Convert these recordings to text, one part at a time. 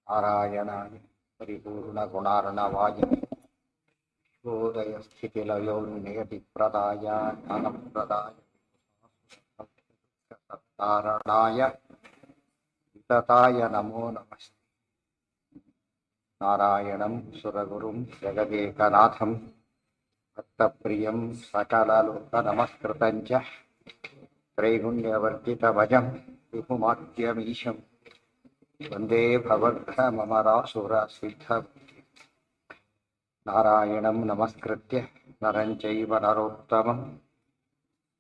ನಾರಾಯಣಾಯ ಪರಿಪೂರ್ಣಗುಣಾರ್ಣವಾಯ ಶೋದಯಸ್ಥಿತಿಲಯೋ ನಿಯತಿಪ್ರದಾಯ ಜ್ಞಾನಪ್ರದಾಯ ಸತ್ತಾರಣಾಯ ವಿತತಾಯ ನಮೋ ನಮಸ್ತೆ. ನಾರಾಯಣಂ ಸುರಗುರುಂ ಜಗದೇಕನಾಥಂ ಭಕ್ತಪ್ರಿಯಂ ಸಕಲಲೋಕನಮಸ್ಕೃತಂಚ ತ್ರೈಗುಣ್ಯವರ್ಜಿತಭಜಂ ವಿಪುಮಾದ್ಯಮೀಶಂ ವಂದೇ ಭವದ್ಭ್ರಮರಾಸುರಸಿದ್ಧಂ. ನಾರಾಯಣಂ ನಮಸ್ಕೃತ್ಯ ನರಂ ಚೈವ ನರೋತ್ತಮಂ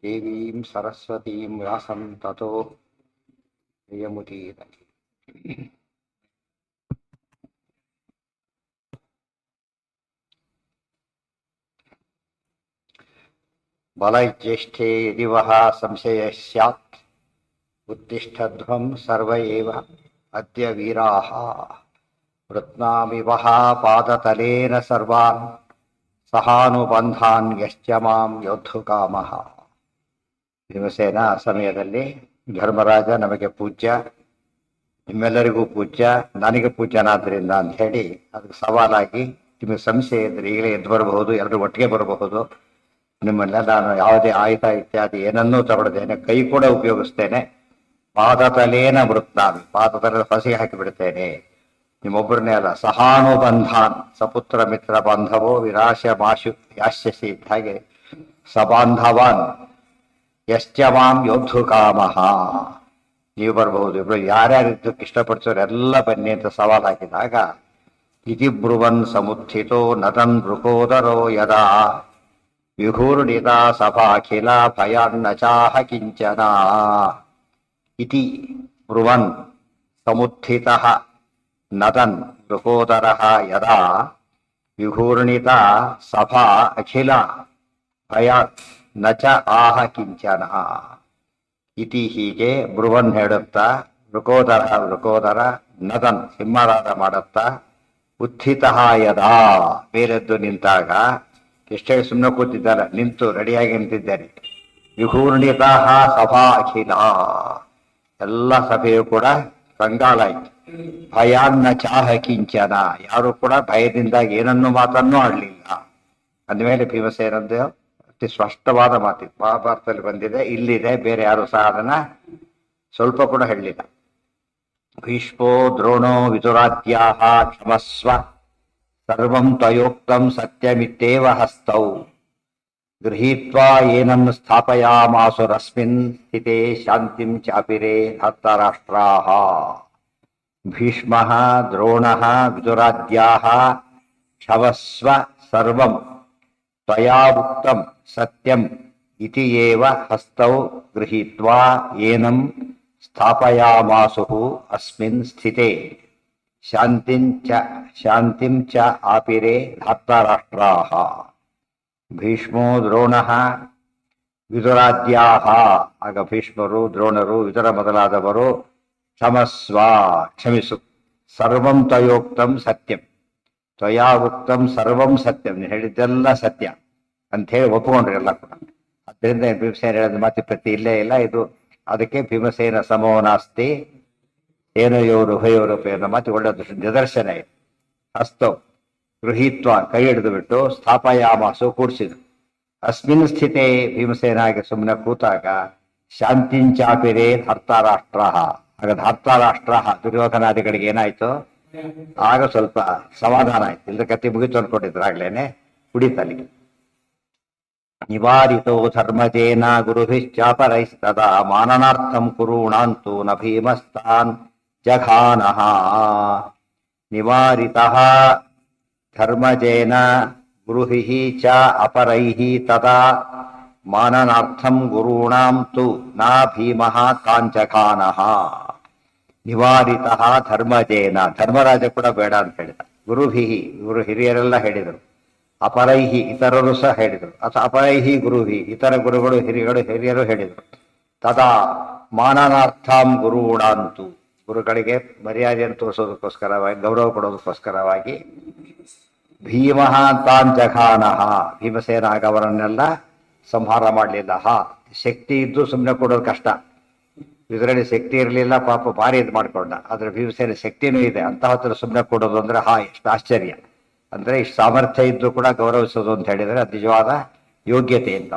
ದೇವೀಂ ಸರಸ್ವತೀಂ ವ್ಯಾಸಂ ತತೋ ಜಯಮುದೀರಯೇ. ಬಲಜ್ಯೇಷ್ಠೇ ಯದಿ ವಃ ಸಂಶಯಃ ಸ್ಯಾತ್ ಉತ್ತಿಷ್ಠಧ್ವಂ ಸರ್ವ ಏವ ಅದ್ಯ ವೀರಾಃ ವೃತ್ನಾಮಿವಃ ಪಾದತಲೇನ ಸರ್ವಾನ್ ಸಹಾನುಬಂಧಾನ್ ಯಶ್ಚ ಮಾಂ ಯೋದ್ಧುಕಾಮಃ. ಭೀಮಸೇನ ಆ ಸಮಯದಲ್ಲಿ ಧರ್ಮರಾಜ ನಮಗೆ ಪೂಜ್ಯ, ನಿಮ್ಮೆಲ್ಲರಿಗೂ ಪೂಜ್ಯ, ನನಗೆ ಪೂಜ್ಯನಾದ್ರಿಂದ ಅಂತ ಹೇಳಿ ಅದಕ್ಕೆ ಸವಾಲಾಗಿ ನಿಮಗೆ ಸಂಶಯ ಇದ್ರೆ ಈಗಲೇ ಎದ್ದು ಬರಬಹುದು, ಎಲ್ಲರೂ ಒಟ್ಟಿಗೆ ಬರಬಹುದು, ನಿಮ್ಮನ್ನ ನಾನು ಯಾವುದೇ ಆಯುಧ ಇತ್ಯಾದಿ ಏನನ್ನೂ ತಗೊಳ್ದೇನೆ, ಕೈ ಕೂಡ ಉಪಯೋಗಿಸ್ತೇನೆ, ಪಾದತಲೇನ ವೃತ್ತಾಮಿ, ಪಾದತಲೆ ಫಸಿಗೆ ಹಾಕಿಬಿಡ್ತೇನೆ, ನಿಮ್ಮೊಬ್ಬರನ್ನೇ ಅಲ್ಲ, ಸಹಾನುಬಂಧಾನ್ ಸಪುತ್ರ ಮಿತ್ರ ಬಾಂಧವೋ ವಿರಾಶ ಮಾಶು ಯಾಶ್ಯಸಿ ಇದ್ದ ಹಾಗೆ ಸಬಾಂಧವಾನ್ ಯಶ್ಚ ಮಾಂ ಯೋದ್ಧುಕಾಮಃ, ನೀವು ಬರಬಹುದು, ಇಬ್ರು ಯಾರ್ಯಾರಿದ್ದಕ್ಕೆ ಇಷ್ಟಪಡ್ಸೋರು ಎಲ್ಲ ಬನ್ನಿ ಅಂತ ಸವಾಲ್ ಹಾಕಿದಾಗ ಇತಿ ಬ್ರುವನ್ ಸಮುತ್ಥಿತೋ ನತನ್ ಬೃಕೋದರೋ ಯದಾ ವಿಘೂರ್ಣಿತ ಸಭಾಖಿಲ ಭಯಾನ್ನ ಚಾಹ ಕಿಂಚನ. ಇತಿ ಬ್ರುವನ್ ಸಮುತ್ಥಿತಃ ನದನ್ ಬೃಕೋದರಃ ಯದಾ ವಿಘೂರ್ಣಿತ ಸಭಾ ಅಖಿಲ ಭಯಾನ್ ನ ಚ ಆಹ ಕಿಂಚನ. ಇತಿ ಹೀಗೆ ಬ್ರುವನ್ ಹೇಳುತ್ತಾ ವೃಕೋದರ ನದನ್ ಸಿಂಹರಾಧ ಮಾಡುತ್ತಾ ಉತ್ಥಿತಃ ಯದಾ ಬೇರೆದ್ದು ನಿಂತಾಗ, ಎಷ್ಟೇ ಸುಮ್ಮನೆ ಕೂತಿದ್ದಾರೆ, ನಿಂತು ರೆಡಿಯಾಗಿ ನಿಂತಿದ್ದಾರೆ, ವಿಘೂರ್ಣಿತ ಸಭಾ ಅಖಿಲ ಎಲ್ಲ ಸಭೆಯು ಕೂಡ ಕಂಗಾಲಾಯ್ತು, ಭಯಾನ್ನ ಚಾಹ ಕಿಂಚನ ಯಾರು ಕೂಡ ಭಯದಿಂದಾಗಿ ಏನನ್ನು ಮಾತನ್ನೂ ಆಡಲಿಲ್ಲ. ಅಂದಮೇಲೆ ಭೀಮಸೇನಂದು ಅತಿ ಸ್ಪಷ್ಟವಾದ ಮಾತಿತ್ತು, ಮಹಾಭಾರತದಲ್ಲಿ ಬಂದಿದೆ, ಇಲ್ಲಿದೆ, ಬೇರೆ ಯಾರು ಸಹ ಅದನ್ನ ಸ್ವಲ್ಪ ಕೂಡ ಹೇಳಲಿಲ್ಲ. ಭೀಷ್ಮೋ ದ್ರೋಣೋ ವಿದುರಾದ್ಯಾಹ ಕ್ಷಮಸ್ವ ಸರ್ವಂ ತ್ವಯೋಕ್ತಂ ಸತ್ಯಮಿತ್ತೇವ ಹಸ್ತೌ ಗೃಹೀತ್ವಾ ಏನನ್ನು ಸ್ಥಾಪಯಾಮಾಸುರಸ್ಮಿನ್ ಸ್ಥಿತೆ ಶಾಂತಿಂ ಚಾಪಿರೇ ಧರ್ತರಾಷ್ಟ್ರಾಃ. ಭೀಷ್ಮಃ ದ್ರೋಣಃ ವಿದುರಾದ್ಯಾಃ ಕ್ಷಮಸ್ವ ಸರ್ವಂ ತ್ವಯಾ ಉಕ್ತಂ ಸತ್ಯಂ ಇತಿ ಏವ ಹಸ್ತೌ ಗೃಹೀತ್ವಾ ಏನಂ ಸ್ಥಾಪಯಾಮಾಸುಃ ಅಸ್ಮಿನ್ ಸ್ಥಿತೆ ಶಾಂತಿಂ ಚ ಆಪಿರೇ ಧಾರ್ತರಾಷ್ಟ್ರಾಃ. ಭೀಷ್ಮೋ ದ್ರೋಣಃ ವಿದುರಾದ್ಯಾಃ, ಆಗ ಭೀಷ್ಮರು ದ್ರೋಣರು ವಿದುರ ಮೊದಲಾದವರು ಕ್ಷಮಸ್ವ ಕ್ಷಮಿಸು, ಸರ್ವಂ ತ್ವಯೋಕ್ತಂ ಸತ್ಯಂ ತ್ವಯಾ ಉಕ್ತಂ ಸರ್ವಂ ಸತ್ಯಂ ನೀನು ಹೇಳಿದ್ದೆಲ್ಲ ಸತ್ಯ ಅಂತ ಹೇಳಿ ಒಪ್ಪಿಕೊಂಡ್ರಿ ಎಲ್ಲ ಕೂಡ. ಅದರಿಂದ ಭೀಮಸೇನ ಹೇಳಿದ ಮಾತಿ ಪ್ರತಿ ಇಲ್ಲೇ ಇಲ್ಲ, ಇದು ಅದಕ್ಕೆ ಭೀಮಸೇನ ಸಮೋ ನಾಸ್ತಿ ಏನೋಯೋರು ಉಭಯೋರೂಪ ಅನ್ನೋ ಮಾತಿ ಒಳ್ಳೆದು ನಿದರ್ಶನ ಇದೆ. ಹಸ್ತವ್ ಗೃಹೀತ್ವ ಕೈ ಹಿಡಿದು ಬಿಟ್ಟು ಸ್ಥಾಪಯಾಮಾಸು ಕೂಡಿಸಿದ್ರು. ಅಸ್ಮಿನ್ ಸ್ಥಿತೆ ಭೀಮಸೇನಾಗಿ ಸುಮ್ಮನೆ ಕೂತಾಗ ಶಾಂತಿಂಚಾಪಿರೇ ಧರ್ತಾರಾಷ್ಟ್ರ, ಆಗ ಧರ್ತಾರಾಷ್ಟ್ರ ದುರ್ಯೋಧನಾದಿಗಳಿಗೆ ಏನಾಯ್ತು, ಆಗ ಸ್ವಲ್ಪ ಸಮಾಧಾನ ಆಯ್ತು, ಇಲ್ಲದ ಕತ್ತಿ ಮುಗಿತು ಅನ್ಕೊಂಡಿದ್ರು ಆಗ್ಲೇನೆ ಕುಡಿತಲ್ಲಿಗೆ. ನಿವಾರಿತೋ ಧರ್ಮಜೇನ ಗುರುಭಿಶ್ಚಾಪರೈಸ್ತದಾ ಮಾನನಾರ್ಥಂ ಕುರುಣಾಂತು ನ ಭೀಮಸ್ತಾನ್ ಜಘಾನಃ. ನಿವಾರಿತಃ ಧರ್ಮಜೇನ ಗುರುಭಿಃ ಚ ಅಪರೈಃ ತದಾ ಮಾನನಾರ್ಥಂ ಗುರುಣಾಂ ತು ನ ಭೀಮಃ ತಾನ್ ಜಘಾನಃ. ನಿವಾರಿತಃ ಧರ್ಮಜೇನ, ಧರ್ಮರಾಜ ಕೂಡ ಬೇಡ ಅಂತ ಹೇಳಿದ, ಗುರುಭಿಃ ಗುರು ಹಿರಿಯರೆಲ್ಲ ಹೇಳಿದರು, ಅಪರೈಹಿ ಇತರರು ಸಹ ಹೇಳಿದರು, ಅಥವಾ ಅಪರೈಹಿ ಗುರುಹಿ ಇತರ ಗುರುಗಳು ಹಿರಿಯರು ಹೇಳಿದರು. ತದಾ ಮಾನನಾರ್ಥಂ ಗುರುಣಾಂತು, ಗುರುಗಳಿಗೆ ಮರ್ಯಾದೆಯನ್ನು ತೋರಿಸೋದಕ್ಕೋಸ್ಕರವಾಗಿ, ಗೌರವ ಕೊಡೋದಕ್ಕೋಸ್ಕರವಾಗಿ ಭೀಮಃ ತಾನ್ ಜಘಾನಃ, ಭೀಮಸೇನ ಆಗ ಅವರನ್ನೆಲ್ಲ ಸಂಹಾರ ಮಾಡಲಿಲ್ಲ. ಶಕ್ತಿ ಇದ್ದು ಸುಮ್ಮನೆ ಕೊಡೋದು ಕಷ್ಟ, ಇದರಲ್ಲಿ ಶಕ್ತಿ ಇರಲಿಲ್ಲ, ಪಾಪ ಭಾರಿ ಇದು ಮಾಡ್ಕೊಂಡ. ಆದ್ರೆ ಭೀಮಸೇನ ಶಕ್ತಿನೂ ಇದೆ, ಅಂತ ಹತ್ರ ಸುಮ್ಮನೆ ಕೊಡೋದು ಅಂದ್ರೆ ಎಷ್ಟು ಆಶ್ಚರ್ಯ. ಅಂದ್ರೆ ಇಷ್ಟು ಸಾಮರ್ಥ್ಯ ಇದ್ದು ಕೂಡ ಗೌರವಿಸೋದು ಅಂತ ಹೇಳಿದ್ರೆ ಅದು ನಿಜವಾದ ಯೋಗ್ಯತೆ ಅಂತ.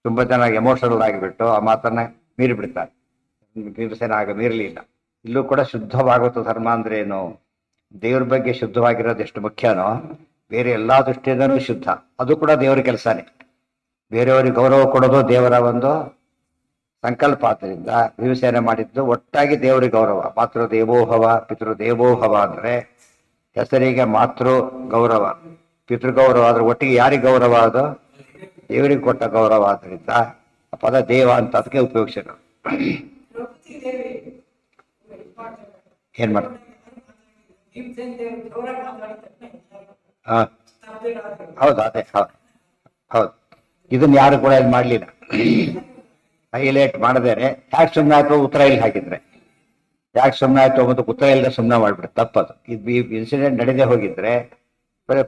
ತುಂಬಾ ಚೆನ್ನಾಗಿ ಎಮೋಷನಲ್ ಆಗಿಬಿಟ್ಟು ಆ ಮಾತನ್ನ ಮೀರಿ ಬಿಡ್ತಾರೆ. ಭೀಮಸೇನ ಆಗ ಮೀರಲಿಲ್ಲ. ಇಲ್ಲೂ ಕೂಡ ಶುದ್ಧವಾಗುತ್ತ ಧರ್ಮ ಅಂದ್ರೆ ಏನು, ದೇವ್ರ ಬಗ್ಗೆ ಶುದ್ಧವಾಗಿರೋದು ಎಷ್ಟು ಮುಖ್ಯನೋ ಬೇರೆ ಎಲ್ಲಾ ದೃಷ್ಟಿಯಿಂದನೂ ಶುದ್ಧ, ಅದು ಕೂಡ ದೇವರ ಕೆಲಸನೇ. ಬೇರೆಯವರಿಗೆ ಗೌರವ ಕೊಡೋದು ದೇವರ ಒಂದು ಸಂಕಲ್ಪ. ಆದ್ದರಿಂದ ಭೀಮಸೇನ ಮಾಡಿದ್ದು ಒಟ್ಟಾಗಿ ದೇವರಿಗೆ ಗೌರವ. ಮಾತೃ ದೇವೋಭವ ಪಿತೃ ದೇವೋಭವ ಅಂದ್ರೆ ಹೆಸರಿಗೆ ಮಾತೃ ಗೌರವ, ಪಿತೃಗೌರವ ಆದ್ರೆ ಒಟ್ಟಿಗೆ ಯಾರಿಗೆ ಗೌರವ? ಅದು ದೇವರಿಗೆ ಕೊಟ್ಟ ಗೌರವ. ಆದ್ರಿಂದ ಆ ಪದ ದೇವ ಅಂತ ಅದಕ್ಕೆ ಉಪಯೋಗಿಸಿದ್ರು. ಏನ್ ಮಾಡ ಹೌದು, ಅದೇ ಹೌದು. ಇದನ್ನ ಯಾರು ಕೂಡ ಇಲ್ಲಿ ಮಾಡ್ಲಿಲ್ಲ, ಹೈಲೈಟ್ ಮಾಡದೇನೆ. ಯಾಕೆ ಸುಮ್ಮನೆ ಆಯ್ತು ಉತ್ತರ ಇಲ್ಲಿ ಹಾಕಿದ್ರೆ, ಯಾಕೆ ಸುಮ್ಮನೆ ಆಯ್ತು ಮತ್ತು ಉತ್ತರ ಇಲ್ಲದೆ ಸುಮ್ಮನೆ ಮಾಡ್ಬಿಡ್ರೆ ತಪ್ಪದು. ಇದು ಇನ್ಸಿಡೆಂಟ್ ನಡೆದೇ ಹೋಗಿದ್ರೆ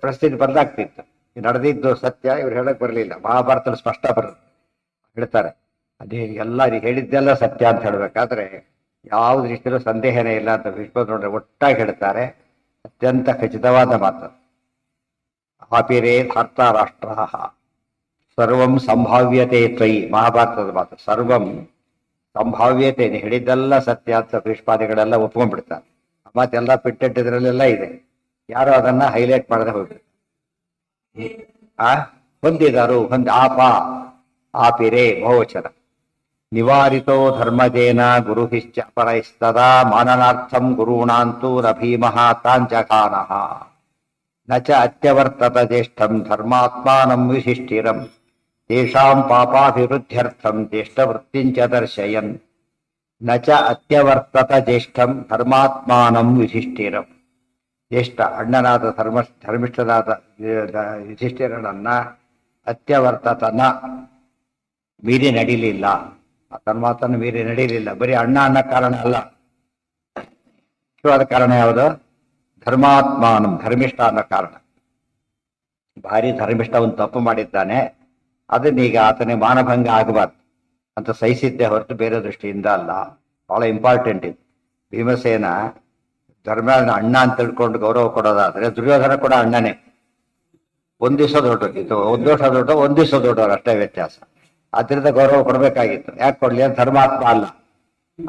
ಪರಿಸ್ಥಿತಿ ಬದಲಾಗ್ತಿತ್ತು. ನಡೆದಿದ್ದು ಸತ್ಯ, ಇವ್ರು ಹೇಳಕ್ ಬರಲಿಲ್ಲ. ಮಹಾಭಾರತದಲ್ಲಿ ಸ್ಪಷ್ಟ ಬರುತ್ತೆ, ಹೇಳ್ತಾರೆ ಅದೇ ಎಲ್ಲ ಹೇಳಿದ್ದೆಲ್ಲ ಸತ್ಯ ಅಂತ ಹೇಳ್ಬೇಕಾದ್ರೆ ಯಾವ ದೃಷ್ಟಿಯಲ್ಲೂ ಸಂದೇಹನೇ ಇಲ್ಲ ಅಂತ ಭೀಷ್ಮ ನೋಡ್ರೆ ಒಟ್ಟಾಗಿ ಹೇಳ್ತಾರೆ. ಅತ್ಯಂತ ಖಚಿತವಾದ ಮಾತು. ಆಪಿರೇ ಧಾರ್ತ ರಾಷ್ಟ್ರ ಸರ್ವಂ ಸಂಭಾವ್ಯತೆ ತ್ವಯಿ, ಮಹಾಭಾರತದ ಮಾತು. ಸರ್ವಂ ಸಂಭಾವ್ಯತೆ, ಹೇಳಿದ್ದೆಲ್ಲ ಸತ್ಯ ಅಂತ ಭೀಷ್ಮಾದಿಗಳೆಲ್ಲ ಒಪ್ಕೊಂಡ್ಬಿಡ್ತಾರೆ. ಮತ್ತೆಲ್ಲ ಪಿಟ್ಟಿದ್ದರಲ್ಲೆಲ್ಲ ಇದೆ, ಯಾರು ಅದನ್ನ ಹೈಲೈಟ್ ಮಾಡದೆ ಹೋಗ್ಬಿಡ್ತಾರೆ. ಹೊಂದಿದರು ಆಪಿರೇ ಬಹುವಚನ. ನಿವಾರಿತೋ ಧರ್ಮಜೇನ ಗುರುಹಿಶ್ಚ ಪರೈಸ್ತದಾ ಮಾನನಾರ್ಥಂ ಗುರುಣಾಂತೂ ನ ಭೀಮಃ ತಾಂಚಕಾನಃ ನ ಚ ಅತ್ಯವರ್ತತ ಜ್ಯೇಷ್ಠಂ ಧರ್ಮಾತ್ಮಾನಂ ವಿಶಿಷ್ಟಿರಂ ತೇಷಾಂ ಪಾಪಾಭಿವೃದ್ಧ್ಯರ್ಥಂ ಜ್ಯೇಷ್ಠವೃತ್ತಿಂಚ ದರ್ಶಯನ್. ನ ಚ ಅತ್ಯವರ್ತತ ಜ್ಯೇಷ್ಠಂ ಧರ್ಮಾತ್ಮಾನಂ ವಿಶಿಷ್ಟಿರಂ. ಜ್ಯೇಷ್ಠ ಅಣ್ಣನಾದ ಧರ್ಮಿಷ್ಠನಾದ ಯುಧಿಷ್ಠಿರನನ್ನ ಅತ್ಯವರ್ತತನ ಮೀರಿ ನಡೀಲಿಲ್ಲ. ತನ್ನ ಮಾತನ್ನು ಮೀರಿ ನಡೀಲಿಲ್ಲ. ಬರೀ ಅಣ್ಣ ಅನ್ನೋ ಕಾರಣ ಅಲ್ಲ, ಮುಖ್ಯವಾದ ಕಾರಣ ಯಾವುದು? ಧರ್ಮಾತ್ಮಾನಂ, ಧರ್ಮಿಷ್ಠ ಅನ್ನೋ ಕಾರಣ. ಭಾರಿ ಧರ್ಮಿಷ್ಠ ಒಂದು ತಪ್ಪು ಮಾಡಿದ್ದಾನೆ, ಅದನ್ನೀಗ ಆತನಿಗೆ ಮಾನಭಂಗ ಆಗಬಾರ್ದು ಅಂತ ಸಹಿಸಿದ್ದೆ ಹೊರತು ಬೇರೆ ದೃಷ್ಟಿಯಿಂದ ಅಲ್ಲ. ಬಹಳ ಇಂಪಾರ್ಟೆಂಟ್ ಇದು. ಭೀಮಸೇನ ಧರ್ಮ ಅಣ್ಣ ಅಂತ ತಿಳ್ಕೊಂಡು ಗೌರವ ಕೊಡೋದಾದ್ರೆ ದುರ್ಯೋಧನ ಕೂಡ ಅಣ್ಣನೇ. ಒಂದ್ ದಿವಸ ದೊಡ್ಡದು, ಇದು ಒಂದ್ ವರ್ಷ ದೊಡ್ಡ, ಒಂದ್ ದಿವಸ ದೊಡ್ಡವರು, ಅಷ್ಟೇ ವ್ಯತ್ಯಾಸ. ಅದರಿಂದ ಗೌರವ ಕೊಡ್ಬೇಕಾಗಿತ್ತು. ಯಾಕೆ ಕೊಡ್ಲಿ? ಧರ್ಮಾತ್ಮ ಅಲ್ಲ,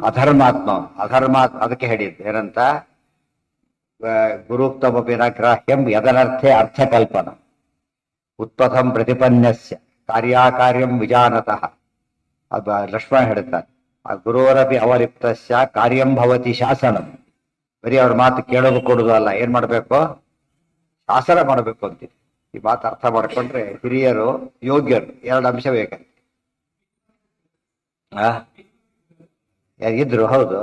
ಅಧರ್ಮಾತ್ಮ. ಅದಕ್ಕೆ ಹೇಳಿದ್ದು ಏನಂತ, ಗುರುಕ್ತಮ ವಿನಗ್ರಾಹ್ಯಂ ಯದನರ್ಥೆ ಅರ್ಥಕಲ್ಪನ ಉತ್ಪಥಂ ಪ್ರತಿಪನ್ಯಸ್ಯ ಕಾರ್ಯಾಕಾರ್ಯಂ ವಿಜಾನತಃ. ಅದು ಲಕ್ಷ್ಮಣ ಹೇಳ್ತಾನೆ, ಆ ಗುರುವರಪಿ ಅವಲಿಪ್ತಸ್ಯ ಕಾರ್ಯಂ ಭವತಿ ಶಾಸನಂ. ಬರೀ ಅವ್ರ ಮಾತು ಕೇಳೋದು ಕೊಡೋದು ಅಲ್ಲ, ಏನ್ ಮಾಡ್ಬೇಕು? ಶಾಸನ ಮಾಡ್ಬೇಕು ಅಂತೀವಿ. ಈ ಮಾತು ಅರ್ಥ ಮಾಡ್ಕೊಂಡ್ರೆ ಹಿರಿಯರು ಯೋಗ್ಯರು ಎರಡು ಅಂಶ ಬೇಕಂತೆ. ಇದ್ರು, ಹೌದು,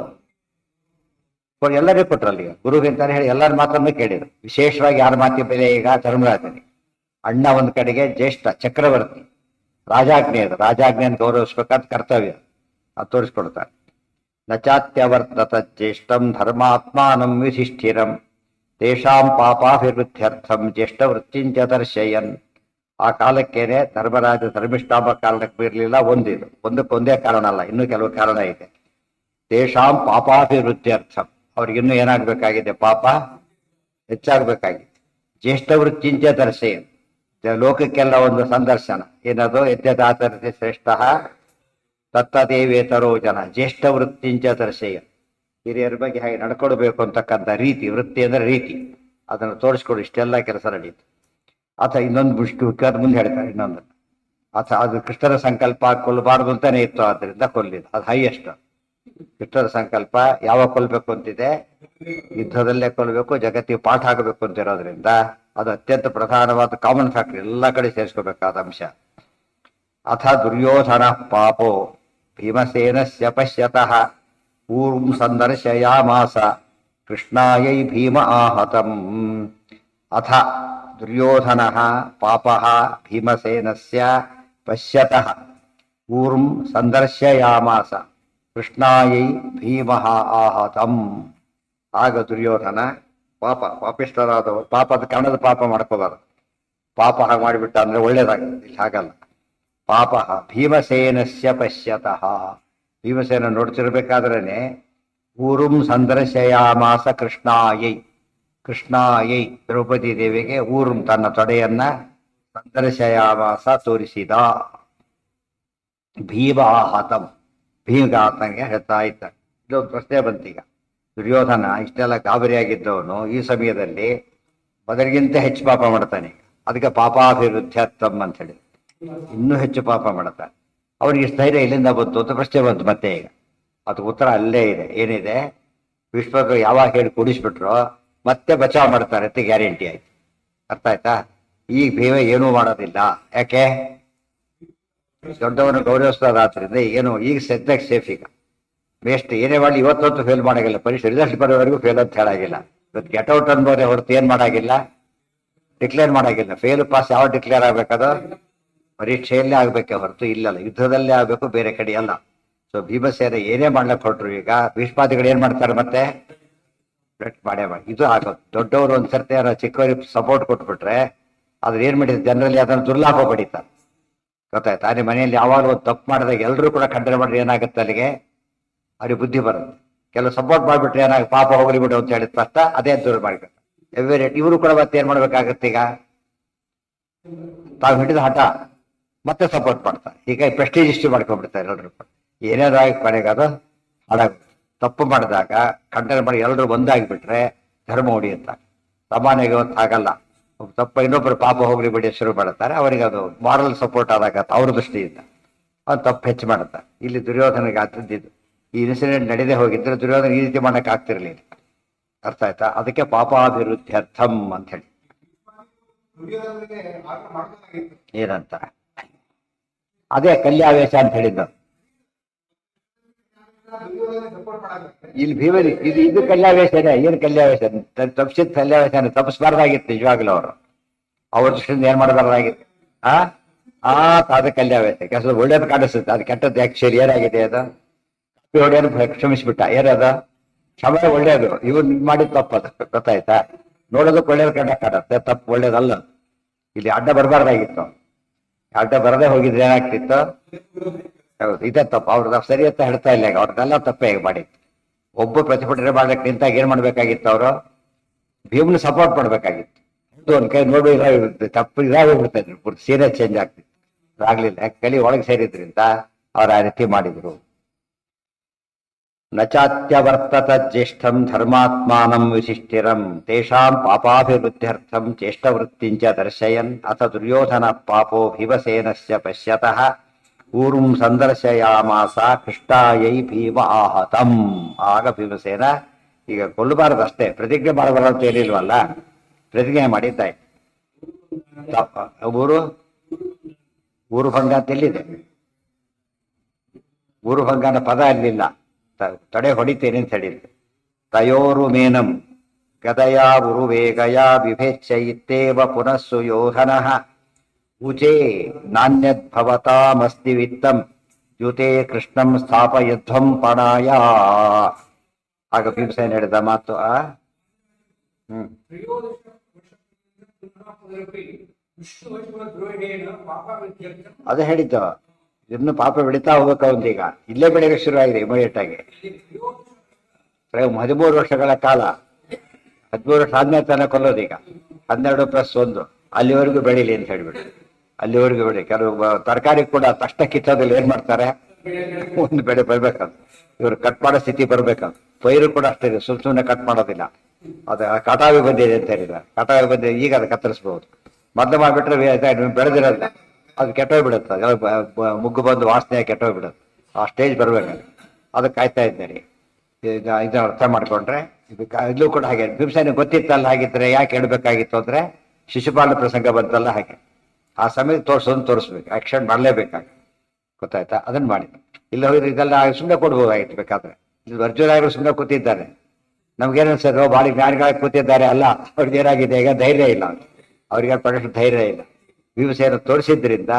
ಎಲ್ಲರಿಗೂ ಕೊಟ್ರು ಅಲ್ಲಿಗೆ ಗುರುವಿಂತಾನೆ ಹೇಳಿ ಎಲ್ಲರ ಮಾತನ್ನು ಕೇಳಿದ್ರು. ವಿಶೇಷವಾಗಿ ಯಾರ ಮಾತಿನ ಬೆಲೆ? ಈಗ ಧರ್ಮರಾಜನಿಗೆ ಅಣ್ಣ ಒಂದ್ ಕಡೆಗೆ, ಜ್ಯೇಷ್ಠ ಚಕ್ರವರ್ತಿ, ರಾಜಾಜ್ಞೆ ಅದು. ರಾಜಾಜ್ಞೆಯನ್ನು ಗೌರವಿಸ್ಬೇಕಾದ ಕರ್ತವ್ಯ, ಅದು ತೋರಿಸ್ಕೊಡ್ತಾರೆ. ನಚಾತ್ಯವರ್ತತ ಜ್ಯೇಷ್ಠಂ ಧರ್ಮಾತ್ಮಾನಂ ವಿಶಿಷ್ಠಿರಂ ತೇಷಾಂ ಪಾಪಾಭಿವೃದ್ಧ್ಯರ್ಥಂ ಜ್ಯೇಷ್ಠ ವೃತ್ತಿಂಚ ದರ್ಶಯನ್. ಆ ಕಾಲಕ್ಕೇನೆ ಧರ್ಮರಾಜ ಧರ್ಮಿಷ್ಠಾಂಬ ಕಾರಣಕ್ಕೆ ಬೀರ್ಲಿಲ್ಲ. ಒಂದಕ್ಕೊಂದೇ ಕಾರಣ ಅಲ್ಲ, ಇನ್ನೂ ಕೆಲವು ಕಾರಣ ಇದೆ. ತೇಷಾಂ ಪಾಪಾಭಿವೃದ್ಧ್ಯರ್ಥಂ, ಅವ್ರಿಗಿನ್ನೂ ಏನಾಗಬೇಕಾಗಿದೆ? ಪಾಪ ಹೆಚ್ಚಾಗಬೇಕಾಗಿದೆ. ಜ್ಯೇಷ್ಠ ವೃತ್ತಿಂಚ ದರ್ಶಯನ್, ಲೋಕಕ್ಕೆಲ್ಲ ಒಂದು ಸಂದರ್ಶನ. ಏನದು? ಯದ್ಯದಾಚರತೆ ಶ್ರೇಷ್ಠ ತತ್ತದೇವೇತರೋ ಜನ ಜ್ಯೇಷ್ಠ ವೃತ್ತಿಂಚ ದರ್ಶಯನ್. ಹಿರಿಯರ ಬಗ್ಗೆ ಹಾಗೆ ನಡ್ಕೊಡ್ಬೇಕು ಅಂತಕ್ಕಂಥ ರೀತಿ, ವೃತ್ತಿ ಅಂದ್ರೆ ರೀತಿ, ಅದನ್ನು ತೋರಿಸ್ಕೊಡು. ಇಷ್ಟೆಲ್ಲ ಕೆಲಸ ನಡೀತು. ಆತ ಇನ್ನೊಂದು ಮುಖ್ಯವಾದ ಮುಂದೆ ಹೇಳ್ತಾರೆ ಇನ್ನೊಂದು. ಅದು ಕೃಷ್ಣರ ಸಂಕಲ್ಪ ಕೊಲ್ಲಬಾರ್ದು ಅಂತಾನೆ ಇತ್ತು, ಆದ್ರಿಂದ ಕೊಲ್ಲಿದ್ದು. ಅದು ಹೈಯೆಸ್ಟ್. ಕೃಷ್ಣರ ಸಂಕಲ್ಪ ಯಾವಾಗ ಕೊಲ್ಬೇಕು ಅಂತಿದೆ? ಯುದ್ಧದಲ್ಲೇ ಕೊಲ್ಬೇಕು, ಜಗತ್ತಿಗೆ ಪಾಠ ಆಗಬೇಕು ಅಂತಿರೋದ್ರಿಂದ ಅದು ಅತ್ಯಂತ ಪ್ರಧಾನವಾದ ಕಾಮನ್ ಫ್ಯಾಕ್ಟರ್, ಎಲ್ಲ ಕಡೆ ಸೇರಿಸ್ಕೋಬೇಕಾದ ಅಂಶ. ಅಥ ದುರ್ಯೋಧನ ಪಾಪೋ ಭೀಮಸೇನಸ್ಯ ಪಶ್ಯತಃ ಪೂರ್ವಂ ಸಂದರ್ಶಯಾಮಾಸ ಕೃಷ್ಣಾಯೈ ಭೀಮ ಆಹತಂ. ಅಥ ದುರ್ಯೋಧನ ಪಾಪಃ ಭೀಮಸೇನಸ್ಯ ಪಶ್ಯತಃ ಪೂರ್ವಂ ಸಂದರ್ಶಯಾಮಾಸ ಕೃಷ್ಣಾಯೈ ಭೀಮಃ ಆಹತಂ. ಆಗ ದುರ್ಯೋಧನ ಪಾಪಿಷ್ಠರಾದವರು, ಪಾಪದ ಕನ್ನಡದ ಪಾಪ ಮಾಡ್ಕೋಬಾರದು. ಪಾಪ ಹಾಗೆ ಮಾಡಿಬಿಟ್ಟ ಅಂದ್ರೆ ಒಳ್ಳೇದಾಗುತ್ತೆ, ಇಲ್ಲಿ ಹಾಗಲ್ಲ. ಪಾಪ ಭೀಮಸೇನಸ್ಯ ಪಶ್ಯತಃ, ಭೀಮಸೇನ ನೋಡ್ತಿರ್ಬೇಕಾದ್ರೇನೆ ಊರುಂ ಸಂದರ್ಶಯಾಮಾಸ ಕೃಷ್ಣಾಯೈ ಕೃಷ್ಣಾಯೈ ದ್ರೌಪದಿ ದೇವಿಗೆ ಊರುಂ ತನ್ನ ತೊಡೆಯನ್ನ ಸಂದರ್ಶಯಾಮಾಸ ತೋರಿಸಿದ. ಭೀಮಾಹತಂ ಭೀಮಗಾತನಿಗೆ ಹೇಳ್ತಾ ಇದ್ದಾನೆ. ಇಲ್ಲೊಂದು ಪ್ರಶ್ನೆ ಬಂತೀಗ. ದುರ್ಯೋಧನ ಇಷ್ಟೆಲ್ಲ ಗಾಬರಿಯಾಗಿದ್ದವನು ಈ ಸಮಯದಲ್ಲಿ ಮೊದಲಿಗಿಂತ ಹೆಚ್ಚು ಪಾಪ ಮಾಡ್ತಾನೆ. ಅದಕ್ಕೆ ಪಾಪಾಭಿವೃದ್ಧತ್ವಂ ಅಂತ ಹೇಳಿ ಇನ್ನೂ ಹೆಚ್ಚು ಪಾಪ ಮಾಡ್ತಾನೆ. ಅವನಿಗೆ ಸ್ಥೈರ್ಯ ಇಲ್ಲಿಂದ ಬಂತು ಅಂತ ಪ್ರಶ್ನೆ ಬಂತು ಮತ್ತೆ ಈಗ. ಅದು ಉತ್ತರ ಅಲ್ಲೇ ಇದೆ. ಏನಿದೆ, ವಿಶ್ವಕ್ಕೆ ಯಾವಾಗ ಹೇಳಿ ಕೂಡಿಸ್ಬಿಟ್ರು ಮತ್ತೆ ಬಚಾವ್ ಮಾಡ್ತಾರೆ ಅಂತ ಗ್ಯಾರಂಟಿ ಆಯ್ತು. ಅರ್ಥ ಆಯ್ತಾ? ಈಗ ಭೀಮ ಏನೂ ಮಾಡೋದಿಲ್ಲ. ಯಾಕೆ? ದೊಡ್ಡವನು ಗೌರವಿಸೋದಾದ್ರಿಂದ ಏನು ಈಗ ಸದ್ಯಕ್ಕೆ ಸೇಫ್. ಈಗ ವೇಸ್ಟ್ ಏನೇ ಮಾಡಿ ಇವತ್ತೊತ್ತು ಫೇಲ್ ಮಾಡಾಗಿಲ್ಲ. ಪರೀಕ್ಷೆ ರಿಸಲ್ಟ್ ಬರೋವರೆಗೂ ಫೇಲ್ ಅಂತ ಹೇಳಾಗಿಲ್ಲ. ಇವತ್ತು ಗೆಟ್ಔಟ್ ಅನ್ಬೋದೇ ಹೊರತು ಏನ್ ಮಾಡಾಗಿಲ್ಲ, ಡಿಕ್ಲೇರ್ ಮಾಡಾಗಿಲ್ಲ. ಫೇಲ್ ಪಾಸ್ ಯಾವ ಡಿಕ್ಲೇರ್ ಆಗ್ಬೇಕದು ಪರೀಕ್ಷೆಯಲ್ಲೇ ಆಗ್ಬೇಕೆ ಹೊರತು ಇಲ್ಲಲ್ಲ, ಯುದ್ಧದಲ್ಲೇ ಆಗ್ಬೇಕು, ಬೇರೆ ಕಡೆ ಅಲ್ಲ. ಸೊ ಭೀಮಸೇನ ಏನೇ ಮಾಡ್ಲಕ್ಕೆ ಹೊರಟ್ರು ಈಗ ಭೀಷ್ಮಾದಿಗಳು ಏನ್ ಮಾಡ್ತಾರೆ ಮತ್ತೆ ಮಾಡೇ ಮಾಡಿ ಇದು ಆಗೋದು. ದೊಡ್ಡವರು ಒಂದ್ಸರ್ತಿ ಚಿಕ್ಕವರಿಗೆ ಸಪೋರ್ಟ್ ಕೊಟ್ಬಿಟ್ರೆ ಅದ್ರ ಏನ್ ಮಾಡಿದ್ರೆ ಜನರಲ್ಲಿ ಅದನ್ನು ದುರ್ಲಾಭ ಪಡೀತಾರೆ. ಗೊತ್ತಾಯ್ತಾ? ಅದೇ ಮನೆಯಲ್ಲಿ ಯಾವಾಗ ಒಂದು ತಪ್ಪು ಮಾಡಿದಾಗ ಎಲ್ಲರೂ ಕೂಡ ಖಂಡನೆ ಮಾಡಿದ್ರೆ ಏನಾಗುತ್ತೆ, ಅಲ್ಲಿಗೆ ಅವ್ರಿಗೆ ಬುದ್ಧಿ ಬರುತ್ತೆ. ಕೆಲವು ಸಪೋರ್ಟ್ ಮಾಡಿಬಿಟ್ರೆ ಏನಾಗ ಪಾಪ ಹೋಗ್ಲಿ ಬಿಡು ಅಂತ ಹೇಳಿದ ಫಸ್ಟ್ ಅದೇ ದೂರ ಮಾಡ್ಬೇಕು. ಎವ್ರಿ ಇವರು ಕೂಡ ಮತ್ತೆ ಏನ್ ಮಾಡ್ಬೇಕಾಗತ್ತೆ, ಈಗ ತಾವು ಹಿಡಿದ ಹಠ ಮತ್ತೆ ಸಪೋರ್ಟ್ ಮಾಡ್ತಾರೆ. ಈಗ ಪ್ರೆಸ್ಟೀಜ್ ಇಷ್ಟು ಮಾಡ್ಕೊಂಡ್ಬಿಡ್ತಾರೆ ಎಲ್ಲರೂ ಕೂಡ. ಏನೇದಾಗಿ ಕೊನೆಗೆ ಅದು ಹಾಳಾಗುತ್ತೆ. ತಪ್ಪು ಮಾಡಿದಾಗ ಖಂಡನೆ ಮಾಡಿ ಎಲ್ಲರೂ ಒಂದಾಗಿಬಿಟ್ರೆ ಧರ್ಮ ಉಳಿಯುತ್ತ. ಸಾಮಾನ್ಯವಾಗಿ ಹೊತ್ತು ಆಗಲ್ಲ. ತಪ್ಪ ಇನ್ನೊಬ್ಬರು ಪಾಪ ಹೋಗ್ಲಿ ಬಿಡಿ ಶುರು ಮಾಡುತ್ತಾರೆ. ಅವರಿಗೆ ಅದು ಮಾರಲ್ ಸಪೋರ್ಟ್ ಆದಾಗ ಅವ್ರ ದೃಷ್ಟಿಯಿಂದ ಅವ್ನು ತಪ್ಪು ಹೆಚ್ಚು ಮಾಡುತ್ತಾರೆ. ಇಲ್ಲಿ ದುರ್ಯೋಧನಿಗೆ ಆದದ್ದು ಈ ಇನ್ಸಿಡೆಂಟ್ ನಡೆದೇ ಹೋಗಿದ್ರೆ ದುರ್ಯೋಧನ ಈ ರೀತಿ ಮಾಡಕ್ ಆಗ್ತಿರ್ಲಿಲ್ಲ. ಅರ್ಥ ಆಯ್ತಾ? ಅದಕ್ಕೆ ಪಾಪಾಭಿವೃದ್ಧರ್ಥಂ ಅಂತ ಹೇಳಿ. ಏನಂತ ಅದೇ ಕಲ್ಯಾವೇಶ ಅಂತ ಹೇಳಿದ್ದು. ಇಲ್ಲಿ ಭೀಮನಿ ಇದು ಕಲ್ಯಾವೇಶನೇ. ಏನು ಕಲ್ಯಾವೇಶ? ತಪ್ಸಿದ ಕಲ್ಯಾವೇಶನೇ. ತಪ್ಪಿಸಬಾರ್ದಾಗಿತ್ತು ನಿಜವಾಗ್ಲೂ. ಅವ್ರ ದೃಷ್ಟಿಯಿಂದ ಏನ್ ಮಾಡಬಾರ್ದಾಗಿತ್ತು. ಅದು ಕಲ್ಯಾವೇಶ. ಕೆಲಸ ಒಳ್ಳೇದು ಕಾಣಿಸುತ್ತೆ, ಅದು ಕೆಟ್ಟದ್ದು. ಆಕ್ಚುಲಿ ಏನಾಗಿದೆ ಅದು ಹೊಡೆಯೋದು ಕ್ಷಮಿಸ್ಬಿಟ್ಟ. ಏನದ ಸಮಯ ಒಳ್ಳೇದು, ಇವ್ರು ಮಾಡಿದ ತಪ್ಪದು. ಗೊತ್ತಾಯ್ತಾ? ನೋಡೋದಕ್ಕೆ ಒಳ್ಳೇದು ಕಂಡ ಕಾಣುತ್ತೆ, ತಪ್ಪು ಒಳ್ಳೇದಲ್ಲ. ಇಲ್ಲಿ ಅಡ್ಡ ಬರಬಾರ್ದಾಗಿತ್ತು. ಅಡ್ಡ ಬರದೇ ಹೋಗಿದ್ರೆ ಏನಾಗ್ತಿತ್ತು? ಹೌದು, ಇದೇ ತಪ್ಪು. ಅವ್ರದ್ದು ಸರಿ ಅಂತ ಹೇಳ್ತಾ ಇಲ್ಲ. ಈಗ ಅವ್ರದ್ದೆಲ್ಲ ತಪ್ಪೇ ಹೇಗೆ ಮಾಡಿತ್ತು. ಒಬ್ಬ ಪ್ರತಿಭಟನೆ ಮಾಡ್ಲಿಕ್ಕೆ ನಿಂತಾಗ ಏನ್ ಮಾಡ್ಬೇಕಾಗಿತ್ತು? ಅವರು ಭೀಮ್ನ ಸಪೋರ್ಟ್ ಮಾಡ್ಬೇಕಾಗಿತ್ತು. ಒಂದ್ ಕೈ ನೋಡಿ ತಪ್ಪು ಇದಾಗೋಗ್ಬಿಡ್ತಾ ಇದ್ರು, ಸೀರೆ ಚೇಂಜ್ ಆಗ್ತಿತ್ತು. ಆಗ್ಲಿಲ್ಲ, ಯಾಕೆ ಕಲಿ ಒಳಗೆ ಸೇರಿದ್ರಿಂದ ಅವ್ರು ಆ ರೀತಿ ಮಾಡಿದ್ರು. ನಚಾತ್ಯವರ್ತತ ಜ್ಯೇಷ್ಠಂ ಧರ್ಮಾತ್ಮಾನಂ ವಿಶಿಷ್ಟಿರಂ ತೇಷಾಂ ಪಾಪಾಭಿವೃದ್ಧ್ಯರ್ಥಂ ಚೇಷ್ಟವೃತ್ತಿಂಚ ದರ್ಶಯನ್ ಅಥ ದುರ್ಯೋಧನ ಪಾಪೋ ಭೀಮಸೇನಸ್ಯ ಪಶ್ಯತಃ ಊರುಂ ಸಂದರ್ಶಯಾಮಾಸ ಕೃಷ್ಣಾಯೈ ಭೀಮ ಆಹತಂ. ಆಗ ಭೀಮಸೇನ ಈಗ ಕೊಲ್ಲಬಾರದಷ್ಟೇ, ಪ್ರತಿಜ್ಞೆ ಮಾಡಬಾರದು ಅಂತ ಏನಿಲ್ವಲ್ಲ, ಪ್ರತಿಜ್ಞೆ ಮಾಡಿದ್ದಾಯ್ತು. ಊರು ಭಂಗ ಅಂತ ಎಲ್ಲಿದೆ? ಊರು ಭಂಗನ ಪದ ಅಲ್ಲಿಲ್ಲ. ತಡೆ ಹೊಡಿತೇನೆ ಅಂತ ಹೇಳಿದ್ರು. ತಯೋರು ಮೇನಂ ಗದಯಾ ಉರು ವೇಗಯಾ ವಿಭೇಚ್ಛ ಇತ್ತೇವ ಪುನಃ ಸುಯೋಧನಃ ಊಚೇ ನಾಣ್ಯದ್ಭವತಾಮಸ್ತಿ ವಿತ್ತಂ ಯುತೆ ಕೃಷ್ಣಂ ಸ್ಥಾಪಯಧ್ವಂ ಪಣಾಯ. ಆಗ ಭೀಮಸೇನ ಹೇಳಿದ ಮಾತು ಅದೇ ಹೇಳಿದ್ದು. ಇನ್ನು ಪಾಪ ಬೆಳೀತಾ ಹೋಗ್ಬೇಕು ಅವನಿಗೆ. ಈಗ ಇಲ್ಲೇ ಬೆಳೆಯಕ್ಕೆ ಶುರು ಆಗಿದೆ ಇಮಿಡಿಯೇಟ್ ಆಗಿ. 13 ವರ್ಷಗಳ ಕಾಲ, 13 ವರ್ಷ ಆದ್ಮೇಲೆ ತನಕ ಕೊಲ್ಲೋದೀಗ. 12+1 ಅಲ್ಲಿವರೆಗೂ ಬೆಳೀಲಿ ಅಂತ ಹೇಳ್ಬಿಟ್ಟು ಅಲ್ಲಿವರೆಗೂ ಬೆಳಿ. ಕೆಲವು ತರಕಾರಿ ಕೂಡ ತಕ್ಷಣ ಕಿತ್ತೋದಲ್ಲಿ ಏನ್ ಮಾಡ್ತಾರೆ, ಒಂದು ಬೆಳೆ ಬರ್ಬೇಕಂತ ಇವ್ರು ಕಟ್ ಮಾಡೋ ಸ್ಥಿತಿ ಬರ್ಬೇಕಂತ. ಪೈರು ಕೂಡ ಅಷ್ಟೇ ಇದೆ, ಸುಮ್ಮನೆ ಕಟ್ ಮಾಡೋದಿಲ್ಲ. ಅದು ಕಟಾವಿ ಬಂದಿದೆ ಅಂತ ಹೇಳಿದ್ರೆ, ಕಟಾವಿ ಬಂದಿದೆ, ಈಗ ಅದು ಕತ್ತರಿಸ್ಬಹುದು. ಮೊದಲು ಮಾಡಿಬಿಟ್ರೆ ಬೆಳೆದಿರೋದಿಲ್ಲ, ಅದು ಕೆಟ್ಟೋಗ್ಬಿಡುತ್ತೆ. ಮುಗ್ಗು ಬಂದು ವಾಸನೆ ಕೆಟ್ಟೋಗ್ಬಿಡುತ್ತೆ. ಆ ಸ್ಟೇಜ್ ಬರ್ಬೇಕು. ಅದಕ್ಕೆ ಕಾಯ್ತಾ ಇದ್ದೇನೆ. ಇದನ್ನ ಅರ್ಥ ಮಾಡ್ಕೊಂಡ್ರೆ ಇಲ್ಲೂ ಕೂಡ ಹಾಗೆ. ಭೀಮಸೇನ ಗೊತ್ತಿತ್ತಲ್ಲ, ಹಾಗಿದ್ರೆ ಯಾಕೆ ಹೇಳ್ಬೇಕಾಗಿತ್ತು ಅಂದ್ರೆ ಶಿಶುಪಾಲ ಪ್ರಸಂಗ ಬಂತಲ್ಲ, ಹಾಗೆ ಆ ಸಮಯ ತೋರಿಸ್ಬೇಕು, ಆಕ್ಷನ್ ಮಾಡಲೇಬೇಕಾಗ. ಗೊತ್ತಾಯ್ತಾ? ಅದನ್ನ ಮಾಡಿ. ಇಲ್ಲ ಹೋಗಿದ್ರೆ ಇದೆಲ್ಲ ಸುಮ್ಮನೆ ಕೊಡ್ಬೋದಾಗಿತ್ತು ಬೇಕಾದ್ರೆ. ಇಲ್ಲಿ ಅರ್ಜುನ ಸುಮ್ಮನೆ ಕೂತಿದ್ದಾರೆ. ನಮ್ಗೇನು ಅನ್ಸೋದು, ಬಾಡಿ ಜ್ಞಾನಿಗಳಾಗಿ ಕೂತಿದ್ದಾರೆ ಅಲ್ಲ, ಅವ್ರಿಗೆ ಏನಾಗಿದೆ ಈಗ ಧೈರ್ಯ ಇಲ್ಲ, ಅವ್ರಿಗೆ ಪಡೆಷ್ಟು ಧೈರ್ಯ ಇಲ್ಲ. ಭೀಮಸೇನ ತೋರಿಸಿದ್ರಿಂದ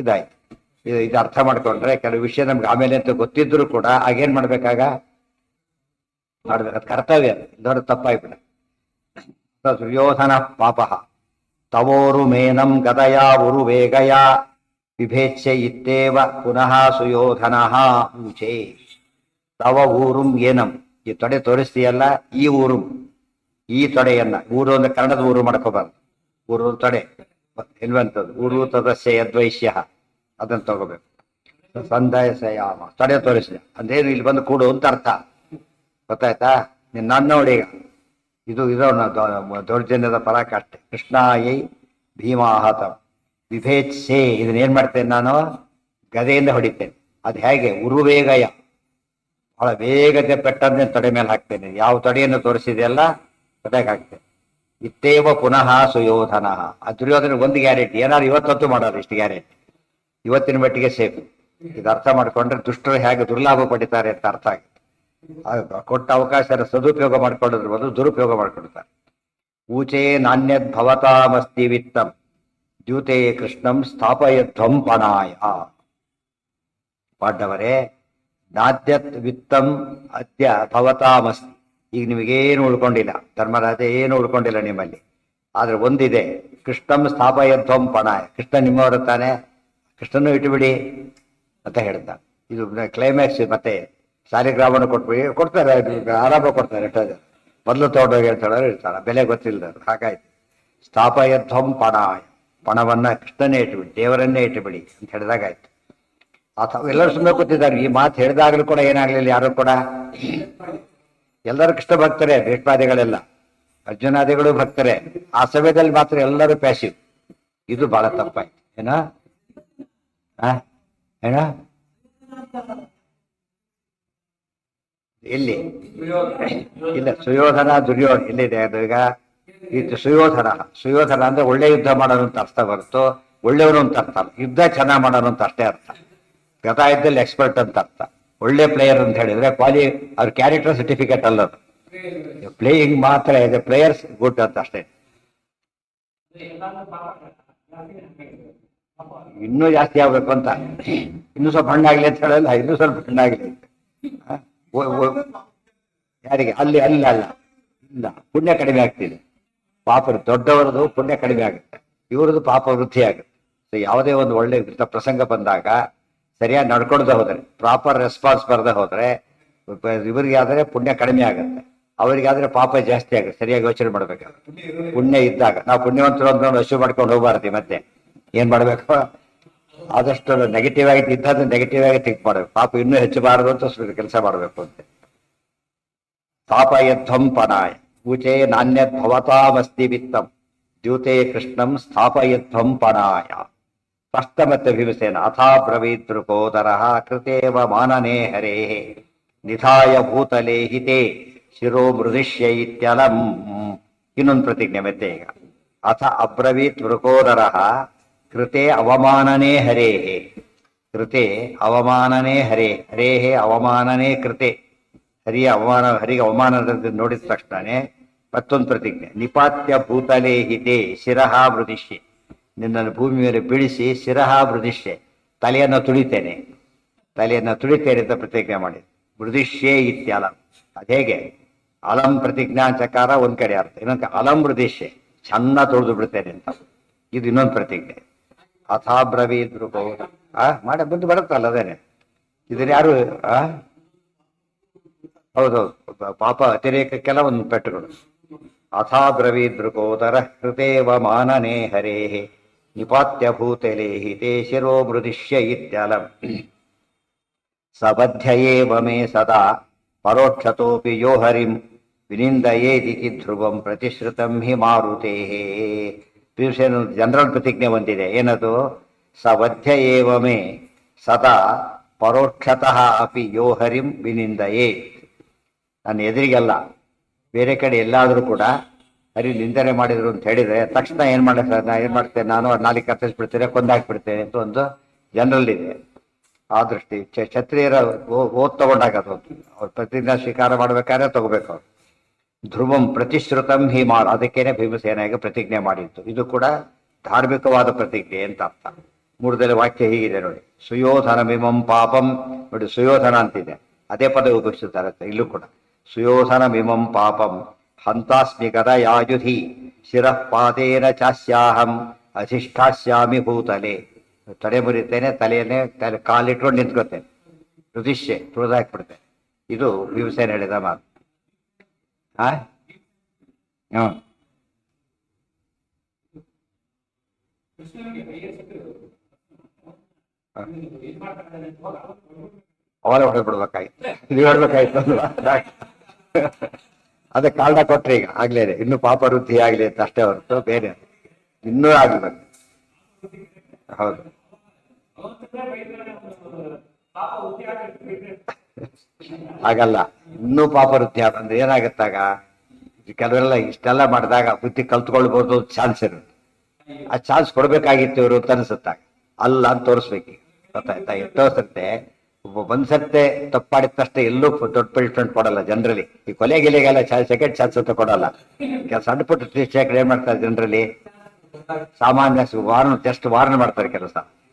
ಇದಾಯ್ತು. ಇದು ಅರ್ಥ ಮಾಡ್ಕೊಂಡ್ರೆ ಕೆಲವು ವಿಷಯ ನಮ್ಗೆ ಆಮೇಲೆ ಅಂತ ಗೊತ್ತಿದ್ರು ಕೂಡ ಆಗೇನ್ ಮಾಡ್ಬೇಕಾಗ ಮಾಡ್ಬೇಕು. ಅದು ಕರ್ತವ್ಯ. ದೊಡ್ಡ ತಪ್ಪಾಗ್ಬಿಡ. ದುರ್ಯೋಧನ ಪಾಪ ತವೋರು ಮೇನಂ ಗದಯಾ ಉರು ವೇಗಯ ವಿಭೇಚ್ಯ ಇತ್ತೇವ ಪುನಃ ಸುಯೋಧನಃ ಊಚೆ ತವ ಊರುಂ ಏನಂ. ಈ ತೊಡೆ ತೋರಿಸ್ತೀಯಲ್ಲ, ಈ ಊರು, ಈ ತೊಡೆಯನ್ನ, ಊರು ಅಂದ್ರೆ ಕನ್ನಡದ ಊರು ಮಾಡ್ಕೋಬಾರ್ದು. ಊರು ತೊಡೆ ಇಲ್ವಂತದ್ದು. ಊರು ತದಸ್ಯ ಯದ್ವೈಶ್ಯ ಅದನ್ನ ತಗೋಬೇಕು. ಸಂದಯಸಯಾಮ ತೊಡೆ ತೋರಿಸಿದ ಅಂದೇನು ಇಲ್ಲಿ ಬಂದು ಕೂಡು ಅಂತ ಅರ್ಥ. ಗೊತ್ತಾಯ್ತಾ? ನೀನ್ ನನ್ನ ನೋಡಿ ಈಗ ಇದು ದೌರ್ಜನ್ಯದ ಪರಾಕಾಷ್ಠೆ. ಕೃಷ್ಣಾಯೈ ಭೀಮಾಹತ ವಿಭೇತ್ಸೆ. ಇದನ್ನೇನ್ ಮಾಡ್ತೇನೆ ನಾನು? ಗದೆಯಿಂದ ಹೊಡಿತೇನೆ. ಅದು ಹೇಗೆ? ಉರುವೇಗಯ, ಬಹಳ ವೇಗತೆ ಪೆಟ್ಟನ್ನೇ ತೊಡೆ ಮೇಲೆ ಹಾಕ್ತೇನೆ. ಯಾವ ತೊಡೆಯನ್ನು ತೋರಿಸಿದೆಯಲ್ಲ ತೊಡೆಗೆ ಹಾಕ್ತೇನೆ. ಇತ್ತೇವ ಪುನಃ ಸುಯೋಧನ. ಆ ದುರ್ಯೋಧನ ಒಂದು ಗ್ಯಾರಂಟಿ, ಏನಾದ್ರು ಇವತ್ತಂತೂ ಮಾಡೋದು, ಇಷ್ಟು ಗ್ಯಾರಂಟಿ, ಇವತ್ತಿನ ಮಟ್ಟಿಗೆ ಸೇಫ್. ಇದು ಅರ್ಥ ಮಾಡ್ಕೊಂಡ್ರೆ ದುಷ್ಟರು ಹೇಗೆ ದುರ್ಲಾಭ ಪಡಿತಾರೆ ಅಂತ ಅರ್ಥ ಆಗುತ್ತೆ. ಕೊಟ್ಟ ಅವಕಾಶ ಸದುಪಯೋಗ ಮಾಡ್ಕೊಳ್ಳೋದ್ರ ಬದಲು ದುರುಪಯೋಗ ಮಾಡ್ಕೊಳ್ತಾರೆ. ಊಚೆ ನಾಣ್ಯದ್ ಭವತಾಮಸ್ತಿ ವಿತ್ತಂ ದ್ಯೂತೆ ಕೃಷ್ಣಂ ಸ್ಥಾಪಯಧ್ವಂ ಪಣಾಯ. ಪಾಂಡವರೇ, ನಾದ್ಯತ್ ವಿತ್ತಂ ಅದ್ಯ ಭವತಾಮಸ್ತಿ. ಈಗ ನಿಮಗೇನು ಉಳ್ಕೊಂಡಿಲ್ಲ, ಧರ್ಮರಾಜ ಏನು ಉಳ್ಕೊಂಡಿಲ್ಲ ನಿಮ್ಮಲ್ಲಿ. ಆದ್ರೆ ಒಂದಿದೆ, ಕೃಷ್ಣಂ ಸ್ಥಾಪಯಧ್ವಂ ಪಣಾಯ. ಕೃಷ್ಣ ನಿಮ್ಮವರು ತಾನೆ, ಕೃಷ್ಣನು ಇಟ್ಟುಬಿಡಿ ಅಂತ ಹೇಳ್ತಾನೆ. ಇದು ಕ್ಲೈಮ್ಯಾಕ್ಸ್. ಮತ್ತೆ ಶಾಲಿಗ್ರಾಮನ ಕೊಡ್ತಾರೆ, ಆರಾಮ ಕೊಡ್ತಾರೆ. ಎಷ್ಟೋ ಜನ ಮೊದಲು ತಗೊಂಡೋಗಿ ಹೇಳ್ತಾಳೆ, ಇರ್ತಾಳೆ, ಬೆಲೆ ಗೊತ್ತಿಲ್ಲದವ್ರು. ಹಾಗಾಯ್ತು. ಸ್ಥಾಪಯಧ್ವಂ ಪಣಾಯ, ಪಣವನ್ನ ಕೃಷ್ಣನೇ ಇಟ್ಟುಬಿಡಿ, ದೇವರನ್ನೇ ಇಟ್ಟುಬಿಡಿ ಅಂತ ಹೇಳಿದಾಗಾಯ್ತು. ಅಥವಾ ಎಲ್ಲರೂ ಸುಮ್ಮನೆ ಕೂತಿದ್ದಾರೆ. ಈ ಮಾತು ಹೇಳಿದಾಗಲೂ ಕೂಡ ಏನಾಗ್ಲಿಲ್ಲ, ಯಾರು ಕೂಡ. ಎಲ್ಲರೂ ಕೃಷ್ಣ ಭಕ್ತರೇ, ಭೀಷ್ಮಾದಿಗಳೆಲ್ಲ, ಅರ್ಜುನಾದಿಗಳು ಭಕ್ತರೇ. ಆ ಸಮಯದಲ್ಲಿ ಮಾತ್ರ ಎಲ್ಲರೂ ಪ್ಯಾಸಿವ್. ಇದು ಬಹಳ ತಪ್ಪಾಯ್ತು. ಏನ ಏನ ಎಲ್ಲಿ ಇಲ್ಲ, ಸುಯೋಧನ ದುರ್ಯೋಧನ ಎಲ್ಲಿದೆ ಅದು? ಈಗ ಇದು ಸುಯೋಧನ ಅಂದ್ರೆ ಒಳ್ಳೆ ಯುದ್ಧ ಮಾಡೋನು ಅಂತ ಅರ್ಥ ಬರುತ್ತೋ, ಒಳ್ಳೆಯವನು ಅಂತ ಅರ್ಥ ಅಲ್ಲ. ಯುದ್ಧ ಚೆನ್ನಾಗಿ ಮಾಡೋನು ಅಂತ ಅಷ್ಟೇ ಅರ್ಥ. ಗತಾಯುದ್ಧದಲ್ಲಿ ಎಕ್ಸ್ಪರ್ಟ್ ಅಂತ ಅರ್ಥ. ಒಳ್ಳೆ ಪ್ಲೇಯರ್ ಅಂತ ಹೇಳಿದ್ರೆ ಅವ್ರ ಕ್ಯಾರೆಕ್ಟರ್ ಸರ್ಟಿಫಿಕೇಟ್ ಅಲ್ಲದು, ಪ್ಲೇಯಿಂಗ್ ಮಾತ್ರ ಇದೆ. ಪ್ಲೇಯರ್ಸ್ ಗುಡ್ ಅಂತ ಅಷ್ಟೇ. ಇನ್ನೂ ಜಾಸ್ತಿ ಆಗ್ಬೇಕು ಅಂತ, ಇನ್ನೂ ಸ್ವಲ್ಪ ಹಣ್ಣಾಗ್ಲಿ ಅಂತ ಹೇಳಲ್ಲ, ಇನ್ನೂ ಸ್ವಲ್ಪ ಹಣ್ಣಾಗ್ಲಿ. ಯಾರಿಗೆ? ಅಲ್ಲಿ ಅಲ್ಲ ಅಲ್ಲ ಇಲ್ಲ, ಪುಣ್ಯ ಕಡಿಮೆ ಆಗ್ತಿದೆ. ಪಾಪ ದೊಡ್ಡವರದು ಪುಣ್ಯ ಕಡಿಮೆ ಆಗುತ್ತೆ, ಇವ್ರದ್ದು ಪಾಪ ವೃದ್ಧಿ ಆಗುತ್ತೆ. ಸೊ ಯಾವುದೇ ಒಂದು ಒಳ್ಳೆ ಪ್ರಸಂಗ ಬಂದಾಗ ಸರಿಯಾಗಿ ನಡ್ಕೊಳ್ದೆ ಹೋದ್ರೆ, ಪ್ರಾಪರ್ ರೆಸ್ಪಾನ್ಸ್ ಬರದೆ ಹೋದ್ರೆ, ಇವರಿಗೆ ಆದ್ರೆ ಪುಣ್ಯ ಕಡಿಮೆ ಆಗುತ್ತೆ, ಅವರಿಗಾದ್ರೆ ಪಾಪ ಜಾಸ್ತಿ ಆಗುತ್ತೆ. ಸರಿಯಾಗಿ ಯೋಚನೆ ಮಾಡ್ಬೇಕಾಗುತ್ತೆ. ಪುಣ್ಯ ಇದ್ದಾಗ ನಾವು ಪುಣ್ಯವಂತರು ಅಂತ ಅಶು ಮಾಡ್ಕೊಂಡು ಹೋಗ್ಬಾರ್ದು. ಮತ್ತೆ ಏನ್ ಮಾಡ್ಬೇಕು? ಆದಷ್ಟು ನೆಗೆಟಿವ್ ಆಗಿ ಇದ್ದದ್ದು ನೆಗೆಟಿವ್ ಆಗಿ ಥಿಂಕ್ ಮಾಡ್ಬೇಕು. ಪಾಪ ಇನ್ನೂ ಹೆಚ್ಚಬಾರದು ಅಂತ ಕೆಲಸ ಮಾಡ್ಬೇಕು ಅಂತ. ಸ್ಥಾಪಯಧ್ವಂ ಪಣಾಯ ಊಚೆ ನಾಣ್ಯದ್ ಭವತಾಮಸ್ತಿ ವಿತ್ತಂ ದ್ಯೂತೆ ಕೃಷ್ಣಂ ಸ್ಥಾಪಯಧ್ವಂ ಪಣಾಯ. ಸ್ಪಷ್ಟ ಮತ್ತೆ ಭೀಮಸೇನ ಅಥಾಬ್ರವೀತ್ ದೃಕೋದರ ಕೃತೇವ ಮಾನನೇ ಹರೇ ನಿಧಾಯ ಭೂತಲೇ ಹಿತೆ ಶಿರೋ ಮೃದಿಶ್ಯ ಇತ್ಯಲಂ. ಇನ್ನೊಂದು ಪ್ರತಿಜ್ಞೆ ಮತ್ತೆ ಈಗ. ಅಥ ಅಬ್ರವೀತ್ ವೃಕೋದರ ಕೃತೆ ಅವಮಾನನೇ ಹರೇ. ಕೃತೆ ಅವಮಾನನೇ ಹರೇ, ಹರೇಹೇ ಅವಮಾನನೇ ಕೃತೆ. ಹರಿಗೆ ಅವಮಾನ ನೋಡಿದ ತಕ್ಷಣನೇ ಮತ್ತೊಂದು ಪ್ರತಿಜ್ಞೆ. ನಿಪಾತ್ಯ ಭೂತಲೇ ಹಿತೆ ಶಿರಃ ಮೃದಿಶ್ಯೆ. ನಿನ್ನನ್ನು ಭೂಮಿ ಮೇಲೆ ಬೀಳಿಸಿ ಶಿರಃ ಮೃದಿಶ್ಯೆ, ತಲೆಯನ್ನು ತುಳಿತೇನೆ ಅಂತ ಪ್ರತಿಜ್ಞೆ ಮಾಡಿ. ಮೃದಿಶ್ಯೇ ಇತ್ಯಲಂ. ಅದೇಗೆ? ಅಲಂ ಪ್ರತಿಜ್ಞಾ ಚಕಾರ ಒಂದ್ ಕಡೆ ಅರ್ಥ, ಇನ್ನೊಂದು ಅಲಂ ಮೃದಿಶ್ಯೆ, ಚೆನ್ನ ತುಳಿದು ಬಿಡ್ತೇನೆ ಅಂತ. ಇದು ಇನ್ನೊಂದು ಪ್ರತಿಜ್ಞೆ. ಅಥಾಬ್ರವೀದ್ ಮಾಡಿ ಬಂದು ಬರುತ್ತಲ್ಲ ಅದೇನೆ. ಇದನ್ನ ಯಾರು ಹೌದೌದು, ಪಾಪ ಅತಿರೇಕಕ್ಕೆಲ್ಲ ಒಂದು ಪೆಟ್ಟುಗಳು. ಅಥಾಬ್ರವೀದ್ ದೃಕೋದರ ಕೃತೇವ ಮಾನನೇ ಹರೇ ನಿಪಾತ್ಯ ಭೂತಲೇ ಹಿತೆ ಶಿರೋ ಮೃದಿಶ್ಯ ಇತ್ಯಲಂ. ಸಬಧ್ಯಯೇವ ಮೇ ಸದಾ ಪರೋಕ್ಷತೋಪಿ ಯೋ ಹರಿಂ ವಿನಿಂದಯೇದಿತಿ ಧ್ರುವಂ ಪ್ರತಿಶ್ರುತಂ ಹಿ ಮಾರುತೇ. ಜನರಲ್ ಪ್ರತಿಜ್ಞೆ ಹೊಂದಿದೆ. ಏನದು? ಸಬಧ್ಯಯೇವ ಮೇ ಸದಾ ಪರೋಕ್ಷತಃ ಅಪಿ ಯೋ ಹರಿಂ ವಿನಿಂದಯೇ. ನನ್ನ ಎದುರಿಗೆಲ್ಲ ಬೇರೆ ಕಡೆ ಎಲ್ಲಾದರೂ ಕೂಡ ಹರಿ ನಿಂದನೆ ಮಾಡಿದ್ರು ಅಂತ ಹೇಳಿದ್ರೆ ತಕ್ಷಣ ಏನ್ ಮಾಡ್ತೇನೆ ನಾನು, ನಾಲಿಗೆ ಕತ್ತರಿಸ್ಬಿಡ್ತೇನೆ, ಕೊಂದಾಕ್ಬಿಡ್ತೇನೆ ಅಂತ ಒಂದು ಜನರಲ್ ಇದೆ. ಆ ದೃಷ್ಟಿ ಕ್ಷತ್ರಿಯರ ಓದ್ ತಗೊಂಡಾಗ ಅದು ಅವ್ರ ಪ್ರತಿಜ್ಞಾ ಸ್ವೀಕಾರ ಮಾಡ್ಬೇಕಾದ್ರೆ ತಗೋಬೇಕು ಅವ್ರು. ಧ್ರುವಂ ಪ್ರತಿಶ್ರುತಂ ಹಿ ಮಾರು, ಅದಕ್ಕೇನೆ ಭೀಮಸೇನಾಗಿ ಪ್ರತಿಜ್ಞೆ ಮಾಡಿತ್ತು. ಇದು ಕೂಡ ಧಾರ್ಮಿಕವಾದ ಪ್ರತಿಜ್ಞೆ ಅಂತ ಅರ್ಥ. ಮೂರದಲ್ಲಿ ವಾಕ್ಯ ಹೀಗಿದೆ ನೋಡಿ. ಸುಯೋಧನ ಮಿಮಂ ಪಾಪಂ ನೋಡಿ, ಸುಯೋಧನ ಅಂತಿದೆ, ಅದೇ ಪದ ಉಪಯೋಗಿಸುತ್ತಾರೆ ಇಲ್ಲೂ ಕೂಡ. ಸುಯೋಧನ ಮಿಮಂ ಪಾಪಂ ಹಂತಾಸ್ಮಿ ಗದಯಾಯುಧಿ ಶಿರಃ ಪಾದೇನ ಚಾಸ್ಯಾಹಂ ಅಧಿಷ್ಠಾಸ್ಯಾಮಿ ಭೂತಲೆ ತಲೆ ಮುರಿತೇನೆ, ತಲೆಯನ್ನೇ ಕಾಲಿಟ್ಕೊಂಡು ನಿಂತ್ಕೋತೇನೆ, ರುದಿಶ್ಯ ತುಳಿದಾಕ್ಬಿಡ್ತೇನೆ. ಇದು ಭೀಮಸೇನ ಹೇಳಿದ ಮಾತು. ಆ ಹ್ಞೂ ಅವಾಗ ಹೊಡೆದ್ಬಿಡ್ಬೇಕಾಯ್ತು, ನೀವು ಹೇಳ್ಬೇಕಾಯ್ತು ಅಲ್ವಾ? ಅದೇ ಕಾರಣ ಕೊಟ್ರೆ ಈಗ ಆಗ್ಲೇನೆ ಇನ್ನು ಪಾಪ ವೃದ್ಧಿ ಆಗ್ಲಿ ಅಂತ ಅಷ್ಟೇ ಹೊರತು ಬೇರೆ ಇನ್ನೂ ಆಗ್ಬೇಕು. ಹೌದು, ಹಾಗಲ್ಲ, ಇನ್ನೂ ಪಾಪ ವೃದ್ಧಿ ಅಂದ್ರೆ ಏನಾಗತ್ತಾಗ, ಕೆಲವರೆಲ್ಲ ಇಷ್ಟೆಲ್ಲ ಮಾಡಿದಾಗ ಬುದ್ಧಿ ಕಲ್ತ್ಕೊಳ್ಬಹುದು ಚಾನ್ಸ್ ಇರುತ್ತೆ. ಆ ಚಾನ್ಸ್ ಕೊಡ್ಬೇಕಾಗಿತ್ತು ಇವರು ಅಂತ ಅನ್ಸುತ್ತಾಗ, ಅಲ್ಲ ಅಂತ ತೋರಿಸ್ಬೇಕು. ಗೊತ್ತಾಯ್ತಾ? ಎಷ್ಟೋ ಸರ್ತೆ ಒಂದ್ಸರ್ತೆ ತಪ್ಪಾಡಿದ ತಕ್ಷಣ ಎಲ್ಲೂ ದೊಡ್ಡ ಪನಿಷ್ಮೆಂಟ್ ಕೊಡಲ್ಲ ಜನರಲಿ. ಈ ಕೊಲೆ ಗಿಲೆಗೆಲ್ಲ ಸೆಕೆಂಡ್ ಚಾನ್ಸ್ ಅಂತ ಕೊಡಲ್ಲ. ಸಣ್ಣ ಪುಟ್ಟ ಶಿಕ್ಷಕರು ಏನ್ ಮಾಡ್ತಾರೆ ಜನರಲಿ, ಸಾಮಾನ್ಯ ಜಸ್ಟ್ ವಾರ್ನ್ ಮಾಡ್ತಾರೆ,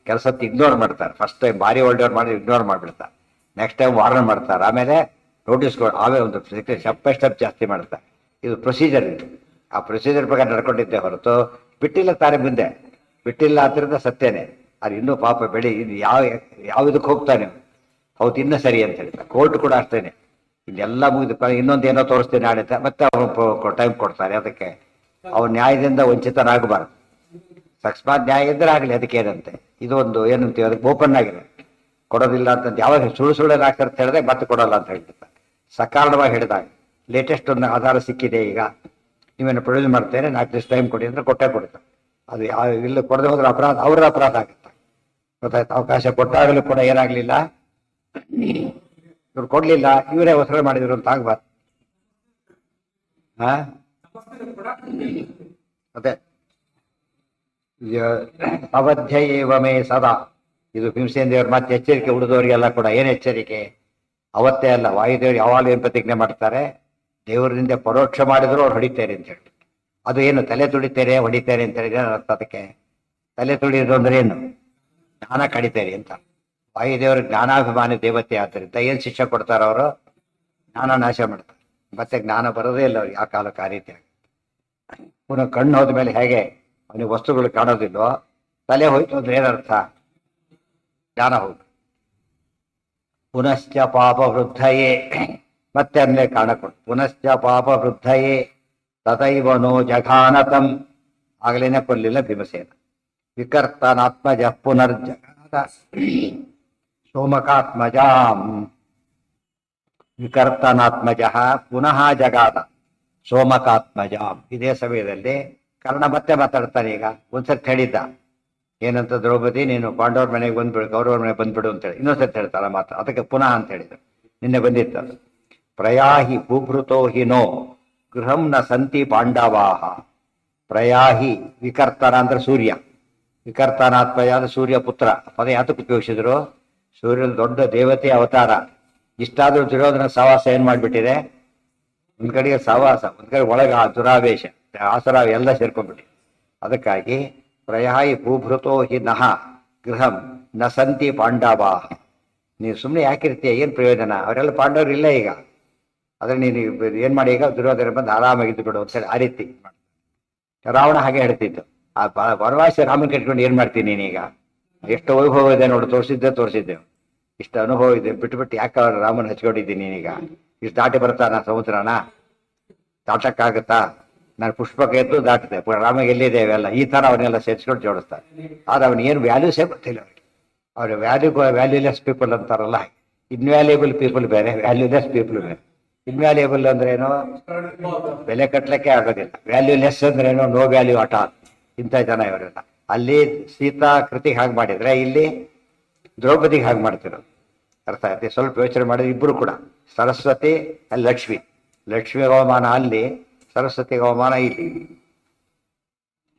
ಕೆಲಸ ಇಗ್ನೋರ್ ಮಾಡ್ತಾರೆ. ಫಸ್ಟ್ ಟೈಮ್ ಭಾರಿ ಒಳ್ಳೆಯವ್ರು ಮಾಡಿ ಇಗ್ನೋರ್ ಮಾಡ್ಬಿಡ್ತಾರೆ, ನೆಕ್ಸ್ಟ್ ಟೈಮ್ ವಾರ್ನ್ ಮಾಡ್ತಾರೆ, ಆಮೇಲೆ ನೋಟಿಸ್ ಆಮೇಲೆ ಒಂದು ಸ್ಟೆಪ್ ಜಾಸ್ತಿ ಮಾಡ್ತಾರೆ. ಇದು ಪ್ರೊಸೀಜರ್. ಇದು ಆ ಪ್ರೊಸೀಜರ್ ಪ್ರಕಾರ ನಡ್ಕೊಂಡಿದ್ದೆ ಹೊರತು ಬಿಟ್ಟಿಲ್ಲ ತಾನೇ, ಮುಂದೆ ಬಿಟ್ಟಿಲ್ಲ ಅದರಿಂದ ಸತ್ಯನೇ. ಅದು ಇನ್ನೂ ಪಾಪ ಬೆಳಿ ಇದು ಯಾವ ಇದಕ್ಕೆ ಹೋಗ್ತಾನೆ, ಹೌದು ಇನ್ನೂ ಸರಿ ಅಂತ ಹೇಳ್ತಾರೆ. ಕೋರ್ಟ್ ಕೂಡ ಅಷ್ಟೇನೆ, ಇದೆಲ್ಲ ಮುಗಿದು ಇನ್ನೊಂದು ಏನೋ ತೋರಿಸ್ತೇನೆ ಆಡಳಿತ ಮತ್ತೆ ಅವ್ರು ಟೈಮ್ ಕೊಡ್ತಾರೆ. ಅದಕ್ಕೆ ಅವ್ರ ನ್ಯಾಯದಿಂದ ವಂಚಿತರಾಗಬಾರ್ದು. ಅಕಸ್ಮಾತ್ ನ್ಯಾಯ ಇದ್ರೆ ಆಗಲಿ, ಅದಕ್ಕೆ ಏನಂತೆ, ಇದು ಒಂದು ಏನಂತೀವಿ ಅದಕ್ಕೆ ಓಪನ್ ಆಗಿದೆ, ಕೊಡೋದಿಲ್ಲ ಅಂತ. ಯಾವಾಗ ಸುಳ್ಳು ಆಗ್ತಾರೆ ಅಂತ ಹೇಳಿದ್ರೆ ಮತ್ತೆ ಕೊಡೋಲ್ಲ ಅಂತ ಹೇಳ್ತಾರೆ. ಸಕಾರಣವಾಗಿ ಹೇಳಿದಾಗ ಲೇಟೆಸ್ಟ್ ಒಂದು ಆಧಾರ ಸಿಕ್ಕಿದೆ, ಈಗ ನೀವೇನು ಪ್ರೊಡ್ಯೂಸ್ ಮಾಡ್ತೇನೆ 4 ದಿವಸ ಟೈಮ್ ಕೊಡಿ ಅಂದ್ರೆ ಕೊಟ್ಟೇ ಕೊಡ್ತಾರೆ. ಅದು ಇಲ್ಲ ಕೊಡದೆ ಹೋದ್ರೆ ಅಪರಾಧ, ಅವ್ರ ಅಪರಾಧ ಆಗುತ್ತೆ. ಗೊತ್ತಾಯ್ತು? ಅವಕಾಶ ಕೊಟ್ಟಾಗಲೂ ಕೂಡ ಏನಾಗ್ಲಿಲ್ಲ, ಇವ್ರು ಕೊಡ್ಲಿಲ್ಲ, ಇವರೇ ಹೊಸಳೆ ಮಾಡಿದ್ರು ಅಂತ ಆಗ್ಬಾರ್ದು. ಅದೇ ಅವಧ್ಯ ಏವಮೇ ಸದಾ. ಇದು ಭೀಮಸೇನ ದೇವರು ಮತ್ತೆ ಎಚ್ಚರಿಕೆ ಉಳಿದವರಿಗೆಲ್ಲ ಕೂಡ. ಏನ್ ಎಚ್ಚರಿಕೆ? ಅವತ್ತೇ ಅಲ್ಲ, ವಾಯುದೇವರು ಯಾವಾಗಲೂ ಏನ್ ಪ್ರತಿಜ್ಞೆ ಮಾಡ್ತಾರೆ, ದೇವರಿಂದ ಪರೋಕ್ಷ ಮಾಡಿದ್ರು ಅವ್ರು ಹೊಡಿತೇನೆ ಅಂತ ಹೇಳಿ. ಅದು ಏನು ತಲೆ ತುಡಿತೇನೆ ಹೊಡಿತೇನೆ ಅಂತ ಹೇಳಿದ್ರೆ ಅರ್ಥ. ಅದಕ್ಕೆ ತಲೆ ತುಳಿಯೋದು ಅಂದ್ರೆ ಏನು? ಜ್ಞಾನ ಕಡಿತೇನೆ ಅಂತ. ವಾಯುದೇವರು ಜ್ಞಾನಾಭಿಮಾನಿ ದೇವತೆ ಆದ್ದರಿಂದ ಏನ್ ಶಿಕ್ಷೆ ಕೊಡ್ತಾರ ಅವರು? ಜ್ಞಾನ ನಾಶ ಮಾಡ್ತಾರೆ. ಮತ್ತೆ ಜ್ಞಾನ ಬರೋದೇ ಇಲ್ಲ ಅವ್ರಿಗೆ ಆ ಕಾಲಕ್ಕೆ. ಆ ರೀತಿಯಾಗಿ ಪುನಃ ಕಣ್ಣು ಹೋದ ಮೇಲೆ ಹೇಗೆ ಅವನಿಗೆ ವಸ್ತುಗಳು ಕಾಣೋದಿಲ್ವೋ, ತಲೆ ಹೋಯ್ತು ಅಂದ್ರೆ ಏನರ್ಥ? ಜ್ಞಾನ ಹೋಯ್ತು. ಪುನಶ್ಚ ಪಾಪ ವೃದ್ಧಯೇ, ಮತ್ತೆ ಅಲ್ಲೇ ಕಾಣಕೊಂಡು ಪುನಶ್ಚ ಪಾಪ ವೃದ್ಧಯೇ ತಥೈವ ನೋ ಜಘಾನತಂ. ಆಗಲೇನೆ ಕೊಲ್ಲಿಲ್ಲ ಭೀಮಸೇನ. ವಿಕರ್ತನಾತ್ಮಜ ಪುನರ್ಜಗಾದ ಸೋಮಕಾತ್ಮಜಾಂ. ವಿಕರ್ತನಾತ್ಮಜ ಪುನಃ ಜಗಾದ ಸೋಮಕಾತ್ಮಜಾಂ. ಇದೇ ಸಮಯದಲ್ಲಿ ಕರ್ಣ ಮತ್ತೆ ಮಾತಾಡ್ತಾನೆ. ಈಗ ಒಂದ್ಸರ್ತಿ ಹೇಳಿದ್ದ ಏನಂತ, ದ್ರೌಪದಿ ನೀನು ಪಾಂಡವ್ರ ಮನೆಗೆ ಬಂದ್ಬಿಡು, ಕೌರವ್ರ ಮನೆಗೆ ಬಂದ್ಬಿಡು ಅಂತೇಳಿ. ಇನ್ನೊಂದ್ಸರ್ತಿ ಹೇಳ್ತಾರ ಮಾತು, ಅದಕ್ಕೆ ಪುನಃ ಅಂತ ಹೇಳಿದ್ರು. ನಿನ್ನೆ ಬಂದಿತ್ತು. ಪ್ರಯಾಹಿ ಭೂಭೃತೋ ಹಿನೋ ಗೃಹಂ ನ ಸಂತಿ ಪಾಂಡವಾಹ. ಪ್ರಯಾಹಿ ವಿಕರ್ತನ ಅಂದ್ರೆ ಸೂರ್ಯ, ವಿಕರ್ತನಾತ್ಮಜ ಅಂದ್ರೆ ಸೂರ್ಯ ಪುತ್ರ. ಪದ ಯಾತಕ್ಕೆ ಉಪಯೋಗಿಸಿದ್ರು? ಸೂರ್ಯನ ದೊಡ್ಡ ದೇವತೆ ಅವತಾರ. ಇಷ್ಟಾದ್ರೂ ದುರ್ಯೋಧನ ಸಹವಾಸ ಏನ್ ಮಾಡ್ಬಿಟ್ಟಿದೆ, ಒಂದ್ ಕಡೆಗೆ ಸಹವಾಸ, ಒಂದ್ ಕಡೆ ಒಳಗ ದುರಾವೇಶ, ಆಸರ ಎಲ್ಲ ಸೇರ್ಕೊಂಡ್ಬಿಟ್ಟು. ಅದಕ್ಕಾಗಿ ಪ್ರಯಾಹಿ ಭೂಭೃತೋ ಹಿ ನಹ ಗೃಹಂ ನ ಸಂತಿ ಪಾಂಡವಾಹ. ನೀವು ಸುಮ್ಮನೆ ಯಾಕಿರ್ತೀಯ, ಏನ್ ಪ್ರಯೋಜನ? ಅವರೆಲ್ಲ ಪಾಂಡವರು ಇಲ್ಲ ಈಗ. ಆದ್ರೆ ನೀನು ಏನ್ ಮಾಡಿ, ಈಗ ದುರ್ಯೋಧನ ಬಂದು ಆರಾಮಾಗಿದ್ದು ಬಿಡು ಅಂತೇಳಿ ಆ ರೀತಿ ರಾವಣ ಹಾಗೆ ಹೇಳ್ತಿತ್ತು. ಆ ವನವಾಸ ರಾಮನ್ ಕಟ್ಕೊಂಡು ಏನ್ ಮಾಡ್ತೀನಿ ನೀನೀಗ? ಎಷ್ಟು ವೈಭವ ಇದೆ ನೋಡು, ತೋರಿಸಿದ್ದೆವು, ಇಷ್ಟು ಅನುಭವ ಇದೆ, ಬಿಟ್ಟು ಯಾಕೆ ರಾಮನ್ ಹಚ್ಕೊಂಡಿದ್ದೀನಿ ನೀನೀಗ? ಇಷ್ಟು ದಾಟಿ ಬರ್ತಾನ ಸಮುದ್ರನ? ದಾಟಕ್ಕಾಗತ್ತಾ? ನಾನು ಪುಷ್ಪಕ ಎದ್ದು ದಾಟಿದೆ, ರಾಮಗೆ ಎಲ್ಲಿದೆ ಇವೆಲ್ಲ? ಈ ತರ ಅವನ್ನೆಲ್ಲ ಸೇರಿಸ್ಕೊಂಡು ಜೋಡಿಸ್ತಾರೆ. ಆದ್ರೆ ಅವನಿಗೆ ಏನು ವ್ಯಾಲ್ಯೂಸೇ ಗೊತ್ತಿಲ್ಲ ಅವ್ರಿಗೆ. ಅವ್ರ ವ್ಯಾಲ್ಯೂಲೆಸ್ ಪೀಪಲ್ ಅಂತಾರಲ್ಲ, ಇನ್ವ್ಯಾಲ್ಯೂಬಲ್ ಪೀಪಲ್ ಬೇರೆ, ವ್ಯಾಲ್ಯೂಲೆಸ್ ಪೀಪಲ್ ಬೇರೆ. ಇನ್ವ್ಯಾಲ್ಯೂಬಲ್ ಅಂದ್ರೆ ಏನು? ಬೆಲೆ ಕಟ್ಲಿಕ್ಕೆ ಆಗೋದಿಲ್ಲ. ವ್ಯಾಲ್ಯೂಲೆಸ್ ಅಂದ್ರೆ ಏನು? No value at all. ಇಂಥ ಜನ ಇವರೆಲ್ಲ. ಅಲ್ಲಿ ಸೀತಾ ಕೃತಿಗೆ ಹಾಗೆ ಮಾಡಿದ್ರೆ, ಇಲ್ಲಿ ದ್ರೌಪದಿಗೆ ಹಾಗೆ ಮಾಡ್ತಿರೋದು. ಅರ್ಥ ಆಯ್ತು? ಸ್ವಲ್ಪ ಯೋಚನೆ ಮಾಡಿದ್ರೆ ಇಬ್ರು ಕೂಡ. ಸರಸ್ವತಿ ಅಲ್ಲಿ ಲಕ್ಷ್ಮಿ, ಲಕ್ಷ್ಮಿ ಅವಮಾನ ಅಲ್ಲಿ, ಸರಸ್ವತಿ ಅವಮಾನ ಇಲ್ಲಿ.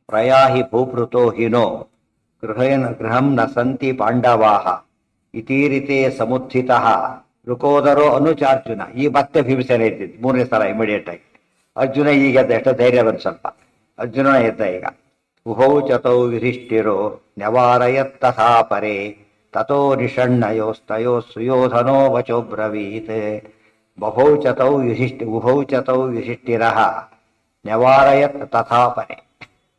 ಪ್ರಯಾಹಿ ಭೂಭೃತೋ ಹಿನೋ ಗೃಹಂ ನ ಸಂತಿ ಪಾಂಡವಾಹ ಇತೀರಿತೆ ಸಮುತ್ಥಿತ ಋಕೋದರೋ ಅನುಚಾರ್ಜುನ. ಈ ಮತ್ತೆ ಭೀಮಸೇನ ಇದ್ದಿದ್ದು 3ನೇ ಸಲ ಇಮಿಡಿಯೇಟ್ ಆಗಿ. ಅರ್ಜುನ ಈಗ ಎಷ್ಟೋ ಧೈರ್ಯ ಬಂದು ಸ್ವಲ್ಪ. ಅರ್ಜುನ ಎದ್ದ ಈಗ. ಉಭೌ ಚತೌ ಯುಧಿಷ್ಠಿರೋ ನ್ಯವಾರಯತ್ ತಥಾ ಪರೇ ತಥೋ ನಿಷಣ್ಣಯೋಸ್ತಯೋ ಸುಯೋಧನೋ ವಚೋ ಬ್ರವೀತ್. ಉಭೌ ಚತೌ ಯುಧಿಷ್ಠಿರಃ ನ್ಯವಾರಯತ್ ತಥಾ ಪರೇ.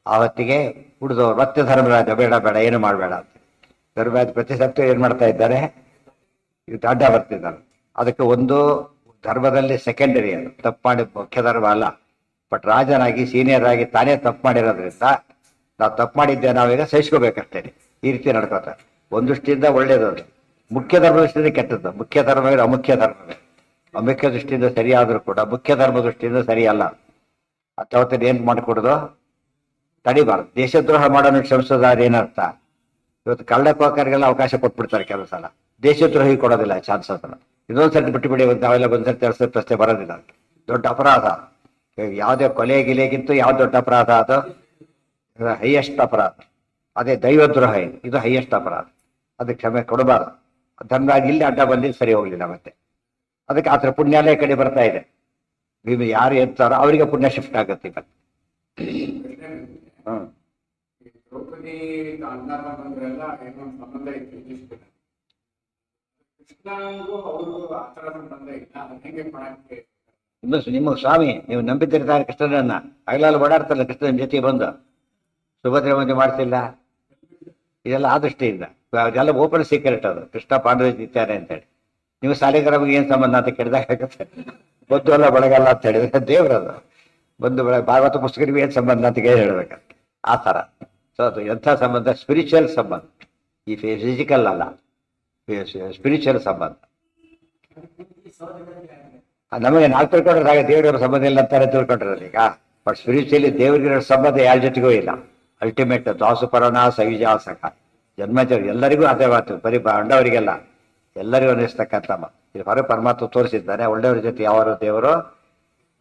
ಆವತ್ತಿಗೆ ಉಳಿದವರು ಮತ್ತೆ ಧರ್ಮರಾಜ ಬೇಡ ಏನು ಮಾಡಬೇಡ ಅಂತ ಧರ್ಮರಾಜ ಪ್ರತಿ ಸತ್ತು ಏನ್ ಮಾಡ್ತಾ ಇದ್ದಾರೆ, ಇದು ಅಡ್ಡ ಬರ್ತಿದ್ದಾರೆ. ಅದಕ್ಕೆ ಒಂದು ಧರ್ಮದಲ್ಲಿ ಸೆಕೆಂಡರಿ, ಅದು ತಪ್ಪು ಮಾಡಿ ಮುಖ್ಯ ಧರ್ಮ ಅಲ್ಲ. ಬಟ್ ರಾಜನಾಗಿ ಸೀನಿಯರ್ ಆಗಿ ತಾನೇ ತಪ್ಪು ಮಾಡಿರೋದ್ರಿಂದ ನಾವು ತಪ್ಪು ಮಾಡಿದ್ದೆ, ನಾವೀಗ ಸಹಿಸ್ಕೋಬೇಕಷ್ಟೇ. ಈ ರೀತಿ ನಡ್ಕೋತಾರೆ. ಒಂದು ದೃಷ್ಟಿಯಿಂದ ಒಳ್ಳೇದು, ಅದು ಮುಖ್ಯ ಧರ್ಮ ದೃಷ್ಟಿಯಿಂದ ಕೆಟ್ಟದ್ದು. ಮುಖ್ಯ ಧರ್ಮವೇ ಅಮುಖ್ಯ ಧರ್ಮವೇ. ಅಮುಖ್ಯ ದೃಷ್ಟಿಯಿಂದ ಸರಿಯಾದ್ರೂ ಕೂಡ ಮುಖ್ಯ ಧರ್ಮ ದೃಷ್ಟಿಯಿಂದ ಸರಿಯಲ್ಲ. ಅಥವಾ ಏನ್ ಮಾಡಿಕೊಡೋದು, ತಡಿಬಾರ್ದು. ದೇಶದ್ರೋಹ ಮಾಡೋನು ಕ್ಷಮಿಸೋದಾದ್ರೆ ಏನರ್ಥ? ಇವತ್ತು ಕಳ್ಳಕೋಕರಿಗೆಲ್ಲ ಅವಕಾಶ ಕೊಟ್ಬಿಡ್ತಾರೆ ಕೆಲವು ಸಲ, ದೇಶದ್ರೋಹಿ ಕೊಡೋದಿಲ್ಲ ಚಾನ್ಸಸ್. ಇನ್ನೊಂದ್ ಸರ್ತಿ ಬಿಟ್ಟು ಬಿಡಿ, ನಾವೆಲ್ಲ ಒಂದ್ಸರ್ತಿ ಎರಡು ಸರ್ತಿ ಪ್ರಶ್ನೆ ಬರೋದಿಲ್ಲ. ದೊಡ್ಡ ಅಪರಾಧ. ಯಾವುದೇ ಕೊಲೆ ಗಿಲೆಗಿಂತೂ ಯಾವ್ದು ದೊಡ್ಡ ಅಪರಾಧ? ಅದು ಹೈಯೆಸ್ಟ್ ಅಪರಾಧ. ಅದೇ ದೈವದ್ರೋಹ, ಇದು ಹೈಯೆಸ್ಟ್ ಅಪರಾಧ. ಅದಕ್ಕೆ ಕ್ಷಮೆ ಕೊಡಬಾರದು. ಧರ್ಮರಾಜ ಇಲ್ಲಿ ಅಡ್ಡ ಬಂದಿದ್ದು ಸರಿ ಹೋಗ್ಲಿಲ್ಲ. ಮತ್ತೆ ಅದಕ್ಕೆ ಆತರ ಪುಣ್ಯಾಲಯ ಕಡೆ ಬರ್ತಾ ಇದೆ. ಯಾರು ಎತ್ತಾರೋ ಅವರಿಗೆ ಪುಣ್ಯ ಶಿಫ್ಟ್ ಆಗುತ್ತೆ ಇವತ್ತು. ಹ್ಮ್ ದ್ರೌಪದಿ ಅಣ್ಣ ತಮ್ಮಂದ್ರೆಲ್ಲ ಏನೋ ಸಂಬಂಧ ಇತ್ತು ಯುಧಿಷ್ಠಿರ. ಕೃಷ್ಣನಿಗೂ ಅವ್ರಿಗೂ ಆ ಥರ ಸಂಬಂಧ ಇಲ್ಲ. ಅದನ್ನ ಹೆಂಗೆ ಮಾಡಕ್ಕೆ? ನಿಮ್ಮ ಸ್ವಾಮಿ ನೀವು ನಂಬಿದ್ದಿರ್ತಾರೆ ಕೃಷ್ಣನನ್ನ. ಹಗಲೆಲ್ಲ ಓಡಾಡ್ತಾರಲ್ಲ ಕೃಷ್ಣನ ಜೊತೆ ಬಂದು, ಸುಭದ್ರ ಮದುವೆ ಮಾಡ್ತಿಲ್ಲ. ಇದೆಲ್ಲ ಆ ದೃಷ್ಟಿಯಿಂದ ಅದೆಲ್ಲ ಓಪನ್ ಸೀಕ್ರೆಟ್. ಅದು ಕೃಷ್ಣ ಪಾಂಡವ ಇದ್ದಾರೆ ಅಂತೇಳಿ. ನೀವು ಸಾಲಿಗ್ರಾಮಿಗೆ ಏನ್ ಸಂಬಂಧ ಅಂತ ಕೇಳಿದಾಗುತ್ತೆ. ಬಂಧು ಅಲ್ಲ ಬಳಗಲ್ಲ ಅಂತ ಹೇಳಿದ್ರೆ ದೇವ್ರದು. ಬಂಧು ಬಳ ಭಾಗವತ ಪುಸ್ತಕರಿಗೆ ಏನ್ ಸಂಬಂಧ ಅಂತ ಕೇಳಿ ಹೇಳ್ಬೇಕಂತ. ಆ ಥರ. ಸೊ ಅದು ಎಂಥ ಸಂಬಂಧ? ಸ್ಪಿರಿಚುವಲ್ ಸಂಬಂಧ. ಈ ಫಿಸಿಕಲ್ ಅಲ್ಲ, ಸ್ಪಿರಿಚುವಲ್ ಸಂಬಂಧ. ನಮಗೆ ನಾವು ತಿಳ್ಕೊಂಡ್ರೆ ದೇವರ ಸಂಬಂಧ ಇಲ್ಲ ಅಂತಾರೆ ತಿಳ್ಕೊಂಡಿರೋದು ಈಗ. ಬಟ್ ಸ್ಪಿರಿಚುವಲಿ ದೇವರಿಗಿರೋ ಸಂಬಂಧ ಯಾರ ಜೊತೆಗೂ ಇಲ್ಲ. ಅಲ್ಟಿಮೇಟ್ ದಾಸುಪರಣ ಸವಿಜಾಸಕ ಜನ್ಮಜ ಎಲ್ಲರಿಗೂ ಅದೇ ಮಾತು. ಬರೀ ಅಂಡವರಿಗೆಲ್ಲ ಎಲ್ಲರಿಗೂ ಅನ್ನಿಸ್ತಕ್ಕಂಥ ಇದು ಹೊರ ಪರಮಾತ್ಮ ತೋರಿಸಿದ್ದಾನೆ. ಒಳ್ಳೆಯವ್ರ ಜೊತೆ ಯಾವ ದೇವರು,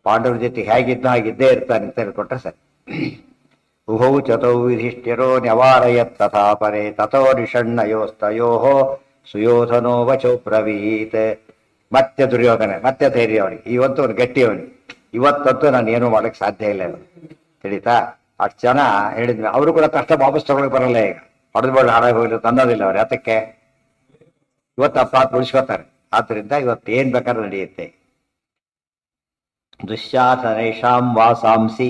ಪಾಂಡವ್ರ ಜೊತೆ ಹೇಗಿದ್ನೋ ಹಾಗಿದ್ದೇ ಇರ್ತಾನೆ ಅಂತ ಹೇಳ್ಕೊಟ್ರೆ ಸರಿ. ಉಭೌ ಚತೌ ಯುಧಿಷ್ಠಿರೋ ನ್ಯವಾರಯತ್ ತಥಾ ಪರೇ ತಥೋ ನಿಷಣ್ಣಯೋಸ್ತಯೋ ಸುಯೋಧನೋ ವಚೋ ಬ್ರವೀತ್. ಮತ್ತೆ ದುರ್ಯೋಧನ ಮತ್ತೆ ಧೈರ್ಯ ಅವನಿಗೆ. ಇವತ್ತು ಅವ್ನು ಗಟ್ಟಿ ಅವನಿಗೆ. ಇವತ್ತಂತೂ ನಾನು ಏನೂ ಮಾಡಕ್ ಸಾಧ್ಯ ಇಲ್ಲ ಇವನು ತಿಳಿತಾ. ಅಷ್ಟು ಜನ ಹೇಳಿದ್ವಿ. ಅವರು ಕೂಡ ಕಷ್ಟ ವಾಪಸ್ ತಗೊಳಕ್ ಬರಲ್ಲ. ಈಗ ಹೊಡೆದು ಬೇಡ ಹಾಳಾಗಿ ಹೋಗಿಲ್ಲ ಅನ್ನೋದಿಲ್ಲ ಅವ್ರು. ಯಾತಕ್ಕೆ? ಇವತ್ತು ಅಪ್ಪ ಉಳಿಸ್ಕೋತಾರೆ. ಆದ್ರಿಂದ ಇವತ್ತು ಏನ್ ಬೇಕಾದ್ರೂ ನಡೆಯುತ್ತೆ. ದುಶ್ಯಾಸನೇಷಾಂ ವಾಸಾಂಸಿ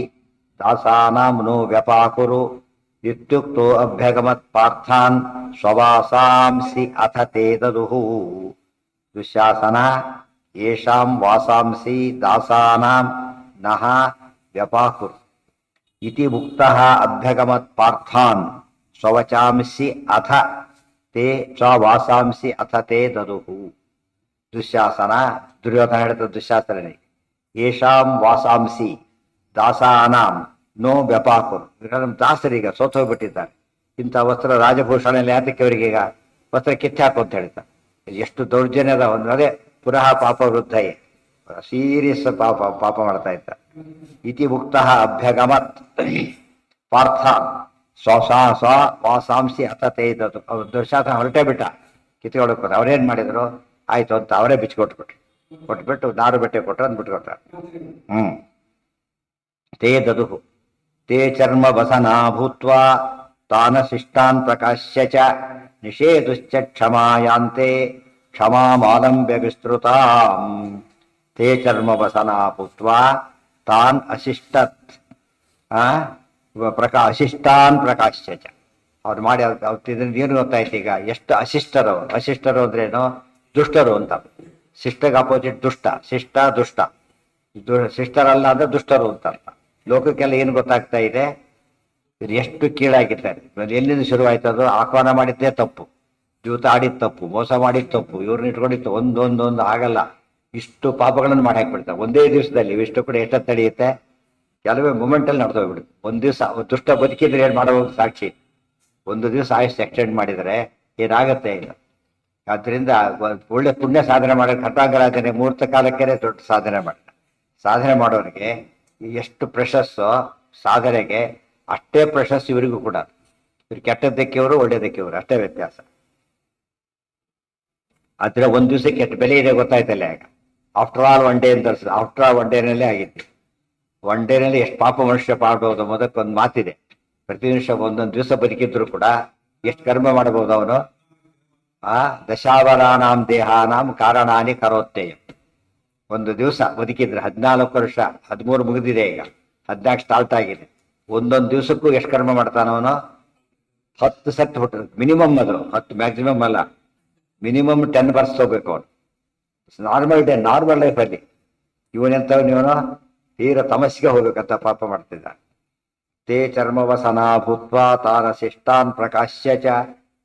ದಾಸಾನಾಂ ನೋ ವ್ಯಪಾಕುರು ಇತ್ಯುಕ್ತೋ ಅಭ್ಯಗಮತ್ ಪಾರ್ಥಾನ್ ಸ್ವವಾಸಾಂಸಿ ಅಥ ತೇ ದದುಹು. ದುಶ್ಯಾಸನ ಯೇಷಾಂ ವಾಸಾಂಸಿ ದಾಸಾನಾಂ ನಃ ವ್ಯಪಾಕುರು ಇತಿ ಮುಕ್ತಃ ಅಭ್ಯಗಮತ್ ಪಾರ್ಥಾನ್ ಸ್ವವಚಾಂಸಿ ಅಥ ತೇ ಸ್ವವಾಸಾಂಸಿ ಅಥ ತೇ ದದುಹು. ದುಶ್ಯಾಸನ, ದುರ್ಯೋಧನ ಹೇಳಿದ ದುಶ್ಯಾಸನಿಗೆ, ಯೇಷಾಂ ವಾಸಾಂಸಿ ದಾಸಾನಾಂ ನೋ ವ್ಯಪಾಕುರು. ನಮ್ಮ ದಾಸರೀಗ ಸೋತೋಗ್ಬಿಟ್ಟಿದ್ದಾರೆ. ಇಂಥ ವಸ್ತ್ರ ರಾಜಭೂಷಣ ಯಾತಕ್ಕೆ ಅವರಿಗೀಗ ವಸ್ತ್ರ ಕಿತ್ತು ಹಾಕು ಅಂತ ಹೇಳ್ತಾರೆ. ಎಷ್ಟು ದೌರ್ಜನ್ಯದ ಒಂದು. ಅದೇ ಪುನಃ ಪಾಪ ವೃದ್ಧಯೇ, ಸೀರಿಯಸ್ ಪಾಪ ಮಾಡ್ತಾ ಇದ್ದ. ಇತಿ ಮುಕ್ತಃ ಅಭ್ಯಗಮತ್ ಪಾರ್ಥ ಸ್ವ ವಾಸಾಂಸಿ ಅತತೆ ಇದ್ದದ್ದು. ಅವ್ರು ದುಶ್ಯಾಸನ ಹೊರಟೇ ಬಿಟ್ಟ ಕಿತ್ಕೊಳಕ್. ಅವ್ರೇನ್ ಮಾಡಿದ್ರು? ಆಯ್ತು ಅಂತ ಅವರೇ ಬಿಚ್ಕೊಟ್ಬಿಟ್ರು. ಕೊಟ್ಬಿಟ್ಟು ದಾರು ಬೆಟ್ಟೆ ಕೊಟ್ರು ಅಂದ್ ಬಿಟ್ಕೊಟ್ರ. ತೇ ದದುಹು ತೇ ಚರ್ಮ ವಸನಾ ಭೂತ್ವಾ ತಾನ ಶಿಷ್ಟಾನ್ ಪ್ರಕಾಶ್ಯ ಚ ನಿಷೇಧುಶ್ಚ ಕ್ಷಮಾಯಾಂತೆ ಕ್ಷಮಾಮಾಲಂಬ್ಯ ವಿಸ್ತೃತಾಂ. ತೇ ಚರ್ಮ ವಸನಾ ಭೂತ್ವಾ ತಾನ್ ಅಶಿಷ್ಟತ್ ಅಶಿಷ್ಟಾನ್ ಪ್ರಕಾಶ್ಯ ಚ. ಅವ್ರು ಮಾಡಿ ಏನು ಗೊತ್ತಾಯ್ತು ಈಗ? ಎಷ್ಟು ಅಶಿಷ್ಟರು. ಅಶಿಷ್ಟರು ಅಂದ್ರೇನು? ದುಷ್ಟರು ಅಂತ. ಶಿಷ್ಟಗೆ ಅಪೋಸಿಟ್ ದುಷ್ಟ. ಶಿಷ್ಟ ದುಷ್ಟ. ಶಿಷ್ಟರಲ್ಲ ಅಂದ್ರೆ ದುಷ್ಟರು ಅಂತ ಅರ್ಥ. ಲೋಕಕ್ಕೆಲ್ಲ ಏನು ಗೊತ್ತಾಗ್ತಾ ಇದೆ? ಇವ್ರು ಎಷ್ಟು ಕೀಳಾಗಿದ್ದಾರೆ. ಎಲ್ಲಿಂದ ಶುರುವಾಯ್ತು ಅದು? ಆಹ್ವಾನ ಮಾಡಿದ್ದೇ ತಪ್ಪು, ಜೂತ ಆಡಿದ ತಪ್ಪು, ಮೋಸ ಮಾಡಿದ ತಪ್ಪು, ಇವ್ರನ್ನ ಇಟ್ಕೊಂಡಿತ್ತು. ಒಂದೊಂದೊಂದು ಆಗಲ್ಲ. ಇಷ್ಟು ಪಾಪಗಳನ್ನು ಮಾಡಿ ಹಾಕ್ಬಿಡ್ತಾರೆ ಒಂದೇ ದಿವಸದಲ್ಲಿ. ಇಷ್ಟು ಕೂಡ ಎಷ್ಟೊತ್ತು ತಡೆಯುತ್ತೆ? ಕೆಲವೇ ಮೂಮೆಂಟಲ್ಲಿ ನಡೆದೋಗ್ಬಿಡುತ್ತೆ. ಒಂದು ದಿವಸ ದುಷ್ಟ ಬದುಕಿದ್ರೆ ಏನು ಮಾಡಬಹುದು? ಸಾಕ್ಷಿ. ಒಂದು ದಿವಸ ಆಯುಷ್ ಎಕ್ಸ್ಟೆಂಡ್ ಮಾಡಿದರೆ ಏನಾಗತ್ತೆ ಇಲ್ಲ. ಆದ್ರಿಂದ ಒಳ್ಳೆ ಪುಣ್ಯ ಸಾಧನೆ ಮಾಡೋಕೆ ಖಡ್ಗಾಂಗರಾಜನೆ ಮುಹೂರ್ತ ಕಾಲಕ್ಕೆ ದೊಡ್ಡ ಸಾಧನೆ ಮಾಡ್ತಾರೆ. ಸಾಧನೆ ಮಾಡೋರಿಗೆ ಎಷ್ಟು ಪ್ರಶಸ್ಸು ಸಾಧನೆಗೆ ಅಷ್ಟೇ ಪ್ರಶಸ್ಸು ಇವರಿಗೂ ಕೂಡ. ಇವ್ರು ಕೆಟ್ಟದ್ದಕ್ಕೆ ಇವರು, ಒಳ್ಳೇದಕ್ಕೆ ಇವರು, ಅಷ್ಟೇ ವ್ಯತ್ಯಾಸ. ಆದ್ರೆ ಒಂದ್ ದಿವಸಕ್ಕೆ ಎಷ್ಟು ಬೆಲೆ ಇದೆ ಗೊತ್ತಾಯ್ತಲ್ಲ ಈಗ. ಆಫ್ಟರ್ ಆಲ್ ಒನ್ ಡೇ ಅಂತ. ಆಫ್ಟರ್ ಆಲ್ ಒನ್ ಡೇನಲ್ಲೇ ಆಗಿತ್ತು. ಒನ್ ಡೇನಲ್ಲಿ ಎಷ್ಟು ಪಾಪ ಮನುಷ್ಯ ಮಾಡಬಹುದು ಮೊದಕ್ಕೆ ಒಂದು ಮಾತಿದೆ. ಪ್ರತಿ ನಿಮಿಷ ಒಂದೊಂದು ದಿವಸ ಬದುಕಿದ್ರು ಕೂಡ ಎಷ್ಟು ಕರ್ಮ ಮಾಡಬಹುದು ಅವನು. ದಶಾವರಾಣಾಂ ದೇಹಾನಾಂ ಕಾರಣಾನಿ ಕರೋತ್ತೇಯ. ಒಂದು ದಿವಸ ಬದುಕಿದ್ರೆ 14 ವರ್ಷ, 13 ಮುಗಿದಿದೆ ಈಗ, 14 ಸ್ಟಾರ್ಟ್ ಆಗಿದೆ. ಒಂದೊಂದು ದಿವಸಕ್ಕೂ ಎಷ್ಟು ಕರ್ಮ ಮಾಡ್ತಾನವನು? 10 ಸೆಟ್ ಹೊಟ್ಟರು ಮಿನಿಮಮ್, ಅದು 10 ಮ್ಯಾಕ್ಸಿಮಮ್ ಅಲ್ಲ, ಮಿನಿಮಮ್ 10 ಬರ್ಸ್ ಹೋಗ್ಬೇಕು ಅವನು. ನಾರ್ಮಲ್ ಲೈಫಲ್ಲಿ ಇವನೆಂತವನು ತೀರ ತಮಸ್ಸಿಗೆ ಹೋಗ್ಬೇಕಂತ ಪಾಪ ಮಾಡ್ತಿದ್ದ. ತೇ ಚರ್ಮವಸನ ಭೂತ್ವ ತಾನ ಶಿಷ್ಟಾನ್ ಪ್ರಕಾಶ್ಯ ಚ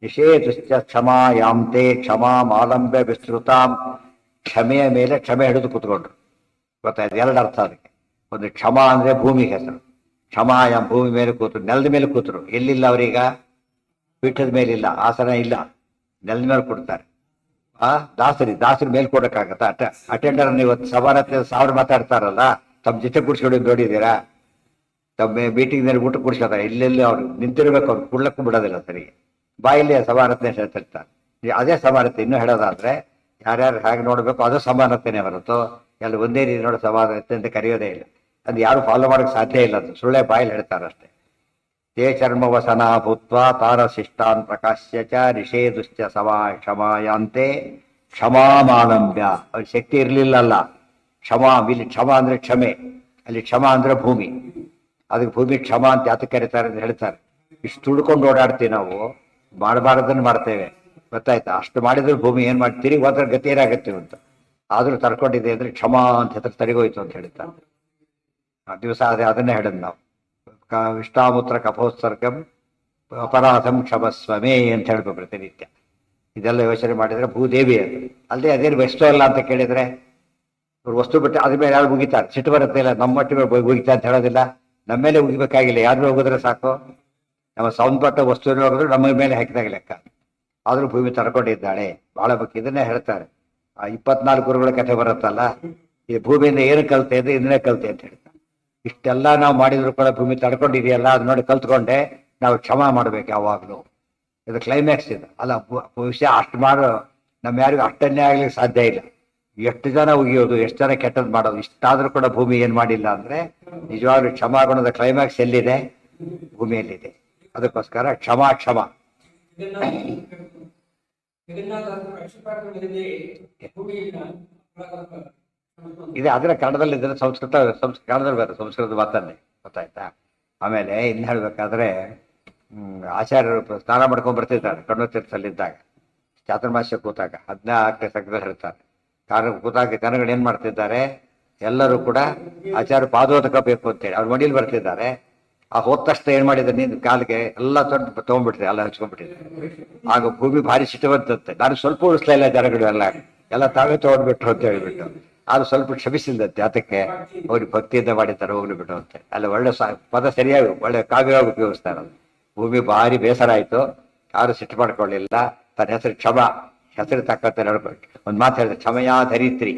ನಿಷೇಧುಶ್ಚ ಕ್ಷಮಾಯಾಂತೆ ಕ್ಷಮಾಮಾಲಂಬ್ಯ ವಿಸ್ತೃತಾಂ. ಕ್ಷಮೆಯ ಮೇಲೆ ಕ್ಷಮೆ ಹಿಡಿದು ಕೂತ್ಕೊಂಡ್ರು. ಗೊತ್ತಾಯ್ತು, ಎರಡು ಅರ್ಥ ಅದಕ್ಕೆ. ಒಂದು ಕ್ಷಮ ಅಂದ್ರೆ ಭೂಮಿ ಹೆಸರು, ಕ್ಷಮಾಯಾಮ್ ಭೂಮಿ ಮೇಲೆ ಕೂತರು, ನೆಲದ ಮೇಲೆ ಕೂತರು. ಎಲ್ಲಿಲ್ಲ ಅವರೀಗ? ಪೀಠದ ಮೇಲಿಲ್ಲ, ಆಸನ ಇಲ್ಲ, ನೆಲದ ಮೇಲೆ ಕೊಡ್ತಾರೆ. ದಾಸರಿ ಮೇಲೆ ಕೊಡಕ್ಕಾಗತ್ತ? ಅಟೆಂಡರ್ ಇವತ್ತು ಸಭಾರತ್ನ 1000 ಮಾತಾಡ್ತಾರಲ್ಲ, ತಮ್ಮ ಜೊತೆ ಕುಡ್ಸ್ಕೊಂಡು ನೋಡಿದ್ದೀರಾ? ತಮ್ಮ ಮೀಟಿಂಗ್ ನಲ್ಲಿ ಊಟ ಕುಡಿಸ್ಕೊತಾರೆ. ಇಲ್ಲೆಲ್ಲಿ ಅವ್ರು ನಿಂತಿರ್ಬೇಕು, ಅವ್ರು ಕುಡ್ಲಕ್ಕೂ ಬಿಡೋದಿಲ್ಲ ಸರಿಗೆ. ಬಾಯಲ್ಲಿ ಸಮಾನತೆ ಹೇಳ್ತಿರ್ತಾರೆ. ಅದೇ ಸಮಾನತೆ. ಇನ್ನೂ ಹೇಳೋದಾದ್ರೆ ಯಾರ್ಯಾರು ಹೇಗೆ ನೋಡ್ಬೇಕು ಅದು ಸಮಾನತೆನೇ ಹೊರತು ಎಲ್ಲ ಒಂದೇ ರೀತಿ ನೋಡೋ ಸಮಾನತೆ ಅಂತ ಕರೆಯೋದೇ ಇಲ್ಲ. ಅದು ಯಾರು ಫಾಲೋ ಮಾಡೋಕೆ ಸಾಧ್ಯ ಇಲ್ಲ. ಅದು ಸುಳ್ಳೆ ಬಾಯಲ್ಲಿ ಹೇಳ್ತಾರಷ್ಟೇ. ತೇ ಚರ್ಮವಸನ ಭೂತ್ವ ತಾರ ಶಿಷ್ಟಾನ್ ಪ್ರಕಾಶ್ಯ ಚ ನಿಷೇಧುಶ್ಚ ಕ್ಷಮಾಯಾಂತೆ ಕ್ಷಮಾಮಾಲಂಬ್ಯ. ಅವ್ರ ಶಕ್ತಿ ಇರಲಿಲ್ಲಲ್ಲ. ಇಲ್ಲಿ ಕ್ಷಮ ಅಂದ್ರೆ ಕ್ಷಮೆ, ಅಲ್ಲಿ ಕ್ಷಮ ಅಂದ್ರೆ ಭೂಮಿ. ಅದಕ್ಕೆ ಭೂಮಿ ಕ್ಷಮ ಅಂತ ಯಾತಕ್ಕೆ ಕರೀತಾರೆ ಅಂತ ಹೇಳ್ತಾರೆ. ಇಷ್ಟು ತುಳ್ಕೊಂಡು ಓಡಾಡ್ತೀವಿ ನಾವು, ಮಾಡಬಾರದನ್ನು ಮಾಡ್ತೇವೆ, ಗೊತ್ತಾಯ್ತಾ? ಅಷ್ಟು ಮಾಡಿದ್ರೆ ಭೂಮಿ ಏನ್ ಮಾಡ್ತೀರಿ, ಹೋದ್ರೆ ಗತಿ ಏನಾಗತ್ತೀವಿ ಅಂತ. ಆದ್ರೂ ತರ್ಕೊಂಡಿದೆ ಅಂದ್ರೆ ಕ್ಷಮ ಅಂತ ಹೆಸರು ತಡೆಗೋಯ್ತು ಅಂತ ಹೇಳ್ತಾರೆ. ಆ ದಿವಸ ಅದನ್ನೇ ಹೇಳಿದ್ ನಾವು. ಇಷ್ಟಾಮೂತ್ರ ಕಫೋತ್ಸರ್ಗಂ ಅಪರಾಧಂ ಕ್ಷಮಸ್ವಮೇ ಅಂತ ಹೇಳ್ಬೇಕು ಪ್ರತಿನಿತ್ಯ. ಇದೆಲ್ಲ ಯೋಚನೆ ಮಾಡಿದ್ರೆ ಭೂದೇವಿ ಅದು. ಅಲ್ಲದೆ ಅದೇನು ವಸ್ತು ಅಲ್ಲ ಅಂತ ಕೇಳಿದ್ರೆ, ಇವ್ರು ವಸ್ತು ಬಿಟ್ಟು ಅದ್ರ ಮೇಲೆ ಯಾರು ಮುಗಿತಾರೆ? ಸಿಟ್ಟು ಬರುತ್ತೆ ಇಲ್ಲ, ನಮ್ಮ ಮಟ್ಟಿಗೆ ಮುಗಿತಾ ಅಂತ ಹೇಳೋದಿಲ್ಲ. ನಮ್ಮ ಮೇಲೆ ಮುಗಿಬೇಕಾಗಿಲ್ಲ, ಯಾರು ಹೋಗಿದ್ರೆ ಸಾಕು. ನಮ್ಮ ಸಂಬಂಧಪಟ್ಟ ವಸ್ತುವಿನ ಹೋಗಿದ್ರು ನಮ್ಮ ಮೇಲೆ ಹಾಕಿದಾಗ ಲೆಕ್ಕ. ಆದ್ರೂ ಭೂಮಿ ತಡ್ಕೊಂಡಿದ್ದಾಳೆ. ಬಹಳ ಬಗ್ಗೆ ಇದನ್ನೇ ಹೇಳ್ತಾರೆ. ಆ 24 ಗುರುಗಳ ಕಥೆ ಬರುತ್ತಲ್ಲ, ಈ ಭೂಮಿಯಿಂದ ಏನು ಕಲ್ತೆ ಅಂದ್ರೆ ಇದನ್ನೇ ಕಲ್ತೆ ಅಂತ ಹೇಳ್ತಾರೆ. ಇಷ್ಟೆಲ್ಲ ನಾವು ಮಾಡಿದ್ರು ಕೂಡ ಭೂಮಿ ತಡ್ಕೊಂಡಿದೆಯಲ್ಲ, ಅದು ನೋಡಿ ಕಲ್ತ್ಕೊಂಡೆ ನಾವು ಕ್ಷಮ ಮಾಡ್ಬೇಕು ಯಾವಾಗ್ಲೂ. ಇದು ಕ್ಲೈಮ್ಯಾಕ್ಸ್ ಇದು ಅಲ್ಲ. ವಿಷಯ ಅಷ್ಟು ಮಾಡೋ ನಮ್ಮ ಯಾರಿಗೂ ಅಷ್ಟನ್ನೇ ಆಗ್ಲಿಕ್ಕೆ ಸಾಧ್ಯ ಇಲ್ಲ. ಎಷ್ಟು ಜನ ಉಗಿಯೋದು, ಎಷ್ಟು ಜನ ಕೆಟ್ಟದ್ದು ಮಾಡೋದು, ಇಷ್ಟಾದ್ರೂ ಕೂಡ ಭೂಮಿ ಏನ್ ಮಾಡಿಲ್ಲ ಅಂದ್ರೆ ನಿಜವಾಗ್ಲೂ ಕ್ಷಮಾಗುಣದ ಕ್ಲೈಮ್ಯಾಕ್ಸ್ ಎಲ್ಲಿದೆ? ಭೂಮಿಯಲ್ಲಿದೆ. ಅದಕ್ಕೋಸ್ಕರ ಕ್ಷಮ ಇದೆ. ಅದರ ಕನ್ನಡದಲ್ಲಿ ಇದ್ರೆ ಕನ್ನಡದಲ್ಲಿ ಬೇರೆ, ಸಂಸ್ಕೃತ ಮಾತನ್ನೇ, ಗೊತ್ತಾಯ್ತಾ? ಆಮೇಲೆ ಇನ್ನು ಹೇಳ್ಬೇಕಾದ್ರೆ ಆಚಾರ್ಯರು ಸ್ನಾನ ಮಾಡ್ಕೊಂಡ್ ಬರ್ತಿದ್ದಾರೆ ಕಣ್ಣೂರ್ ತೀರ್ಥದಲ್ಲಿದ್ದಾಗ, ಚಾತುರ್ಮಾಸ್ಯ ಕೂತಾಗ 14ನೇ ಸಂಘದಲ್ಲಿ ಹೇಳ್ತಾರೆ. ಕಾರಣ ಕೂತಾಗ ಜನಗಳು ಏನ್ ಮಾಡ್ತಿದ್ದಾರೆ, ಎಲ್ಲರೂ ಕೂಡ ಆಚಾರ್ಯ ಪಾದೋದಕ ಬೇಕು ಅಂತೇಳಿ ಅವ್ರು ಮಡಿಯಲ್ಲಿ ಬರ್ತಿದ್ದಾರೆ. ಆ ಹೋದ ತಕ್ಷಣ ಏನ್ ಮಾಡಿದ್ರೆ ನೀನು ಕಾಲಿಗೆ ಎಲ್ಲ ತಗೊಂಡ್ಬಿಟ್ಟಿದೆ, ಎಲ್ಲ ಹಚ್ಕೊಂಡ್ಬಿಟ್ಟಿದೆ. ಆಗ ಭೂಮಿ ಭಾರಿ ಸಿಟ್ಟುವಂತಂತೆ. ನಾನು ಸ್ವಲ್ಪ ಉಳಿಸ್ಲಿಲ್ಲ, ಜನಗಳು ಎಲ್ಲ ತಾವೇ ತಗೊಂಡ್ಬಿಟ್ರು ಅಂತ ಹೇಳ್ಬಿಟ್ಟು. ಅದು ಸ್ವಲ್ಪ ಕ್ಷಮಿಸಿಲ್ಲಂತೆ. ಅದಕ್ಕೆ ಅವ್ರಿಗೆ ಭಕ್ತಿಯಿಂದ ಮಾಡಿದ್ದಾರೆ, ಹೋಗ್ಲಿ ಬಿಟ್ಟು ಅಂತೆ. ಅಲ್ಲ ಒಳ್ಳೆ ಪದ ಸರಿಯಾಗಿ ಒಳ್ಳೆ ಕಾವ್ಯವಾಗಿ ಉಪಯೋಗಿಸ್ತಾರೆ. ಭೂಮಿ ಭಾರಿ ಬೇಸರ ಆಯ್ತು, ಯಾರು ಸಿಟ್ಟು ಮಾಡ್ಕೊಳ್ಳಿಲ್ಲ. ತನ್ನ ಹೆಸರು ಕ್ಷಮ, ಹೆಸರು ತಕ್ಕಂತೆ ನಡ್ಬೇಕು. ಒಂದ್ ಮಾತು ಹೇಳಿದ್ರೆ, ಕ್ಷಮಯಾ ಧರಿತ್ರಿ,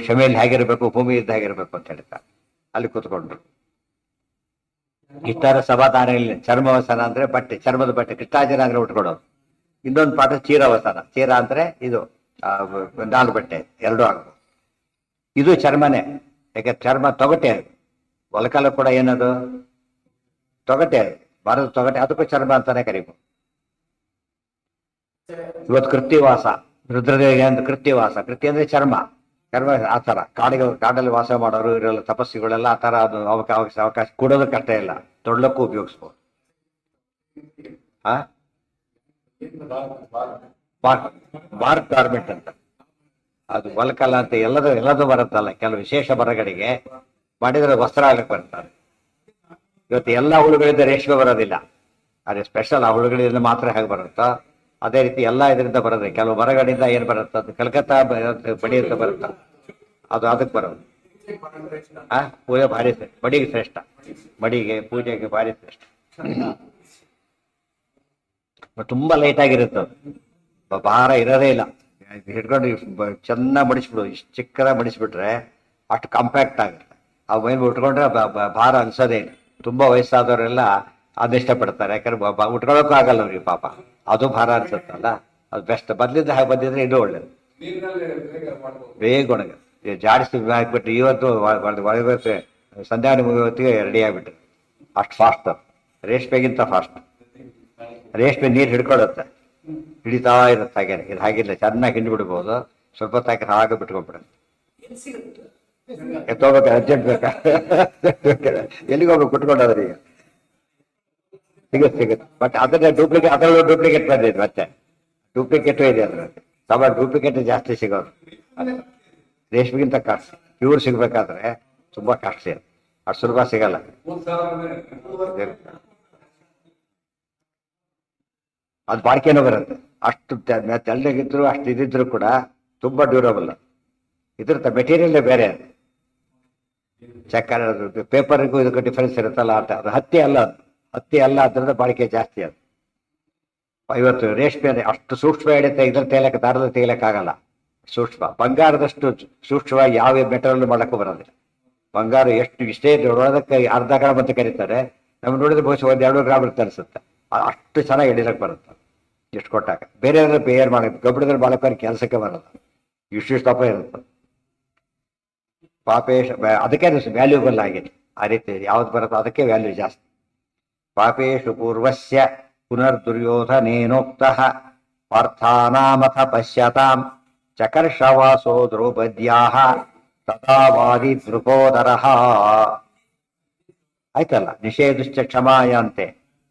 ಕ್ಷಮೆಯಲ್ಲಿ ಹೇಗಿರ್ಬೇಕು, ಭೂಮಿ ಇದ್ದ ಹೇಗಿರ್ಬೇಕು ಅಂತ ಹೇಳ್ತಾರೆ. ಅಲ್ಲಿ ಕೂತ್ಕೊಂಡ್ರು. ಇತರ ಸಮಾಧಾನ ಇಲ್ಲ. ಚರ್ಮವಸನ ಅಂದ್ರೆ ಬಟ್ಟೆ, ಚರ್ಮದ ಬಟ್ಟೆ. ಕೃಷ್ಣಾರ್ಜುನ ಅಂದ್ರೆ ಉಟ್ಕೊಡೋದು. ಇನ್ನೊಂದು ಪಾಠ ಚೀರವಸನ. ಚೀರ ಅಂದ್ರೆ ಇದು 4 ಬಟ್ಟೆ, 2 ಆಗ್ಬೋದು. ಇದು ಚರ್ಮನೇ. ಯಾಕೆ ಚರ್ಮ ತೊಗಟೆ, ಒಲಕಾಲ ಕೂಡ ಏನದು ತೊಗಟೆ, ಭಾರತ ತೊಗಟೆ. ಅದಕ್ಕೂ ಚರ್ಮ ಅಂತಾನೆ ಕರೀಬೋದು. ಇವತ್ತು ಕೃತ್ಯವಾಸ, ರುದ್ರದೇವಿಗೆ ಅಂದ್ರೆ ಕೃತ್ಯವಾಸ. ಕೃತ್ಯ ಅಂದ್ರೆ ಚರ್ಮ. ಆ ತರ ಕಾಡಲ್ಲಿ ವಾಸ ಮಾಡೋರು ಇವರೆಲ್ಲ ತಪಸ್ಸಿಗಳೆಲ್ಲ ಆ ತರ. ಅದು ಅವಕಾಶ ಕೊಡೋದು ಕಷ್ಟ ಇಲ್ಲ, ತೊಡ್ಲಕ್ಕೂ ಉಪಯೋಗಿಸ್ಬೋದು. ಬಾರ್ಕ್ ಗಾರ್ಮೆಂಟ್ ಅಂತ, ಅದು ಹೊಲಕಲ್ಲ ಅಂತ ಎಲ್ಲದೂ ಬರುತ್ತಲ್ಲ. ಕೆಲವು ವಿಶೇಷ ಬರಗಳಿಗೆ ಮಾಡಿದ್ರೆ ವಸ್ತ್ರ ಆಗಕ್ಕೆ ಬರ್ತಾರೆ. ಇವತ್ತು ಎಲ್ಲ ಹುಳುಗಳಿಂದ ರೇಷ್ಮೆ ಬರೋದಿಲ್ಲ, ಅದೇ ಸ್ಪೆಷಲ್ ಆ ಹುಳುಗಳಿಂದ ಮಾತ್ರ ಹೇಗೆ ಬರುತ್ತೋ ಅದೇ ರೀತಿ ಎಲ್ಲ ಇದರಿಂದ ಬರೋದು. ಕೆಲವು ಮರಗಳಿಂದ ಏನ್ ಬರುತ್ತೆ, ಅದು ಕಲ್ಕತ್ತಾ ಬಡಿ ಅಂತ ಬರುತ್ತೆ, ಅದು ಅದಕ್ಕೆ ಬರೋದು. ಪೂಜೆ ಭಾರಿ ಶ್ರೇಷ್ಠ, ಬಡಿಗೆ ಶ್ರೇಷ್ಠ, ಬಡಿಗೆ ಪೂಜೆಗೆ ಭಾರಿ ಶ್ರೇಷ್ಠ. ತುಂಬಾ ಲೈಟ್ ಆಗಿರುತ್ತೆ ಅದು, ಭಾರ ಇರೋದೇ ಇಲ್ಲ. ಹಿಡ್ಕೊಂಡು ಚೆನ್ನಾಗಿ ಮಡಿಸ್ಬಿಡು. ಇಷ್ಟು ಚಿಕ್ಕದಾಗಿ ಮಡಿಸ್ಬಿಟ್ರೆ ಅಷ್ಟು ಕಾಂಪ್ಯಾಕ್ಟ್ ಆಗುತ್ತೆ. ಆ ಮೈನ್ ಉಟ್ಕೊಂಡ್ರೆ ಭಾರ ಅನ್ಸೋದೇ ಇಲ್ಲ. ತುಂಬಾ ವಯಸ್ಸಾದವರೆಲ್ಲ ಅದನ್ನ ಇಷ್ಟಪಡ್ತಾರೆ, ಯಾಕಂದ್ರೆ ಉಟ್ಕೊಳ್ಳೋಕ್ಕೂ ಆಗಲ್ಲ ಅವ್ರಿಗೆ ಪಾಪ. ಅದು ಭಾರ ಅನ್ಸುತ್ತಲ್ಲ, ಅದು ಬೆಸ್ಟ್. ಬದ್ಲಿದ್ದು ಹಾಗೆ ಬಂದಿದ್ರೆ ಇನ್ನೂ ಒಳ್ಳೇದು, ಬೇಗ ಒಣಗ. ಜಾಡಿಸಿ ಹಾಕ್ಬಿಟ್ಟು ಇವತ್ತು ಒಳಗೆ ಸಂಧ್ಯಾ ಹೊತ್ತಿಗೆ ರೆಡಿ ಆಗ್ಬಿಟ್ರೆ ಅಷ್ಟು ಫಾಸ್ಟ್. ರೇಷ್ಮೆಗಿಂತ ಫಾಸ್ಟ್. ರೇಷ್ಮೆ ನೀರು ಹಿಡ್ಕೊಳ್ಳುತ್ತೆ, ಹಿಡಿತಾ ಇರುತ್ತೆ. ಹಾಗೇನೆ ಇದು ಹಾಗಿಲ್ಲ, ಚೆನ್ನಾಗಿ ಹಿಂಡಿ ಬಿಡ್ಬೋದು. ಸ್ವಲ್ಪ ಹೊತ್ತಾಕಿ ಹಾಗೆ ಬಿಟ್ಕೊಂಡ್ಬಿಡುತ್ತೆ. ಎತ್ತೋಗ್ಬೇಕು, ಅರ್ಜೆಂಟ್ ಬೇಕಾ? ಎಲ್ಲಿಗೆ ಹೋಗ್ಬೇಕು ಕುಟ್ಕೊಂಡಾದ್ರೆ ಈಗ ಸಿಗುತ್ತೆ ಬಟ್ ಅದನ್ನ ಡೂಪ್ಲಿಕೇಟ್ ಅದರಲ್ಲೂ ಡೂಪ್ಲಿಕೇಟ್ ಬಂದಿದೆ ಮತ್ತೆ ಡೂಪ್ಲಿಕೇಟು ಇದೆ ಅದರಲ್ಲಿ ಸಮ ಡೂಪ್ಲಿಕೇಟ್ ಜಾಸ್ತಿ ಸಿಗೋದು ರೇಷ್ಮೆಗಿಂತ ಕಾಸ್ಟ್ಲಿ ಪ್ಯೂರ್ ಸಿಗ್ಬೇಕಾದ್ರೆ ತುಂಬಾ ಕಾಸ್ಟ್ಲಿ ಅದು ಅಷ್ಟು ಸುಲಭ ಸಿಗಲ್ಲ. ಅದು ಬಾಳಿಕೆನೂ ಬರುತ್ತೆ ಅಷ್ಟು ತೆಳ್ಳಗಿದ್ರು ಅಷ್ಟು ಇದಿದ್ರು ಕೂಡ ತುಂಬಾ ಡ್ಯೂರಬಲ್. ಇದ್ರ ಮೆಟೀರಿಯಲ್ ಬೇರೆ ಅದು ಚಕ್ಕರ್ ಪೇಪರ್ಗೂ ಇದಕ್ಕೂ ಡಿಫರೆನ್ಸ್ ಇರುತ್ತಲ್ಲ ಆಟ ಅದು ಹತ್ತಿ ಅಲ್ಲ ಅದರಿಂದ ಬಾಳಿಕೆ ಜಾಸ್ತಿ ಅದು. ಇವತ್ತು ರೇಷ್ಮೆ ಅಷ್ಟು ಸೂಕ್ಷ್ಮ ಹಿಡಿತ ಇದ್ರ ತೇಲಕ್ಕೆ ದಾರದಲ್ಲಿ ತೆಗಿಲಕ್ಕಾಗಲ್ಲ. ಸೂಕ್ಷ್ಮ ಬಂಗಾರದಷ್ಟು ಸೂಕ್ಷ್ಮ ಯಾವ ಮೆಟೀರಿಯಲ್ ಮಾಡಕ್ಕೂ ಬರೋದಿಲ್ಲ. ಬಂಗಾರ ಎಷ್ಟು ಇಷ್ಟೇ ನೋಡೋದಕ್ಕೆ ಅರ್ಧ ಗ್ರಾಮ್ ಅಂತ ಕರೀತಾರೆ, ನಮ್ಗೆ ನೋಡಿದ್ರೆ ಬಹುಶಃ 1-2 ಗ್ರಾಮ್ ಇರುತ್ತೆ ಅನಿಸುತ್ತೆ. ಅಷ್ಟು ಚೆನ್ನಾಗಿ ಹಿಡಿಲಕ್ಕೆ ಬರುತ್ತೆ ಎಷ್ಟು ಕೊಟ್ಟಾಗ. ಬೇರೆ ಬೇರ್ ಮಾಡೋದು ಗಬ್ಬಡದಲ್ಲಿ ಬಾಳಕ್ಕೆ ಕೆಲಸಕ್ಕೆ ಬರೋದು ಇಷ್ಟು ತಪ್ಪ ಇರುತ್ತೆ. ಪಾಪೇಶ ಅದಕ್ಕೆ ವ್ಯಾಲ್ಯೂಬಲ್ ಆಗಿದೆ ಆ ರೀತಿ ಯಾವ್ದು ಬರುತ್ತೋ ಅದಕ್ಕೆ ವ್ಯಾಲ್ಯೂ ಜಾಸ್ತಿ. ಪಾಪೇಶು ಪೂರ್ವಸ್ಯ ಪುನರ್ದುರ್ಯೋಧನೇನೋಕ್ತಃ ಪಾರ್ಥಾನಾಮಥ ಪಶ್ಯತಾಂ ಚಕರ್ಷವಾಸೋ ದ್ರೌಪದ್ಯಾಃ ತಥಾವಾದಿ ದೃಕೋದರಃ. ಆಯ್ತಲ್ಲ, ನಿಷೇಧಶ್ಚ ಕ್ಷಮಾಯಾಂತೆ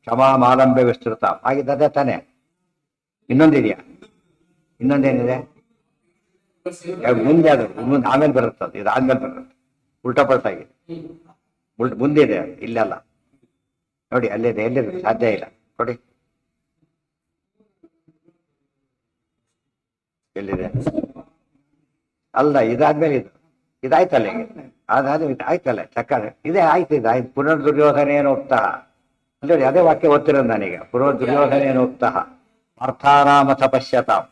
ಕ್ಷಮಾ ಮಾಲಂಬ್ಯ ವಿಸ್ತೃತ ಆಗಿದ್ದದೇ ತಾನೆ. ಇನ್ನೊಂದಿದೆಯಾ? ಇನ್ನೊಂದೇನಿದೆ ಮುಂದೆ? ಅದು ಮುಂದೆ ಆಮೇಲೆ ಬರುತ್ತದೆ, ಇದು ಆದ್ಮೇಲೆ ಬರುತ್ತೆ. ಉಲ್ಟಾ ಪಲ್ಟಾಗಿದೆ, ಮುಂದಿದೆ ಇಲ್ಲೆಲ್ಲ ನೋಡಿ. ಅಲ್ಲಿದೆ, ಎಲ್ಲಿದೆ? ಸಾಧ್ಯ ಇಲ್ಲ ನೋಡಿ, ಎಲ್ಲಿದೆ? ಅಲ್ಲ, ಇದಾದ್ಮೇಲೆ ಇದಾಯ್ತಲ್ಲ, ಈಗ ಅದಾದ್ಮೇಲೆ ಆಯ್ತಲ್ಲ ಚಕ್ಕರೆ ಇದೇ ಆಯ್ತು. ಇದಾಯ್ತು. ಪುನರ್ದುರ್ಯೋಧನೇನು ಉಕ್ತಃ ನೋಡಿ, ಅದೇ ವಾಕ್ಯ ಓದ್ತಿರೋದು ನಾನೀಗ. ಪುನರ್ದುರ್ಯೋಧನೇನು ಉಕ್ತಃ ಅರ್ಥಾನಾಮಥ ಪಶ್ಯತಾಂ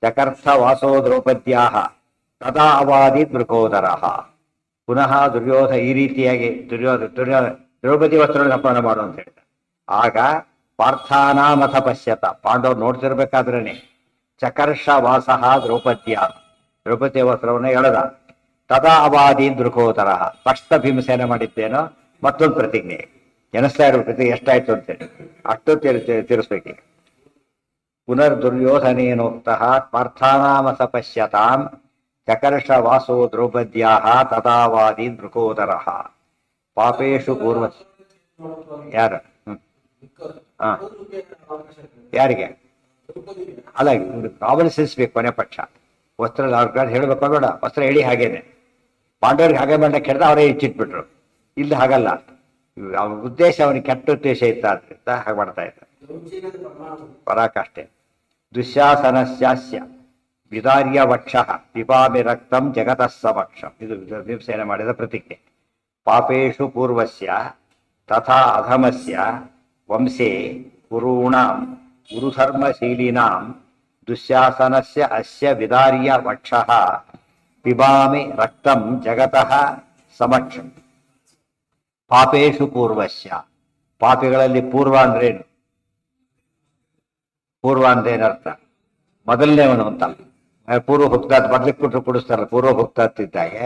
ಚಕರ್ಥ ವಾಸೋ ದ್ರೌಪದ್ಯಾಃ ತದಾ ಅವಾದಿ ದೃಕೋದರಃ. ಪುನಃ ಈ ರೀತಿಯಾಗಿ ದ್ರೌಪದಿ ವಸ್ತ್ರಗಳನ್ನು ಅಪಹರಣ ಮಾಡು ಅಂತ ಹೇಳ್ತಾರೆ. ಆಗ ಪಾರ್ಥಾನಾಮಥ ಪಶ್ಯತ, ಪಾಂಡವರು ನೋಡ್ತಿರ್ಬೇಕಾದ್ರೇನೆ ಚಕರ್ಷ ವಾಸಃ ದ್ರೌಪದಿ ವಸ್ತ್ರವನ್ನು ಎಳೆದ. ತದಾ ಅವಾದಿ ದೃಕೋದರ, ತಕ್ಷಣ ಭೀಮಸೇನ ಮಾಡಿದ್ದೇನೋ ಮತ್ತೊಂದು ಪ್ರತಿಜ್ಞೆ ಎನಿಸ್ತಾ ಇರೋ ಪ್ರತಿಜ್ಞೆ ಎಷ್ಟಾಯ್ತು ಅಂತೇಳಿ ಅಷ್ಟು ತೀರಿಸ್ಬೇಕೀಗ. ಪುನರ್ದುರ್ಯೋಧನೇನೋಕ್ತಃ ಪಾರ್ಥಾನಾಮಥ ಪಶ್ಯತಾಂ ಚಕರ್ಷ ವಾಸೋ ದ್ರೌಪದ್ಯಾಃ ತದಾವಾದಿ ದೃಕೋದರಃ. ಪಾಪೇಶು ಪೂರ್ವ ಯಾರು? ಹಾ, ಯಾರಿಗೆ? ಅಲ್ಲ, ಕಾಮನ್ ಸೆನ್ಸ್ ಬೇಕು ಕೊನೆ ಪಕ್ಷ. ವಸ್ತ್ರ ಹೇಳ್ಬೇಕು ಬೇಡ, ವಸ್ತ್ರ ಹೇಳಿ ಹಾಗೇನೆ. ಪಾಂಡವರಿಗೆ ಹಾಗೆ ಮಾಡಕ್ಕೆ ಕೆಡ್ದ ಅವರೇ ಇಚ್ಚಿಟ್ಬಿಟ್ರು. ಇಲ್ಲಿ ಹಾಗಲ್ಲ, ಅವನ ಉದ್ದೇಶ ಅವನಿಗೆ ಕೆಟ್ಟ ಉದ್ದೇಶ ಇತ್ತಾದ್ರಿಂದ ಹಾಗೆ ಮಾಡ್ತಾ ಇದ್ದ. ಪರಾಕಾಷ್ಠೆ. ದುಶ್ಯಾಸನಸ್ಯಾಸ್ಯ ವಿದಾರ್ಯ ವಕ್ಷ ಪಿಪಾಮಿ ರಕ್ತಂ ಜಗತಃ ಸಮಕ್ಷಂ. ಇದು ಭೀಮಸೇನ ಮಾಡಿದ ಪ್ರತಿಜ್ಞೆ. ಪಾಪೇಶು ಪೂರ್ವಸ್ಯ ತಥಾ ಅಧಮಸ್ಯ ವಂಶೇ ಗುರುಣಾಂ ಗುರುಧರ್ಮಶೀಲಿನಾಂ ದುಶ್ಯಾಸನಸ್ಯ ಅಸ್ಯ ವಿದಾರ್ಯ ವಕ್ಷಃ ಪಿಬಾಮಿ ರಕ್ತಂ ಜಗತಃ ಸಮಕ್ಷಂ. ಪಾಪೇಶು ಪೂರ್ವಸ್ಯ, ಪಾಪಿಗಳಲ್ಲಿ ಪೂರ್ವ ಅಂದ್ರೇನು? ಪೂರ್ವ ಅಂದ್ರೇನರ್ಥ? ಮೊದಲನೇವನು ಅಂತ. ಪೂರ್ವ ಭುಕ್ತಾತ್ ಮೊದಲಿಗೆ ಕೊಟ್ಟರು ಕುಡಿಸ್ತಾರಲ್ಲ, ಪೂರ್ವ ಭುಕ್ತಾತಿದ್ದಾಗೆ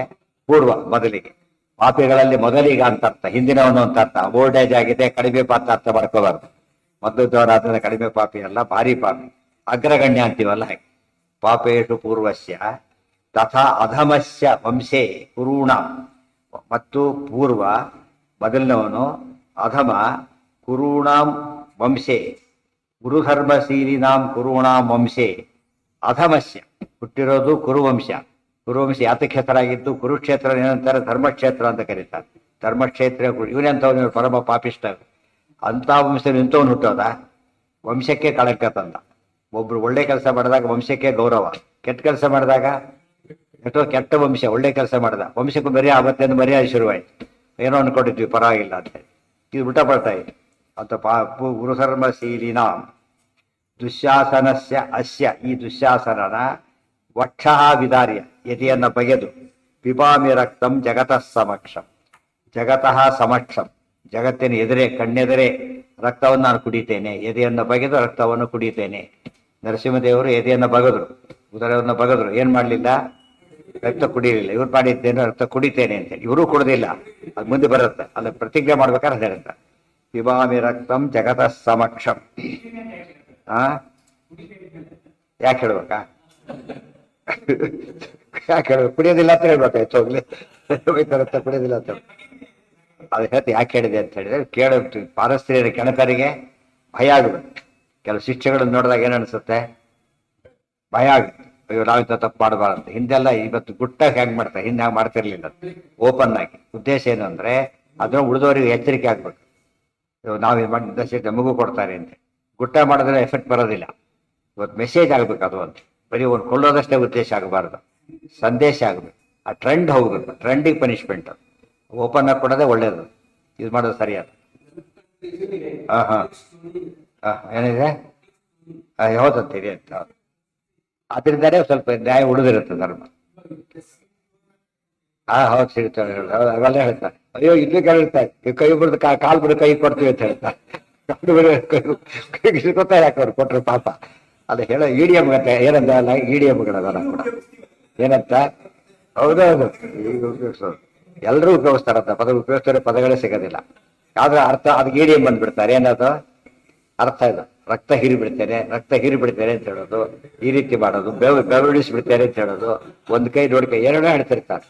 ಪೂರ್ವ ಮೊದಲಿಗೆ. ಪಾಪಿಗಳಲ್ಲಿ ಮೊದಲಿಗ ಅಂತ ಅರ್ಥ, ಹಿಂದಿನವನು ಅಂತ ಅರ್ಥ. ಓಲ್ಡ್ ಏಜ್ ಆಗಿದೆ, ಕಡಿಮೆ ಪಾತ್ರ ಅರ್ಥ ಮಾಡ್ಕೋಬಾರ್ದು. ಮೊದಲದವರಾದ್ರೆ ಕಡಿಮೆ ಪಾಪಿ ಅಲ್ಲ, ಭಾರಿ ಪಾಪಿ, ಅಗ್ರಗಣ್ಯ ಅಂತೀವಲ್ಲ ಹಾಗೆ. ಪಾಪೇಶು ಪೂರ್ವಸ್ಯ ತಥಾ ಅಧಮಸ್ಯ ವಂಶೇ ಕುರುಣ, ಮತ್ತು ಪೂರ್ವ ಮೊದಲನವನು, ಅಧಮ ಕುರುಣಾಂ ವಂಶೇ ಗುರುಧರ್ಮಶೀಲಿನಾಂ ಕುರುಣಾಂ ವಂಶೇ ಅಧಮಸ್ಯ, ಹುಟ್ಟಿರೋದು ಕುರುವಂಶ. ಕುರುವಂಶ ಯಾತಕ್ಕೆ ಹೆಸರಾಗಿದ್ದು? ಕುರುಕ್ಷೇತ್ರ ಏನಂತಾರೆ? ಧರ್ಮಕ್ಷೇತ್ರ ಅಂತ ಕರೀತಾರೆ. ಧರ್ಮಕ್ಷೇತ್ರ ಇವನೆಂಥವನು ಪರಮ ಪಾಪಿಷ್ಟ. ಅಂತ ವಂಶದಲ್ಲಿ ಇಂಥವನು ಹುಟ್ಟೋದ? ವಂಶಕ್ಕೆ ಕಳಂಕ ತಂದ. ಒಬ್ರು ಒಳ್ಳೆ ಕೆಲಸ ಮಾಡಿದಾಗ ವಂಶಕ್ಕೆ ಗೌರವ, ಕೆಟ್ಟ ಕೆಲಸ ಮಾಡಿದಾಗ ಕೆಟ್ಟ ವಂಶ ಒಳ್ಳೆ ಕೆಲಸ ಮಾಡಿದ ವಂಶಕ್ಕೂ ಬರೀ ಆವತ್ತೆ ಅಂತ ಮರ್ಯಾದೆ ಶುರುವಾಯ್ತು. ಏನೋ ಅನ್ಕೊಂಡಿದ್ವಿ, ಪರವಾಗಿಲ್ಲ ಅಂತ. ಇದು ಊಟ ಪಡ್ತಾ ಇದೆ ಅಂತ. ಗುರುಧರ್ಮಶೀಲಿನ ದುಶ್ಯಾಸನಸ್ಯ ಅಸ್ಯ, ಈ ದುಶ್ಯಾಸನನ ವಕ್ಷ ವಿದಾರ್ಯ, ಯತಿಯನ್ನ ಬಗೆದು ಪಿಬಾಮಿ ರಕ್ತಂ ಜಗತಃ ಸಮಕ್ಷಂ, ಜಗತಃ ಸಮಕ್ಷಂ, ಜಗತ್ತಿನ ಎದುರೇ ಕಣ್ಣೆದುರೇ ರಕ್ತವನ್ನು ನಾನು ಕುಡಿತೇನೆ. ಎದೆಯನ್ನು ಬಗೆದು ರಕ್ತವನ್ನು ಕುಡಿತೇನೆ. ನರಸಿಂಹದೇವರು ಎದೆಯನ್ನು ಬಗದ್ರು, ಉದರವನ್ನು ಬಗದ್ರು, ಏನ್ ಮಾಡ್ಲಿಲ್ಲ? ರಕ್ತ ಕುಡಿಯಲಿಲ್ಲ. ಇವ್ರು ಮಾಡಿದ್ದೇನೆ ರಕ್ತ ಕುಡಿತೇನೆ ಅಂತೇಳಿ. ಇವರು ಕುಡ್ದಿಲ್ಲ, ಅದು ಮುಂದೆ ಬರುತ್ತೆ. ಅಲ್ಲ, ಪ್ರತಿಜ್ಞೆ ಮಾಡ್ಬೇಕಾದ್ರೆ ಹೇಳುತ್ತೆ ಪಿಬಾಮಿ ರಕ್ತಂ ಜಗತಃ ಸಮಕ್ಷಂ. ಯಾಕೆ ಹೇಳ್ಬೇಕಾ? ಯಾಕೆ ಹೇಳ್ಬೇಕು? ಕುಡಿಯೋದಿಲ್ಲ ಅಂತ ಹೇಳ್ಬೇಕಾಯ್ತು. ಹೋಗ್ಲಿ, ರಕ್ತ ಕುಡಿಯೋದಿಲ್ಲ ಅಂತ ಅದು ಹೇಳ್ತಿ ಯಾಕೆ ಹೇಳಿದೆ ಅಂತ ಹೇಳಿದ್ರೆ ಕೇಳ ಪಾರಸ್ತ್ರೀಯರ ಕೆಣಕರಿಗೆ ಭಯ ಆಗುತ್ತೆ. ಕೆಲವು ಶಿಕ್ಷೆಗಳನ್ನು ನೋಡಿದಾಗ ಏನ್ ಅನ್ಸುತ್ತೆ, ಭಯ ಆಗುತ್ತೆ. ಅಯ್ಯೋ ನಾವಿಂತ ತಪ್ಪು ಮಾಡಬಾರ್ದು. ಹಿಂದೆಲ್ಲ ಇವತ್ತು ಗುಟ್ಟಾಗಿ ಹೆಂಗ್ ಮಾಡ್ತಾರೆ, ಹಿಂದೆ ಹ್ಯಾಂಗ ಮಾಡ್ತಿರ್ಲಿಲ್ಲ, ಓಪನ್ ಆಗಿ. ಉದ್ದೇಶ ಏನು ಅಂದ್ರೆ ಅದನ್ನ ಉಳಿದವರಿಗೆ ಎಚ್ಚರಿಕೆ ಆಗ್ಬೇಕು. ನಾವು ಇದು ಮಾಡಿದ ಶಿಕ್ಷೆ ನಮಗೂ ಕೊಡ್ತಾರೆ ಅಂತ. ಗುಟ್ಟ ಮಾಡಿದ್ರೆ ಎಫೆಕ್ಟ್ ಬರೋದಿಲ್ಲ. ಇವತ್ತು ಮೆಸೇಜ್ ಆಗ್ಬೇಕು ಅದು ಅಂತ. ಬರೀ ಒಂದು ಕೊಳ್ಳೋದಷ್ಟೇ ಉದ್ದೇಶ ಆಗಬಾರ್ದು, ಸಂದೇಶ ಆಗಬೇಕು. ಆ ಟ್ರೆಂಡ್ ಹೋಗ್ಬೇಕು, ಟ್ರೆಂಡಿಗೆ ಪನಿಷ್ಮೆಂಟ್. ಓಪನ್ ಆಗಿ ಕೊಡೋದೇ ಒಳ್ಳೇದು, ಇದು ಮಾಡೋದು ಸರಿಯಾದ. ಏನಿದೆ ಹೌದಂತ ಇದೆ ಅಂತ. ಅದರಿಂದಾನೇ ಸ್ವಲ್ಪ ನ್ಯಾಯ ಉಳಿದಿರುತ್ತೆ ಧರ್ಮ. ಹೌದು ಸಿಗ್ತಾರೆ, ಅವೆಲ್ಲ ಹೇಳ್ತಾರೆ. ಅಯ್ಯೋ ಇಲ್ಲೂ ಕೇಳಿರ್ತಾರೆ, ಕೈ ಬಿಡ್ದು ಕಾಲ್ ಬಿಡು ಕೈ ಕೊಡ್ತೀವಿ ಅಂತ ಹೇಳ್ತಾರೆ. ಗೊತ್ತಾಗ ಅವ್ರು ಕೊಟ್ರು ಪಾಪ. ಅದು ಹೇಳೋ ಇಡಿಎಂ ಗಂಟೆ ಏನಂತ ಅಲ್ಲ, ಇಡಿಎಂಗಳಲ್ಲ ಕೂಡ ಏನಂತ. ಹೌದೌದು, ಈಗ ಉಪಯೋಗಿಸೋದು ಎಲ್ಲರೂ ಉಪಯೋಗಿಸ್ತಾರಂತ ಪದ. ಉಪಯೋಗಿಸ್ತಾರೆ, ಪದಗಳೇ ಸಿಗೋದಿಲ್ಲ. ಆದ್ರೆ ಅರ್ಥ ಅದಕ್ಕೆ ಇಡಿಎಂ ಬಂದ್ಬಿಡ್ತಾರೆ. ಏನದು ಅರ್ಥ ಇದು, ರಕ್ತ ಹೀರಿ ಬಿಡ್ತೇನೆ, ರಕ್ತ ಹೀರಿ ಬಿಡ್ತೇನೆ ಅಂತ ಹೇಳೋದು, ಈ ರೀತಿ ಮಾಡೋದು, ಬೆವರಿಡಿಸಿ ಬಿಡ್ತೇನೆ ಅಂತ ಹೇಳೋದು, ಒಂದ್ ಕೈ ನೋಡ್ಕೈ ಏನೇನೋ ಹೇಳ್ತಿರ್ತಾರೆ.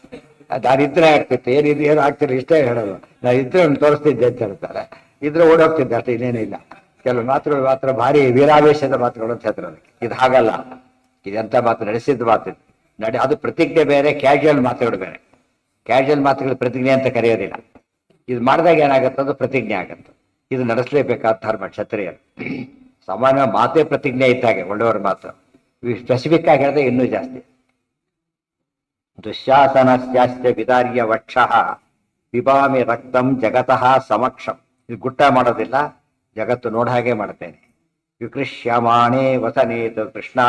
ನಾನಿದ್ರೆ ಆಗ್ತಿತ್ತು, ಏನಿದು ಏನು ಆಗ್ತಿಲ್ಲ, ಇಷ್ಟೇ ಹೇಳೋದು. ನಾನು ಇದ್ರೆ ತೋರಿಸ್ತಿದ್ದೆ ಅಂತ ಹೇಳ್ತಾರೆ. ಇದ್ರೆ ಓಡೋಗ್ತಿದ್ದೆ ಅಷ್ಟೇ, ಇನ್ನೇನಿಲ್ಲ. ಕೆಲವು ಮಾತುಗಳು ಮಾತ್ರ ಭಾರಿ ವೀರಾವೇಶದ ಮಾತುಗಳು ಅಂತ ಹೇಳ್ತಾರೆ. ಅದಕ್ಕೆ ಇದು ಹಾಗಲ್ಲ, ಇದೆಂತ ಮಾತು, ನಡೆಸಿದ ಮಾತು ಅದು ಪ್ರತಿಜ್ಞೆ ಬೇರೆ, ಕ್ಯಾಶುವಲ್ ಮಾತುಗಳು ಬೇರೆ. ಕ್ಯಾಶುವಲ್ ಮಾತುಗಳು ಪ್ರತಿಜ್ಞೆ ಅಂತ ಕರೆಯೋದಿಲ್ಲ. ಇದು ಮಾಡಿದಾಗ ಏನಾಗತ್ತೆ, ಅದು ಪ್ರತಿಜ್ಞೆ ಆಗತ್ತೆ. ಇದು ನಡೆಸಲೇಬೇಕಾದ ಧರ್ಮ ಕ್ಷತ್ರಿಯರು. ಸಾಮಾನ್ಯ ಮಾತೇ ಪ್ರತಿಜ್ಞೆ ಇದ್ದಾಗೆ, ಒಳ್ಳೆಯವರ ಮಾತು. ಸ್ಪೆಸಿಫಿಕ್ ಆಗಿ ಹೇಳಿದ್ರೆ ಇನ್ನೂ ಜಾಸ್ತಿ. ದುಶ್ಯಾಸನಸ್ಯಾಸ್ಯ ವಿದಾರ್ಯ ವಕ್ಷ ಪಿಬಾಮಿ ರಕ್ತಂ ಜಗತಃ ಸಮಕ್ಷಂ. ಇದು ಗುಟ್ಟ ಮಾಡೋದಿಲ್ಲ, ಜಗತ್ತು ನೋಡ ಹಾಗೆ ಮಾಡ್ತೇನೆ. ವಿಕೃಷ್ಯಮಾಣೇ ವಸನೇತು ಕೃಷ್ಣ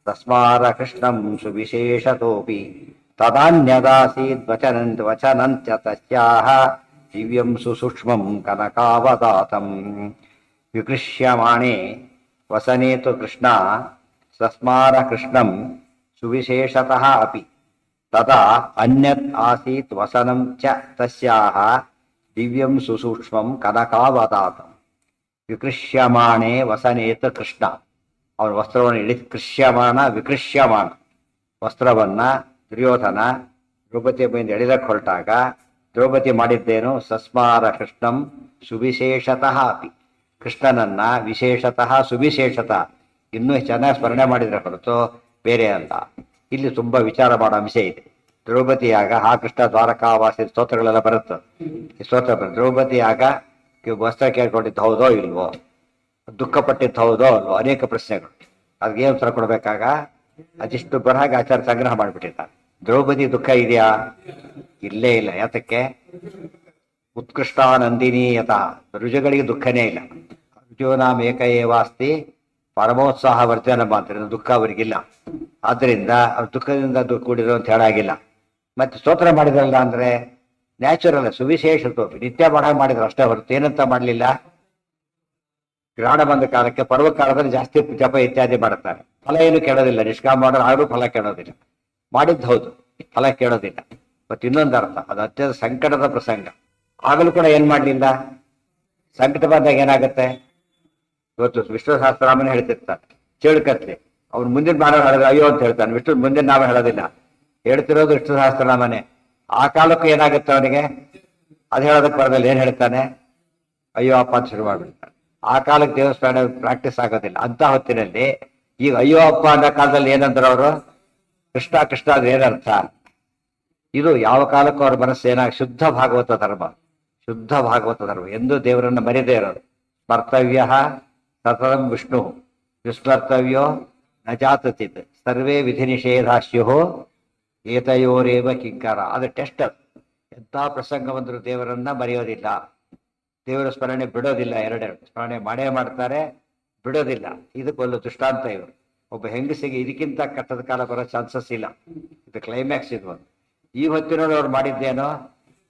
ತಸ್ಮಾರ ಕೃಷ್ಣಂ ಸುವಿಶೇಷತೋಪಿ ತದಾನ್ಯದಾಸೀದ್ ವಚನಂತ್ಯ ತಸ್ಯಾಹ ದಿವ್ಯಂ ಸುಸೂಕ್ಷ್ಮಂ ಕನಕಾವದಾತಂ. ವಿಕೃಷ್ಯಮಾಣೇ ವಸನೇತು ಕೃಷ್ಣ ತಸ್ಮಾರ ಕೃಷ್ಣಂ ಸುವಿಶೇಷತಃ ಅಪಿ ತದಾ ಅನ್ಯತ್ ಆಸೀತ್ ವಸನಂ ಚ ತಸ್ಯಾಹ ದಿವ್ಯಂ ಸುಸೂಕ್ಷ್ಮಂ ಕನಕಾವದಾತಂ. ವಿಕೃಷ್ಯಮಾಣೇ ವಸನೇತ ಕೃಷ್ಣ. ಅವನ ವಸ್ತ್ರವನ್ನು ಕೃಷ್ಯಮಾಣ ವಿಕೃಷ್ಯಮಾಣ ವಸ್ತ್ರವನ್ನ ದುರ್ಯೋಧನ ದ್ರೌಪದಿ ಬೈಂದು ಎಳೆದಕ್ಕೆ ಹೊರಟಾಗ ದ್ರೌಪದಿ ಮಾಡಿದ್ದೇನು, ಸಸ್ಮಾರ ಕೃಷ್ಣಂ ಸುವಿಶೇಷತಃ ಅಪಿ. ಕೃಷ್ಣನನ್ನ ವಿಶೇಷತಃ ಸುವಿಶೇಷತಃ ಇನ್ನೂ ಚೆನ್ನಾಗಿ ಸ್ಮರಣೆ ಮಾಡಿದ್ರೆ ಹೊರತು ಬೇರೆ ಅಲ್ಲ. ಇಲ್ಲಿ ತುಂಬಾ ವಿಚಾರ ಮಾಡೋ ಅಂಶ ಇದೆ. ದ್ರೌಪದಿಯಾಗ ಆ ಕೃಷ್ಣ ದ್ವಾರಕಾವಾಸಿ ಸ್ತೋತ್ರಗಳೆಲ್ಲ ಬರುತ್ತೆ. ಸ್ತೋತ್ರ ದ್ರೌಪದಿಯಾಗ ವಸ್ತ್ರ ಕೇಳ್ಕೊಂಡಿದ್ದು ಹೌದೋ ಇಲ್ವೋ, ದುಃಖಪಟ್ಟಿದ್ದು ಹೌದೋ ಅಲ್ವೋ, ಅನೇಕ ಪ್ರಶ್ನೆಗಳು. ಅದಕ್ಕೆ ಏನು ಉತ್ತರ ಕೊಡ್ಬೇಕಾಗ ಅದಿಷ್ಟು ಬರಹಾಗೆ ಆಚಾರ ಸಂಗ್ರಹ ಮಾಡಿಬಿಟ್ಟಿದ್ದಾರೆ. ದ್ರೌಪದಿ ದುಃಖ ಇದೆಯಾ? ಇಲ್ಲೇ ಇಲ್ಲ. ಯಾತಕ್ಕೆ? ಉತ್ಕೃಷ್ಟಾನಂದಿನಿ ಯಥ. ರುಜುಗಳಿಗೆ ದುಃಖನೇ ಇಲ್ಲ. ರುಜುನಾಮ ಏಕ ಏವಾಸ್ತಿ ಪರಮೋತ್ಸಾಹ ವರ್ಜನ ಮಾತ್ರ, ದುಃಖ ಅವರಿಗಿಲ್ಲ. ಆದ್ರಿಂದ ಅವ್ರ ದುಃಖದಿಂದ ಕೂಡಿರೋ ಅಂತ ಹೇಳಾಗಿಲ್ಲ. ಮತ್ತೆ ಸ್ತೋತ್ರ ಮಾಡಿದ್ರಲ್ಲ ಅಂದ್ರೆ ನ್ಯಾಚುರಲ್ ಸುವಿಶೇಷ ತೋಪಿ ನಿತ್ಯ ಮಾಡಿದ್ರು ಅಷ್ಟೇ ಹೊರತು ಏನಂತ ಮಾಡಲಿಲ್ಲ. ಗ್ರಹಣ ಬಂದ ಕಾಲಕ್ಕೆ ಪರ್ವ ಕಾಲದಲ್ಲಿ ಜಾಸ್ತಿ ಜಪ ಇತ್ಯಾದಿ ಮಾಡುತ್ತಾರೆ. ಫಲ ಏನು ಕೇಳೋದಿಲ್ಲ, ನಿಷ್ಕಾಮ ಮಾಡೋರು ಆದ್ರೂ ಫಲ ಕೇಳೋದಿಲ್ಲ. ಮಾಡಿದ್ದು ಹೌದು, ಫಲ ಕೇಳೋದಿಲ್ಲ. ಮತ್ತೆ ಇನ್ನೊಂದು ಅರ್ಥ, ಅದು ಅತ್ಯಂತ ಸಂಕಟದ ಪ್ರಸಂಗ. ಆಗಲೂ ಕೂಡ ಏನ್ ಮಾಡ್ಲಿಲ್ಲ. ಸಂಕಟ ಬಂದಾಗ ಏನಾಗುತ್ತೆ, ಇವತ್ತು ವಿಷ್ಣು ಸಹಸ್ರನಾಮನ ಹೇಳ್ತಿರ್ತಾನೆ ಚೇಳುಕತ್ಲಿ, ಅವ್ನು ಮುಂದಿನ ನಾಮ ಹೇಳಿದ್ರೆ ಅಯ್ಯೋ ಅಂತ ಹೇಳ್ತಾನೆ. ವಿಷ್ಣು ಮುಂದಿನ ನಾಮ ಹೇಳೋದಿಲ್ಲ, ಹೇಳ್ತಿರೋದು ವಿಷ್ಣು ಸಹಸ್ರನಾಮನೆ. ಆ ಕಾಲಕ್ಕೂ ಏನಾಗುತ್ತೆ ಅವನಿಗೆ, ಅದು ಹೇಳೋದಕ್ಕೆ ಬರೋದಿಲ್ಲ. ಏನ್ ಹೇಳ್ತಾನೆ, ಅಯ್ಯೋ ಅಪ್ಪ ಅಂತ ಶುರು ಮಾಡ್ಬಿಡ್ತಾನೆ. ಆ ಕಾಲಕ್ಕೆ ದೇವಸ್ಥಾನ ಪ್ರಾಕ್ಟೀಸ್ ಆಗೋದಿಲ್ಲ. ಅಂತ ಹೊತ್ತಿನಲ್ಲಿ ಈಗ ಅಯ್ಯೋ ಅಪ್ಪ ಅನ್ನೋ ಕಾಲದಲ್ಲಿ ಏನಂದ್ರೆ ಅವರು ಕೃಷ್ಣ ಕೃಷ್ಣ ಅಂದ್ರೆ ಏನರ್ಥ. ಇದು ಯಾವ ಕಾಲಕ್ಕೂ ಅವ್ರ ಮನಸ್ಸು ಏನಾಗ ಶುದ್ಧ ಭಾಗವತ ಧರ್ಮ, ಶುದ್ಧ ಭಾಗವತ ಧರ್ಮ ಎಂದು ದೇವರನ್ನ ಮರೆಯದೇ ಇರೋದು. ಸ್ಮರ್ತವ್ಯ ಸತತಂ ವಿಷ್ಣು ವಿಸ್ಮರ್ತವ್ಯೋ ನ ಜಾತಚಿತ್ ಸರ್ವೇ ವಿಧಿ ನಿಷೇಧಾಶ್ಯೋ ಏತಯೋರೇವ ಕಿಂಕರ. ಅದು ಟೆಸ್ಟ್. ಎಂಥ ಪ್ರಸಂಗ ಬಂದರೂ ದೇವರನ್ನ ಮರೆಯೋದಿಲ್ಲ, ದೇವರ ಸ್ಮರಣೆ ಬಿಡೋದಿಲ್ಲ. ಎರಡೆರಡು ಸ್ಮರಣೆ ಮಾಡೇ ಮಾಡ್ತಾರೆ, ಬಿಡೋದಿಲ್ಲ. ಇದಕ್ಕೊಂದು ದೃಷ್ಟಾಂತ ಇವರು. ಒಬ್ಬ ಹೆಂಗಸಿಗೆ ಇದಕ್ಕಿಂತ ಕಟ್ಟದ ಕಾಲ ಬರೋ ಚಾನ್ಸಸ್ ಇಲ್ಲ. ಇದು ಕ್ಲೈಮ್ಯಾಕ್ಸ್. ಇದು ಒಂದು ಈ ಹೊತ್ತಿನೋಡು ಅವ್ರು ಮಾಡಿದ್ದೇನೋ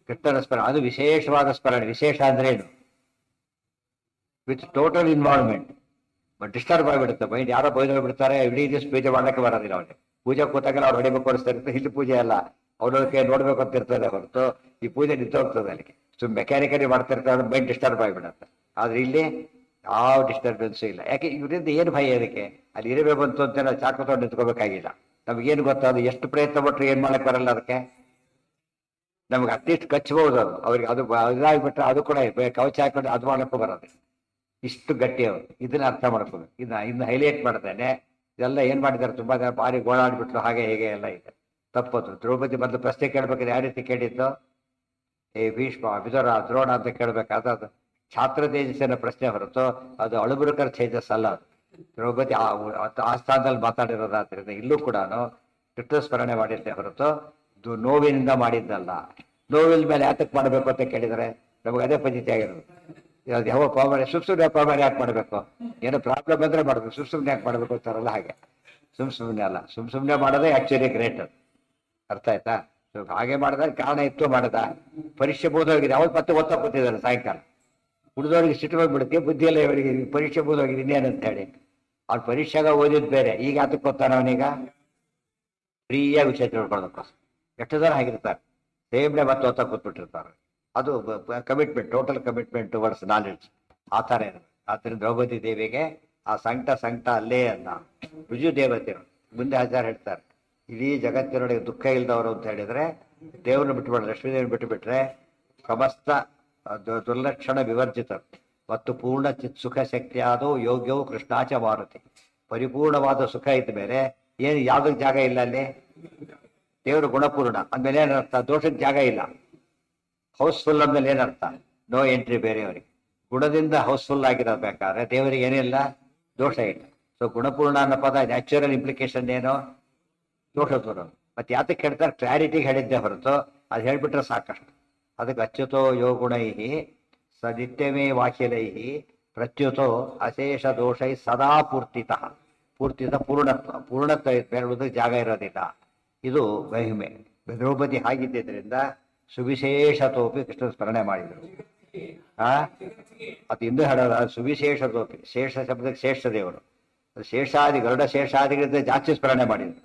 ಕೃಷ್ಣನ ಸ್ಮರಣೆ, ಅದು ವಿಶೇಷವಾದ ಸ್ಮರಣೆ. ವಿಶೇಷ ಅಂದ್ರೆ ಏನು, with total involvement. But disturb ಆಗಿಬಿಡುತ್ತೆ ಮೈಂಡ್. ಯಾರೋ ಬೈದು ಬಿಡ್ತಾರೆ, ಇಡೀ ದಿವಸ ಪೂಜೆ ಮಾಡಕ್ಕೆ ಬರೋದಿಲ್ಲ ಅವನಿಗೆ. ಪೂಜೆ ಕೂತಾಗಲ್ಲ ಅವ್ರು ಹೊಡಿಬೇಕು ಅನಿಸ್ತಾ ಇರುತ್ತೆ. ಇಲ್ಲಿ ಪೂಜೆ ಅಲ್ಲ, ಅವ್ರಕ್ಕೆ ನೋಡ್ಬೇಕು ಅಂತ ಇರ್ತದೆ ಹೊರತು ಈ ಪೂಜೆ ನಿಂತೋಗ್ತದೆ ಅಲ್ಲಿಗೆ. ಮೆಕ್ಯಾನಿಕಲಿ ಮಾಡ್ತಿರ್ತಾರೆ, ಮೈಂಡ್ ಡಿಸ್ಟರ್ಬ್ ಆಗಿಬಿಡುತ್ತೆ. ಆದ್ರೆ ಇಲ್ಲಿ ಯಾವ ಡಿಸ್ಟರ್ಬೆನ್ಸು ಇಲ್ಲ. ಯಾಕೆ ಇವರಿಂದ ಏನು ಭಯ ಅದಕ್ಕೆ, ಅಲ್ಲಿ ಇರಬೇಕು ಬಂತು ಅಂತ ನಾವು ಚಾಕು ತೊಗೊಂಡು ನಿಂತ್ಕೋಬೇಕಾಗಿಲ್ಲ. ನಮಗೇನು ಗೊತ್ತಾದ ಎಷ್ಟು ಪ್ರಯತ್ನ ಪಟ್ಟರು ಏನ್ ಮಾಡಕ್ ಬರಲ್ಲ ಅದಕ್ಕೆ. ನಮ್ಗೆ ಅಟ್ಲೀಸ್ಟ್ ಕಚ್ಚಬಹುದು ಅದು ಅವ್ರಿಗೆ ಅದು ಇದಾಗ್ಬಿಟ್ರೆ ಅದು ಕೂಡ ಕವಚ ಹಾಕೊಂಡು ಅದು ಮಾಡಕ್ಕೂ ಬರೋದು ಇಷ್ಟು ಗಟ್ಟಿ ಅವರು ಇದನ್ನ ಅರ್ಥ ಮಾಡ್ಕೋಬೇಕು ಇನ್ನು ಹೈಲೈಟ್ ಮಾಡ್ತೇನೆ ಇದೆಲ್ಲ ಏನ್ ಮಾಡಿದ್ದಾರೆ ತುಂಬಾ ಜನ ಭಾರಿ ಗೋಳಾಡ್ಬಿಟ್ಲು ಹಾಗೆ ಹೇಗೆ ಎಲ್ಲ ಇದೆ ತಪ್ಪದು ದ್ರೌಪದಿ ಮೊದಲು ಪ್ರಶ್ನೆ ಕೇಳ್ಬೇಕಾದ್ರೆ ಯಾವ ರೀತಿ ಕೇಳಿದ್ದು ಏ ಭೀಷ್ಮ ವಿದುರ ದ್ರೋಣ ಅಂತ ಕೇಳ್ಬೇಕಾದ ಅದು ಛಾತ್ರ ತೇಜಸ್ಸಿನ ಪ್ರಶ್ನೆ ಹೊರತು ಅದು ಅಳುಬುರುಕರ ತೇಜಸ್ ಅಲ್ಲ ಅದು ದ್ರೌಪದಿ ಆ ಸ್ಥಾನದಲ್ಲಿ ಮಾತಾಡಿರೋದಾದ್ರಿಂದ ಇಲ್ಲೂ ಕೂಡ ಕೃಷ್ಣ ಸ್ಮರಣೆ ಮಾಡಿದ್ದೆ ಹೊರತು ನೋವಿನಿಂದ ಮಾಡಿದ್ದಲ್ಲ ನೋವಿನ ಮೇಲೆ ಯಾತಕ್ಕೆ ಮಾಡಬೇಕು ಅಂತ ಕೇಳಿದರೆ ನಮಗೆ ಅದೇ ಪದ್ಧತಿ ಆಗಿರೋದು ಯಾವ ಪಾವನೆ ಸುಮ್ಮನೆ ಪಾವನೆ ಯಾಕೆ ಮಾಡಬೇಕು ಏನೋ ಪ್ರಾಬ್ಲಮ್ ಬಂದ್ರೆ ಮಾಡಬೇಕು ಸುಮ್ಮನೆ ಯಾಕೆ ಮಾಡಬೇಕು ಅಂತಾರಲ್ಲ ಹಾಗೆ ಸುಮ್ಮನೆ ಅಲ್ಲ ಸುಮ್ಮನೆ ಮಾಡೋದೇ ಆಕ್ಚುಲಿ ಗ್ರೇಟ್ ಅದು ಅರ್ಥ ಆಯ್ತಾ ಹಾಗೆ ಮಾಡಿದಾಗ ಕಾರಣ ಇತ್ತು ಮಾಡದ ಪರೀಕ್ಷೆ ಬೋಧೋಗಿದೆ ಅವ್ರು ಮತ್ತೆ ಓದ್ತಾ ಕೂತಿದ್ದಾರೆ ಸಾಯಂಕಾಲ ಹುಡುಗವ್ರಿಗೆ ಸಿಟ್ಟು ಬಂದ್ಬಿಡುತ್ತೆ ಬುದ್ಧಿಯಲ್ಲ ಇವರಿಗೆ ಪರೀಕ್ಷೆ ಬೋಧೋಗಿದೆ ಇನ್ನೇನಂತ ಹೇಳಿ ಅವ್ನು ಪರೀಕ್ಷೆಗ ಓದಿದ್ ಬೇರೆ ಈಗ ಅದಕ್ಕೆ ಗೊತ್ತಾನ ಅವನೀಗ ಫ್ರೀಯಾಗಿ ವಿಷಯ ತಿಳ್ಕೊಳ್ಳೋದಕ್ಕೋಸ್ಕರ ಎಷ್ಟು ಜನ ಆಗಿರ್ತಾರೆ ಸೇಮ್ನೆ ಮತ್ತೆ ಓದ್ತಾ ಕೂತ್ಬಿಟ್ಟಿರ್ತಾರೆ ಅದು commitment total commitment towards knowledge ಆ ಥರ ಇರಬೇಕು ಆದ್ದರಿಂದ ದ್ರೌಪದಿ ದೇವಿಗೆ ಆ ಸಂಕಟ ಅಲ್ಲೇ ಅಲ್ಲ ರುಜು ದೇವತೆಗಳು ಮುಂದೆ ಹಜಾರ್ ಹೇಳ್ತಾರೆ ಇಡೀ ಜಗತ್ತಿನೊಳಗೆ ದುಃಖ ಇಲ್ದವರು ಅಂತ ಹೇಳಿದ್ರೆ ದೇವ್ರನ್ನ ಬಿಟ್ಟುಬಿಟ್ರೆ ಲಕ್ಷ್ಮೀದೇವಿನ ಬಿಟ್ಟುಬಿಟ್ರೆ ಸಮಸ್ತ ದುರ್ಲಕ್ಷಣ ವಿವರ್ಜಿತರು ಮತ್ತು ಪೂರ್ಣ ಚಿತ್ ಸುಖ ಶಕ್ತಿ ಆದವು ಯೋಗ್ಯವು ಕೃಷ್ಣಾಚ ಮಾರುತಿ ಪರಿಪೂರ್ಣವಾದ ಸುಖ ಇದ್ದ ಮೇಲೆ ಏನು ಯಾವ್ದಕ್ಕೆ ಜಾಗ ಇಲ್ಲ ಅಲ್ಲಿ ದೇವರು ಗುಣಪೂರ್ಣ ಅಂದ್ಮೇಲೆ ಏನರ್ಥ ದೋಷಕ್ಕೆ ಜಾಗ ಇಲ್ಲ ಹೌಸ್ಫುಲ್ ಅಂದ್ಮೇಲೆ ಏನರ್ಥ ನೋ ಎಂಟ್ರಿ ಬೇರೆಯವರಿಗೆ ಗುಣದಿಂದ ಹೌಸ್ಫುಲ್ ಆಗಿರಬೇಕಾದ್ರೆ ದೇವರಿಗೆ ಏನಿಲ್ಲ ದೋಷ ಇಲ್ಲ ಸೊ ಗುಣಪೂರ್ಣ ಅನ್ನೋ ಪದ ನ್ಯಾಚುರಲ್ ಇಂಪ್ಲಿಕೇಶನ್ ಏನು ದೋಷ ದೂರ ಮತ್ತೆ ಯಾತಕ್ಕೆ ಹೇಳ್ತಾರೆ ಕ್ಲಾರಿಟಿಗೆ ಹೇಳಿದ್ದೆ ಹೊರತು ಅದು ಹೇಳ್ಬಿಟ್ರೆ ಸಾಕಷ್ಟು ಅದಕ್ಕೆ ಅಚ್ಯುತೋ ಯೋ ಗುಣೈ ಸದಿತ್ಯವೇ ವಾಕ್ಯಲೈ ಪ್ರತ್ಯುತೋ ಅಶೇಷ ದೋಷೈ ಸದಾ ಪೂರ್ತಿತಃ ಪೂರ್ಣತ್ವ ಹೇಳುವುದಕ್ಕೆ ಜಾಗ ಇರೋದಿಲ್ಲ ಇದು ಮಹಿಮೆ ದ್ರೌಪದಿ ಹಾಗಿದ್ದರಿಂದ ಸುವಿಶೇಷತೋಪಿ ಕೃಷ್ಣ ಸ್ಮರಣೆ ಮಾಡಿದರು ಅದು ಇಂದು ಹೇಳೋದ ಸುವಿಶೇಷತೋಪಿ ಶೇಷ ಶಬ್ದಕ್ಕೆ ಶ್ರೇಷ್ಠ ದೇವರು ಶೇಷಾದಿ ಗರುಡ ಶೇಷಾದಿಗಳಿಂದ ಜಾಸ್ತಿ ಸ್ಮರಣೆ ಮಾಡಿದರು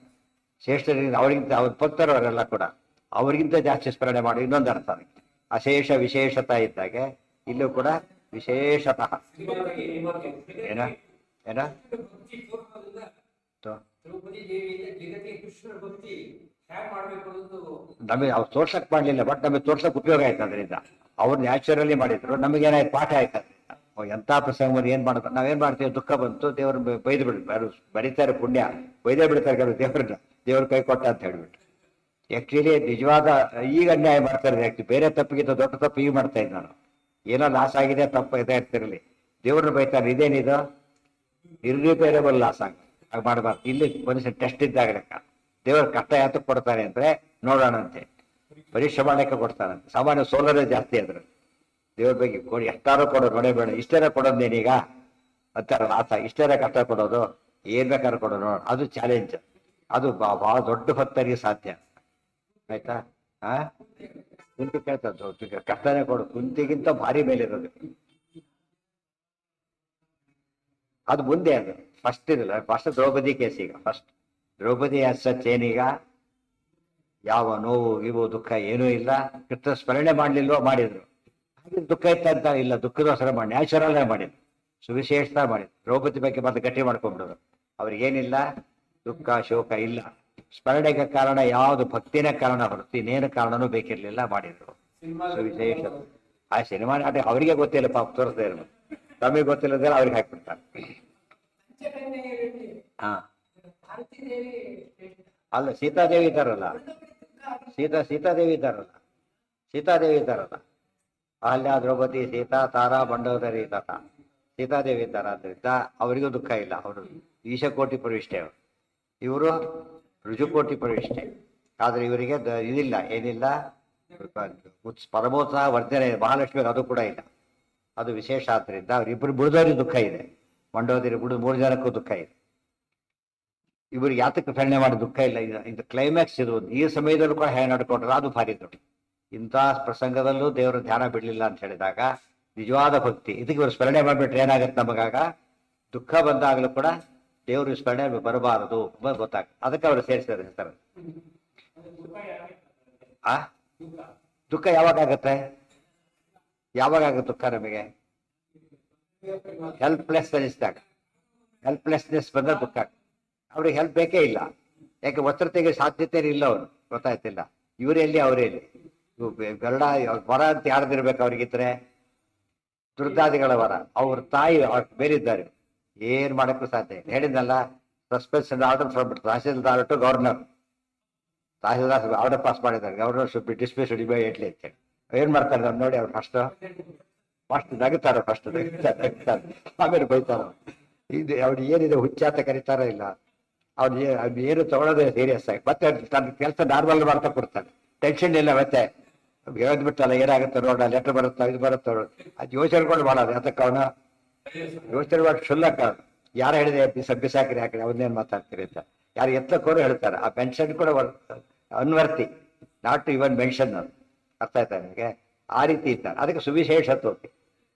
ಶ್ರೇಷ್ಠರಿಂದ ಅವರಿಗಿಂತ ಅವ್ರ ಭಕ್ತರವರೆಲ್ಲ ಕೂಡ ಅವರಿಗಿಂತ ಜಾಸ್ತಿ ಸ್ಮರಣೆ ಮಾಡಿ ಇನ್ನೊಂದು ಅರ್ಥ ಅದಕ್ಕೆ ಅಶೇಷ ವಿಶೇಷತೆ ಇದ್ದಾಗೆ ಇಲ್ಲೂ ಕೂಡ ವಿಶೇಷತಃ ಏನ ಏನ ನಮಗೆ ಅವ್ರು ತೋರ್ಸಕ್ ಮಾಡ್ಲಿಲ್ಲ ಬಟ್ ನಮಗೆ ತೋರ್ಸಕ್ ಉಪಯೋಗ ಆಯ್ತು ಅದರಿಂದ ಅವ್ರು ನ್ಯಾಚುರಲಿ ಮಾಡಿದ್ರು ನಮಗೇನಾಯ್ತು ಪಾಠ ಆಯ್ತು ಎಂತ ಪ್ರಸಂಗ ಏನ್ ಮಾಡೋದು ನಾವೇನ್ ಮಾಡ್ತೀವಿ ದುಃಖ ಬಂತು ದೇವ್ರ ಬೈದು ಬಿಡ್ತಾರೆ ಬರೀತಾರೆ ಪುಣ್ಯ ಬೈದೇ ಬಿಡ್ತಾರೆ ಕೆಲವು ದೇವ್ರ ಕೈ ಕೊಟ್ಟ ಅಂತ ಹೇಳ್ಬಿಟ್ಟು ಆಕ್ಚುಲಿ ನಿಜವಾದ ಈಗ ಅನ್ಯಾಯ ಮಾಡ್ತಾರೆ ಆಕ್ಚುಲಿ ಬೇರೆ ತಪ್ಪಿಗಿಂತ ದೊಡ್ಡ ತಪ್ಪು ಈಗ ಮಾಡ್ತಾ ಇದ್ದ ನಾನು ಏನೋ ಲಾಸ್ ಆಗಿದೆ ತಪ್ಪು ಇದೇ ಇರ್ತಿರ್ಲಿ ದೇವ್ರನ್ನ ಬೈತಾರೆ ಇದೇನಿದು ಇರ್ರಿಪೇರಬಲ್ ಲಾಸ್ ಆಗ ಹಾಗೆ ಮಾಡಬಾರ್ದು ಇಲ್ಲಿ ಮನುಷ್ಯ ಟೆಸ್ಟ್ ಇದ್ದಾಗ ಲೆಕ್ಕ ದೇವ್ರ ಕಷ್ಟ ಯಾತಕ್ಕೆ ಕೊಡ್ತಾನೆ ಅಂದ್ರೆ ನೋಡೋಣಂತೆ ಪರೀಕ್ಷೆ ಮಾಡಕ್ಕೆ ಕೊಡ್ತಾನಂತೆ ಸಾಮಾನ್ಯ ಸೋಲರೇ ಜಾಸ್ತಿ ಅದ್ರಲ್ಲಿ ದೇವ್ರ ಬಗ್ಗೆ ಕೊಡಿ ಎಷ್ಟಾರು ಕೊಡೋದು ನೋಡೇ ಬೇಡ ಇಷ್ಟೇನ ಕೊಡೋದು ನೀನೀಗ ಅಂತಾರಲ್ಲ ಆತ ಇಷ್ಟೇನ ಕಷ್ಟ ಕೊಡೋದು ಏನ್ ಬೇಕಾದ್ರೂ ಕೊಡೋದು ನೋಡ ಅದು ಚಾಲೆಂಜ್ ಅದು ಬಹಳ ದೊಡ್ಡ ಭಕ್ತರಿಗೆ ಸಾಧ್ಯ ಆಯ್ತಾ ಕುಂತಿ ಕೇಳ್ತದ್ದು ಕಷ್ಟನೇ ಕೊಡು ಕುಂತಿಗಿಂತ ಭಾರಿ ಮೇಲೆ ಇರೋದು ಅದು ಮುಂದೆ ಅದು ಫಸ್ಟ್ ಇರಲ್ಲ ಫಸ್ಟ್ ದ್ರೌಪದಿ ಕೇಸ್ ಈಗ ಫಸ್ಟ್ ದ್ರೌಪದಿ ಸಚ್ ಏನೀಗ ಯಾವ ನೋವು ಇವು ದುಃಖ ಏನೂ ಇಲ್ಲ ಕೃಷ್ಣ ಸ್ಮರಣೆ ಮಾಡ್ಲಿಲ್ವೋ ಮಾಡಿದ್ರು ಹಾಗೆ ದುಃಖ ಇತ್ತಂತ ಇಲ್ಲ ದುಃಖದೋಸ್ಕರ ಮಾಡಿ ನ್ಯಾಚುರಲ್ ಮಾಡಿದ್ರು ಸುವಿಶೇಷ ಮಾಡಿದ್ರು ದ್ರೌಪದಿ ಬಗ್ಗೆ ಮತ್ತೆ ಗಟ್ಟಿ ಮಾಡ್ಕೊಂಡ್ಬಿಡೋದು ಅವ್ರಿಗೇನಿಲ್ಲ ದುಃಖ ಶೋಕ ಇಲ್ಲ ಸ್ಮರಣೆಗೆ ಕಾರಣ ಯಾವುದು ಭಕ್ತಿನೇ ಕಾರಣ ಹೊರತು ಇನ್ನೇನು ಕಾರಣನೂ ಬೇಕಿರ್ಲಿಲ್ಲ ಮಾಡಿದ್ರು ಸುವಿಶೇಷ ಆ ಸಿನಿಮಾ ನಾಟಕ ಅವರಿಗೆ ಗೊತ್ತಿಲ್ಲ ಪಾಪ ತೋರಿಸ್ತಾ ಇರೋದು ತಮಗೆ ಗೊತ್ತಿಲ್ಲದ್ರೆ ಅವ್ರಿಗೆ ಹಾಕ್ಬಿಡ್ತಾರೆ ಹಾ ಅಲ್ಲ ಸೀತಾದೇವಿ ಇದ್ದಾರಲ್ಲ ಸೀತಾದೇವಿ ಇದ್ದಾರಲ್ಲ ಅಹಲ್ಯ ದ್ರೌಪದಿ ಸೀತಾ ತಾರಾ ಬಂಡೋದರಿ ತಾತ ಸೀತಾದೇವಿ ಇದ್ದಾರ ಆದ್ರಿಂದ ಅವರಿಗೂ ದುಃಖ ಇಲ್ಲ ಅವರು ಈಶಕೋಟಿ ಪರಿಷ್ಠೆ ಅವರು ಇವರು ರುಜುಕೋಟಿ ಪರಿಷ್ಠೆ ಆದ್ರೆ ಇವರಿಗೆ ಇದಿಲ್ಲ ಏನಿಲ್ಲ ಪರಮೋತ್ಸಾಹ ವರ್ಧನೆ ಮಹಾಲಕ್ಷ್ಮಿ ಅದು ಕೂಡ ಇಲ್ಲ ಅದು ವಿಶೇಷ ಆದ್ರಿಂದ ಅವ್ರಿಬ್ರು ಬುಡದವ್ರಿಗೆ ದುಃಖ ಇದೆ ಮಂಡೋದರಿ ಬುಡ 3 ಜನಕ್ಕೂ ದುಃಖ ಇದೆ ಇವ್ರಿಗೆ ಯಾತಕ್ಕೆ ಪ್ರೇರಣೆ ಮಾಡಿ ದುಃಖ ಇಲ್ಲ ಇದು ಕ್ಲೈಮ್ಯಾಕ್ಸ್ ಇದು ಈ ಸಮಯದಲ್ಲೂ ಕೂಡ ಹೇಗೆ ನಡ್ಕೊಂಡ್ರೆ ಅದು ಭಾರಿ ದೊಡ್ಡ ಇಂಥ ಪ್ರಸಂಗದಲ್ಲೂ ದೇವರ ಧ್ಯಾನ ಬಿಡ್ಲಿಲ್ಲ ಅಂತ ಹೇಳಿದಾಗ ನಿಜವಾದ ಭಕ್ತಿ ಇದಕ್ಕೆ ಇವರು ಸ್ಮರಣೆ ಮಾಡಿಬಿಟ್ರೆ ಏನಾಗತ್ತೆ ನಮಗಾಗ ದುಃಖ ಬಂದಾಗಲೂ ಕೂಡ ದೇವರು ಸ್ಮರಣೆ ಬರಬಾರದು ಗೊತ್ತಾಗ್ತದೆ ಅದಕ್ಕೆ ಅವರು ಸೇರಿಸಿದ್ದಾರೆ ಹೆಸರು ದುಃಖ ಯಾವಾಗ ಆಗುತ್ತೆ ದುಃಖ ನಮಗೆ ಹೆಲ್ಪ್ಲೆಸ್ ಅನಿಸಿದಾಗ ಹೆಲ್ಪ್ಲೆಸ್ನೆಸ್ ಬಂದ್ರೆ ದುಃಖ ಅವ್ರಿಗೆ ಹೆಲ್ಪ್ ಬೇಕೇ ಇಲ್ಲ ಯಾಕೆ ವಸ್ತ್ರ ತೆಗೆ ಸಾಧ್ಯತೆ ಇಲ್ಲ ಅವ್ರು ಗೊತ್ತಾಯ್ತಿಲ್ಲ ಇವರೆಲ್ಲಿ ಅವರೆಲ್ಲಿ ಗರುಡ ವರ ಅಂತ ಯಾರ್ದಿರ್ಬೇಕು ಅವ್ರಿಗಿದ್ರೆ ದುರ್ಗಾದಿಗಳ ವರ. ಅವ್ರ ತಾಯಿ ಬೇರಿದ್ದಾರೆ, ಏನ್ ಮಾಡಕ್ಕೂ ಸಾಧ್ಯ ಇಲ್ಲ. ಹೇಳಿದ್ನಲ್ಲ, suspension order from tahsildar to governor. Tahsildar order pass ಮಾಡಿದ್ದಾರೆ, governor should be dismissed immediately ಅಂತೇಳಿ. ಏನ್ ಮಾಡ್ತಾರೆ ನಾವು ನೋಡಿ, ಅವ್ರು ಫಸ್ಟ್ ನಗುತ್ತಾರೆ, ಫಸ್ಟ್ ನಗುತ್ತಾರೆ, ಆಮೇಲೆ ಬೈತಾರ. ಇದು ಅವ್ರು ಏನಿದೆ ಹುಚ್ಚಾತ ಕರೀತಾರ ಇಲ್ಲ, ಅವ್ರು ಏನು ತಗೊಳ್ಳೋದೇ ಸೀರಿಯಸ್ ಆಗಿ. ಮತ್ತೆ ತನ್ನ ಕೆಲಸ ನಾರ್ಮಲ್ ಮಾಡ್ತಾ ಕೊಡ್ತಾನೆ, ಟೆನ್ಷನ್ ಇಲ್ಲ. ಮತ್ತೆ ಹೇಳ್ಬಿಟ್ಟಲ್ಲ ಏನಾಗುತ್ತೆ ನೋಡ, ಲೆಟರ್ ಬರುತ್ತಾ ಇದು ಬರುತ್ತೋ ಅದು ಯೋಚನೆಗಳು ಮಾಡೋದು. ಅದಕ್ಕೆ ಅವನ ಯೋಚನೆ ಮಾಡಿ ಶುಲ್ಲಕ ಯಾರು ಹೇಳಿದೆ ಬಿಸಾಕ್ರಿ ಹಾಕಿ ಅವನ್ನೇನು ಮಾತಾಡ್ತೀರಿ ಅಂತ ಯಾರು ಎತ್ತಕ್ಕೋರು ಹೇಳ್ತಾರೆ. ಆ ಮೆನ್ಷನ್ ಕೂಡ ಅನ್ವರ್ತಿ, ನಾಟ್ ಇವನ್ ಮೆನ್ಷನ್. ಅರ್ಥ ಆಯ್ತಾ ನಿಮಗೆ? ಆ ರೀತಿ ಇದ್ದಾರೆ. ಅದಕ್ಕೆ ಸುವಿಶೇಷತ್ವಕ್ಕೆ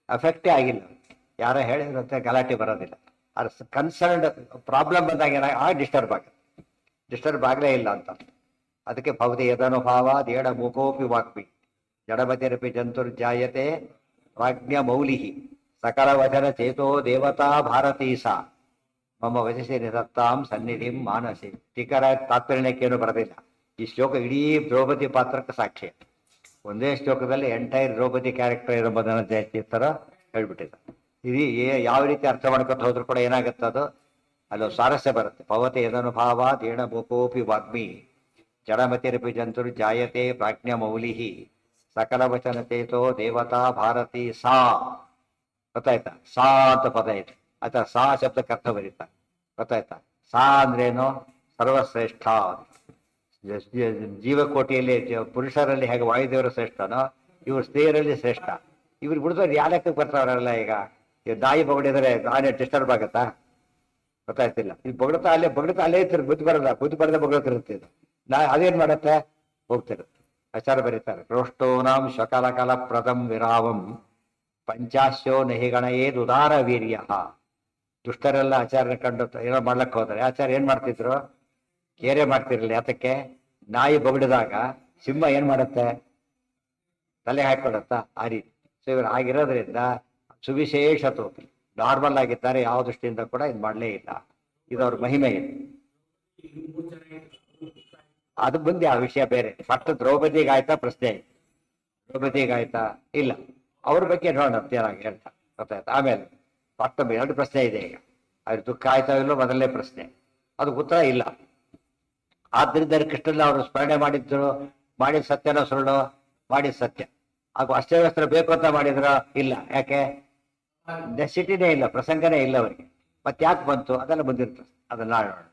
ಅಫೆಕ್ಟೇ ಆಗಿಲ್ಲ. ಯಾರ ಹೇಳಿದ್ರಂತೆ ಗಲಾಟೆ ಬರೋದಿಲ್ಲ. ಅದು ಕನ್ಸರ್ನ್ಡ್ ಪ್ರಾಬ್ಲಮ್ ಬಂದಾಗ ಏನಾಗ ಡಿಸ್ಟರ್ಬ್ ಆಗಲೇ ಇಲ್ಲ ಅಂತ. ಅದಕ್ಕೆ ಭವತಿ ಯದನುಭಾವ ದೇಡ ಮುಖೋಪಿ ವಾಕ್ಪಿ ಜಡಮತಿರಪಿ ಜಂತುರ್ಜಾಯತೆ ಪ್ರಾಜ್ಞ ಮೌಲಿ ಸಕಲ ವಚನ ಚೇತೋ ದೇವತಾ ಭಾರತೀ ಸಾ ಮಮ ವಚಸಿ ನಿರತ್ತಾಂ ಸನ್ನಿಧಿಂ ಮಾನಸಿ. ಟೀಕರ ತಾತ್ಪರ್ಯಕ್ಕೇನು ಬರೋದಿಲ್ಲ. ಈ ಶ್ಲೋಕ ಇಡೀ ದ್ರೌಪದಿ ಪಾತ್ರಕ್ಕೆ ಸಾಕ್ಷಿ. ಒಂದೇ ಶ್ಲೋಕದಲ್ಲಿ ಎಂಟೈರ್ ದ್ರೌಪದಿ ಕ್ಯಾರೆಕ್ಟರ್ ಇರೋದನ್ನ ತೀರ್ಥರ ಹೇಳ್ಬಿಟ್ಟಿದ್ದ. ಇದು ಯಾವ ರೀತಿ ಅರ್ಥ ಮಾಡ್ಕೊತ ಹೋದ್ರು ಕೂಡ ಏನಾಗುತ್ತೆ, ಅದು ಅಲ್ಲೊಂದು ಸ್ವಾರಸ್ಯ ಬರುತ್ತೆ. ಭವತಿ ಯದನುಭಾವ ದೇಣ ಮುಖೋಪಿ ವಾಗ್ಮಿ ಜಡಮತಿರಪಿ ಜಂತುರ್ ಜಾಯತೆ ಪ್ರಾಜ್ಞ ಮೌಲಿ ಸಕಲ ವಚನ ಚೇತೋ ದೇವತಾ ಭಾರತಿ ಸಾ. ಗೊತ್ತಾಯ್ತಾ? ಸಾ ಅಂತ ಪದ ಇದೆ. ಅಥವಾ ಸಾ ಶಬ್ದಕ್ಕೆ ಅರ್ಥ ಬರೀತಾರೆ. ಗೊತ್ತಾಯ್ತಾ? ಸಾ ಅಂದ್ರೇನು? ಸರ್ವಶ್ರೇಷ್ಠ. ಜೀವಕೋಟಿಯಲ್ಲಿ ಪುರುಷರಲ್ಲಿ ಹೇಗೆ ವಾಯುದೇವರು ಶ್ರೇಷ್ಠನೋ, ಇವರು ಸ್ತ್ರೀಯರಲ್ಲಿ ಶ್ರೇಷ್ಠ. ಇವ್ರು ಬಿಡಿದವ್ರು ಯಾವ ಲೆಕ್ಕಕ್ಕೆ ಬರ್ತಾವ್ರಲ್ಲ. ಈಗ ನಾಯಿ ಬಗಡಿದ್ರೆ ಆನೆ ಡಿಸ್ಟರ್ಬ್ ಆಗತ್ತಾ? ಗೊತ್ತಾಯ್ತಿಲ್ಲ. ಇದು ಬಗಡ್ತಾ ಅಲ್ಲೇ ಇರ್ತಾರೆ, ಬುದ್ಧಿ ಬರಲ್ಲ, ಬುದ್ಧಿ ಬರದೆ ಬಗಳ್ತಿರುತ್ತೆ. ಇದು ಅದೇನ್ ಮಾಡತ್ತೆ? ಹೋಗ್ತಿರುತ್ತೆ. ಆಚಾರ ಬರೀತಾರೆ, ಪ್ರೋಷ್ಟೋನಾಂ ಶಕಲಕಲ ಪ್ರದಂ ವಿರಾವಂ ಪಂಚಾಶ್ಯೋ ನಹಿಗಣಯೇದ್ ಉದಾರ ವೀರ್ಯ. ದುಷ್ಟರೆಲ್ಲ ಆಚಾರ್ಯ ಕಂಡು ಏನೋ ಮಾಡ್ಲಕ್ಕೆ ಹೋದ್ರೆ ಆಚಾರ್ಯ ಏನ್ ಮಾಡ್ತಿದ್ರು? ಕೇರೆ ಮಾಡ್ತಿರ್ಲಿಲ್ಲ. ಯಾತಕ್ಕೆ? ನಾಯಿ ಬಗಡಿದಾಗ ಸಿಂಹ ಏನ್ ಮಾಡುತ್ತೆ? ತಲೆ ಹಾಕೊಡತ್ತ. ಆ ರೀತಿ. ಸೊ ಇವರು ಆಗಿರೋದ್ರಿಂದ ಸುವಿಶೇಷತು ನಾರ್ಮಲ್ ಆಗಿದ್ದಾರೆ. ಯಾವ ದೃಷ್ಟಿಯಿಂದ ಕೂಡ ಇದು ಮಾಡಲೇ ಇಲ್ಲ. ಇದು ಅವ್ರ ಮಹಿಮೆ ಇದೆ. ಅದು ಮುಂದೆ ಆ ವಿಷಯ ಬೇರೆ. ಫಸ್ಟ್ ದ್ರೌಪದಿಗೆ ಆಯ್ತಾ ಪ್ರಶ್ನೆ? ದ್ರೌಪದಿಗೆ ಆಯ್ತಾ? ಇಲ್ಲ. ಅವ್ರ ಬಗ್ಗೆ ನೋಡೋಣ ಏನಾಗಿ ಹೇಳ್ತಾ. ಗೊತ್ತಾಯ್ತಾ? ಆಮೇಲೆ ಫಸ್ಟ್ 2 ಪ್ರಶ್ನೆ ಇದೆ. ಈಗ ಅವ್ರ ದುಃಖ ಆಯ್ತಾ ಇಲ್ಲೋ ಮೊದಲನೇ ಪ್ರಶ್ನೆ, ಅದು ಉತ್ತರ ಇಲ್ಲ. ಆದ್ರಿಂದ ಕೃಷ್ಣನ ಅವರು ಸ್ಮರಣೆ ಮಾಡಿದ ಸತ್ಯನ ಸುಳ್ಳು? ಮಾಡಿದ ಸತ್ಯ. ಹಾಗೂ ಅಷ್ಟವ್ಯಸ್ತ್ರ ಬೇಕು ಅಂತ ಮಾಡಿದ್ರ? ಇಲ್ಲ. ಯಾಕೆ? ನೆಸಿಟಿನೇ ಇಲ್ಲ, ಪ್ರಸಂಗನೇ ಇಲ್ಲ ಅವರಿಗೆ. ಮತ್ತೆ ಯಾಕೆ ಬಂತು? ಅದೆಲ್ಲ ಬಂದಿರ್ತದೆ. ಅದನ್ನ ನೋಡೋಣ.